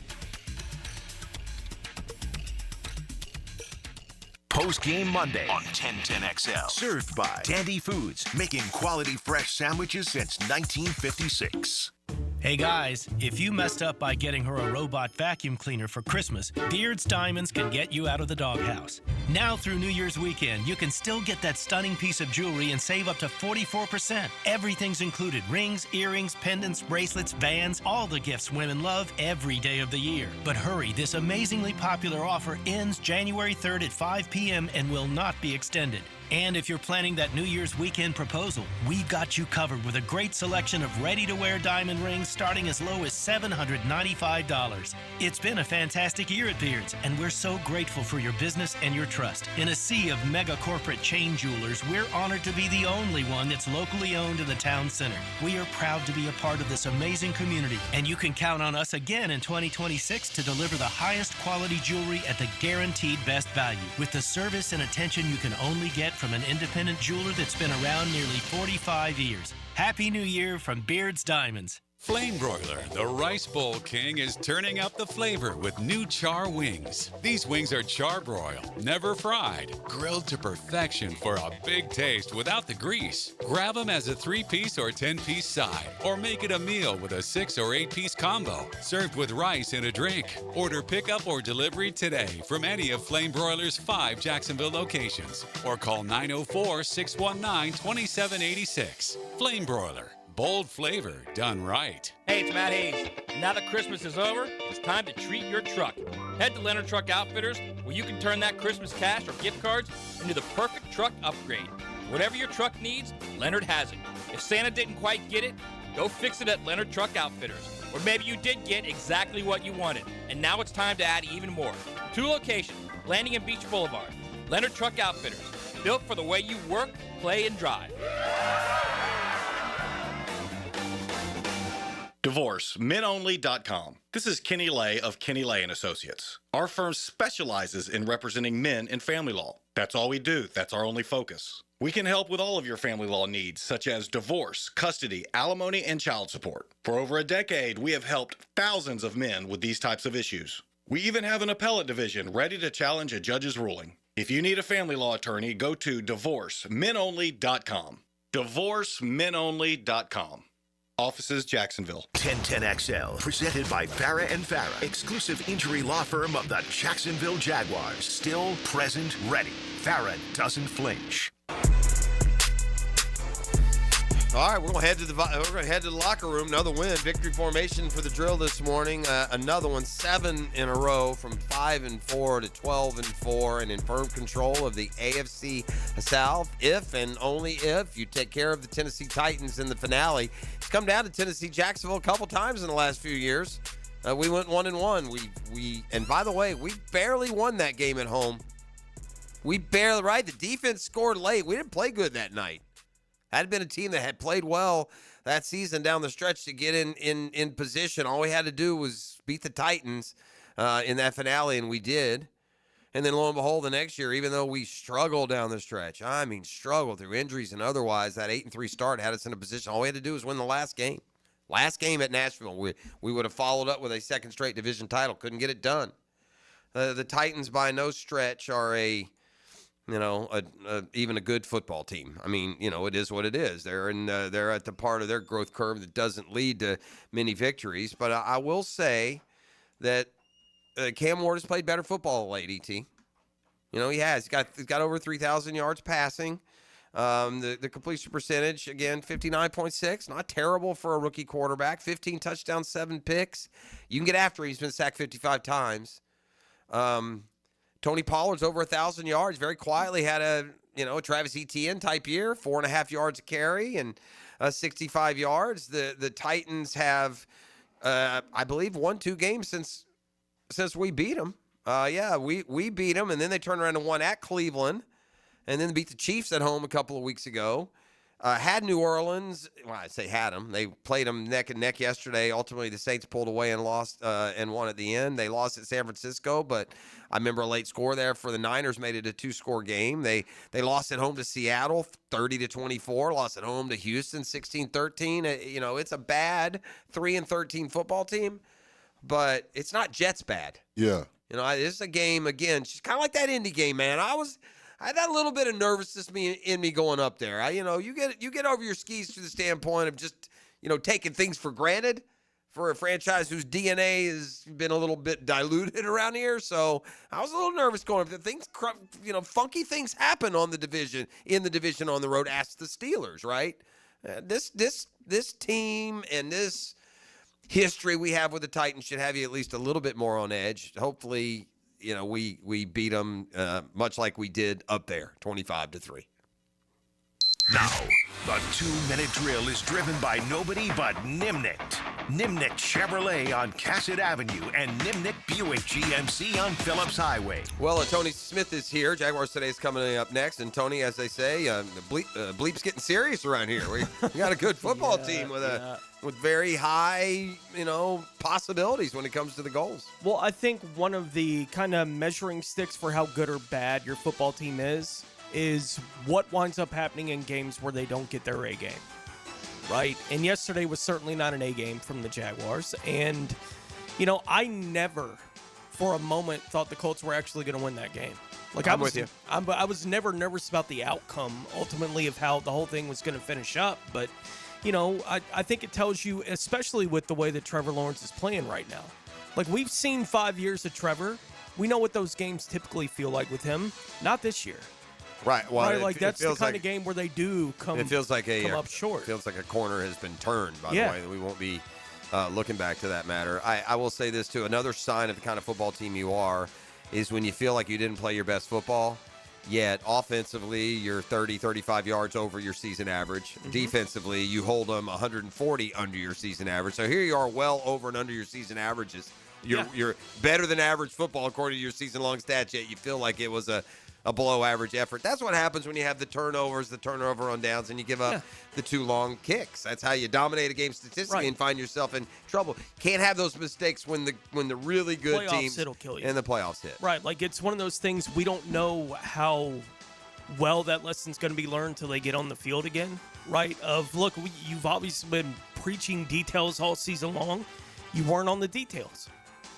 Speaker 3: Post-game Monday on 1010XL. Served by Dandy Foods, making quality fresh sandwiches since 1956.
Speaker 18: Hey guys, if you messed up by getting her a robot vacuum cleaner for Christmas, Beard's Diamonds can get you out of the doghouse. Now through New Year's weekend, you can still get that stunning piece of jewelry and save up to 44%. Everything's included: rings, earrings, pendants, bracelets, bands, all the gifts women love every day of the year. But hurry, this amazingly popular offer ends January 3rd at 5 p.m. and will not be extended. And if you're planning that New Year's weekend proposal, we've got you covered with a great selection of ready-to-wear diamond rings starting as low as $795. It's been a fantastic year at Beard's, and we're so grateful for your business and your trust. In a sea of mega corporate chain jewelers, we're honored to be the only one that's locally owned in the town center. We are proud to be a part of this amazing community, and you can count on us again in 2026 to deliver the highest quality jewelry at the guaranteed best value, with the service and attention you can only get from an independent jeweler that's been around nearly 45 years. Happy New Year from Beard's Diamonds.
Speaker 21: Flame Broiler, the Rice Bowl King, is turning up the flavor with new char wings. These wings are charbroiled, never fried, grilled to perfection for a big taste without the grease. Grab them as a 3-piece or 10-piece side, or make it a meal with a 6 or 8-piece combo, served with rice and a drink. Order pickup or delivery today from any of Flame Broiler's 5 Jacksonville locations, or call 904-619-2786. Flame Broiler. Bold flavor done right.
Speaker 5: Hey, it's Matt Hayes. Now that Christmas is over, it's time to treat your truck. Head to Leonard Truck Outfitters, where you can turn that Christmas cash or gift cards into the perfect truck upgrade. Whatever your truck needs, Leonard has it. If Santa didn't quite get it, go fix it at Leonard Truck Outfitters. Or maybe you did get exactly what you wanted, and now it's time to add even more. 2 locations, Landing and Beach Boulevard. Leonard Truck Outfitters, built for the way you work, play, and drive.
Speaker 7: DivorceMenOnly.com. This is Kenny Lay of Kenny Lay & Associates. Our firm specializes in representing men in family law. That's all we do. That's our only focus. We can help with all of your family law needs, such as divorce, custody, alimony, and child support. For over a decade, we have helped thousands of men with these types of issues. We even have an appellate division ready to challenge a judge's ruling. If you need a family law attorney, go to DivorceMenOnly.com. DivorceMenOnly.com. Offices, Jacksonville.
Speaker 3: 1010XL, presented by Farah and Farah, exclusive injury law firm of the Jacksonville Jaguars. Still, present, ready. Farah doesn't flinch.
Speaker 1: All right, we're gonna head to the locker room. Another win, victory formation for the drill this morning. Another one, 7 in a row, from 5-4 to 12-4, and in firm control of the AFC South. If and only if you take care of the Tennessee Titans in the finale. It's come down to Tennessee Jacksonville a couple times in the last few years. We went 1-1. And by the way, we barely won that game at home. We barely, right? The defense scored late. We didn't play good that night. Had been a team that had played well that season down the stretch to get in position. All we had to do was beat the Titans in that finale, and we did. And then lo and behold, the next year, even though we struggled down the stretch, struggled through injuries and otherwise, that 8-3 start had us in a position. All we had to do was win the last game. Last game at Nashville, we would have followed up with a second straight division title. Couldn't get it done. The Titans, by no stretch, are even a good football team. It is what it is. They're at the part of their growth curve that doesn't lead to many victories. But I will say that Cam Ward has played better football late, ET. He has. He's got over 3,000 yards passing. The completion percentage, again, 59.6. Not terrible for a rookie quarterback. 15 touchdowns, 7 picks. You can get after him. He's been sacked 55 times. Tony Pollard's over 1,000 yards. Very quietly had a Travis Etienne type year, 4.5 yards a carry and 65 yards. The Titans have, I believe, won 2 games since we beat them. We beat them, and then they turned around and won at Cleveland, and then beat the Chiefs at home a couple of weeks ago. Had New Orleans. Well, I say had them. They played them neck and neck yesterday. Ultimately, the Saints pulled away and lost and won at the end. They lost at San Francisco, but I remember a late score there for the Niners made it a 2-score game. They lost at home to Seattle, 30-24. Lost at home to Houston, 16-13. It's a bad 3-13 football team, but it's not Jets bad.
Speaker 13: Yeah.
Speaker 1: This is a game again. She's kind of like that Indy game, man. I had that little bit of nervousness in me going up there. You get over your skis to the standpoint of just, taking things for granted for a franchise whose DNA has been a little bit diluted around here. So I was a little nervous going up there. Things, funky things happen in the division on the road. Ask the Steelers, right? This team and this history we have with the Titans should have you at least a little bit more on edge. Hopefully, we beat them much like we did up there, 25-3.
Speaker 3: Now, the 2-minute drill is driven by nobody but Nimnicht. Nimnicht Chevrolet on Cassett Avenue and Nimnicht Buick GMC on Phillips Highway.
Speaker 1: Well, Tony Smith is here. Jaguars Today is coming up next. And Tony, as they say, bleep's getting serious around here. We got a good football team with very high, possibilities when it comes to the goals.
Speaker 8: Well, I think one of the kind of measuring sticks for how good or bad your football team is what winds up happening in games where they don't get their A game, right? And yesterday was certainly not an A game from the Jaguars. And, I never for a moment thought the Colts were actually going to win that game. I was never nervous about the outcome, ultimately, of how the whole thing was going to finish up. But, I think it tells you, especially with the way that Trevor Lawrence is playing right now. We've seen 5 years of Trevor. We know what those games typically feel like with him. Not this year.
Speaker 1: Right. Well,
Speaker 8: right. That's the kind of game where they do come up short.
Speaker 1: It feels like a corner has been turned, by the way. We won't be looking back to that matter. I will say this, too. Another sign of the kind of football team you are is when you feel like you didn't play your best football, yet offensively you're 30, 35 yards over your season average. Mm-hmm. Defensively, you hold them 140 under your season average. So here you are well over and under your season averages. You're better than average football according to your season-long stats, yet you feel like it was a below-average effort. That's what happens when you have the turnover on downs, and you give up the 2 long kicks. That's how you dominate a game statistically and find yourself in trouble. Can't have those mistakes when the really good
Speaker 8: playoffs
Speaker 1: teams
Speaker 8: it'll kill you.
Speaker 1: And the playoffs hit.
Speaker 8: Right, it's one of those things we don't know how well that lesson's going to be learned until they get on the field again, right? You've obviously been preaching details all season long. You weren't on the details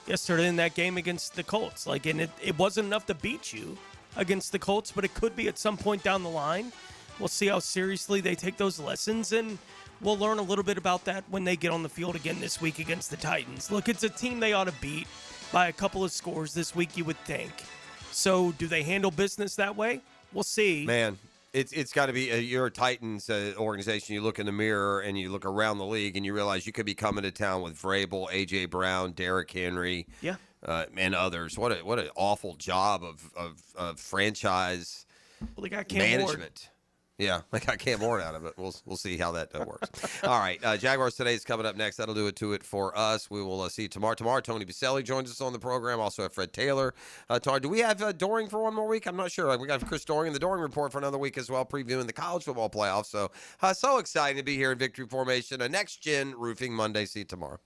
Speaker 8: yesterday in that game against the Colts. And it wasn't enough to beat you against the Colts, but it could be at some point down the line. We'll see how seriously they take those lessons, and We'll learn a little bit about that when they get on the field again this week against the Titans. Look, it's a team they ought to beat by a couple of scores this week, you would think. So do they handle business that way? We'll see.
Speaker 1: Man, it's got to be you're a Titans organization. You look in the mirror and you look around the league and you realize you could be coming to town with Vrabel, A.J. Brown, Derrick Henry, and others. What an awful job of franchise
Speaker 8: well, they got Cam
Speaker 1: management.
Speaker 8: Ward.
Speaker 1: Yeah, I got Cam Ward out of it. We'll see how that works. All right, Jaguars Today is coming up next. That'll do it for us. We will see you tomorrow. Tomorrow, Tony Baselli joins us on the program. Also have Fred Taylor. Do we have Doring for one more week? I'm not sure. We got Chris Doring in the Doring Report for another week as well, previewing the college football playoffs. So excited to be here in Victory Formation. A Next Gen Roofing Monday. See you tomorrow.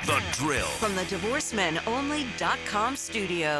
Speaker 3: The Drill.
Speaker 10: From the DivorceMenOnly.com studio.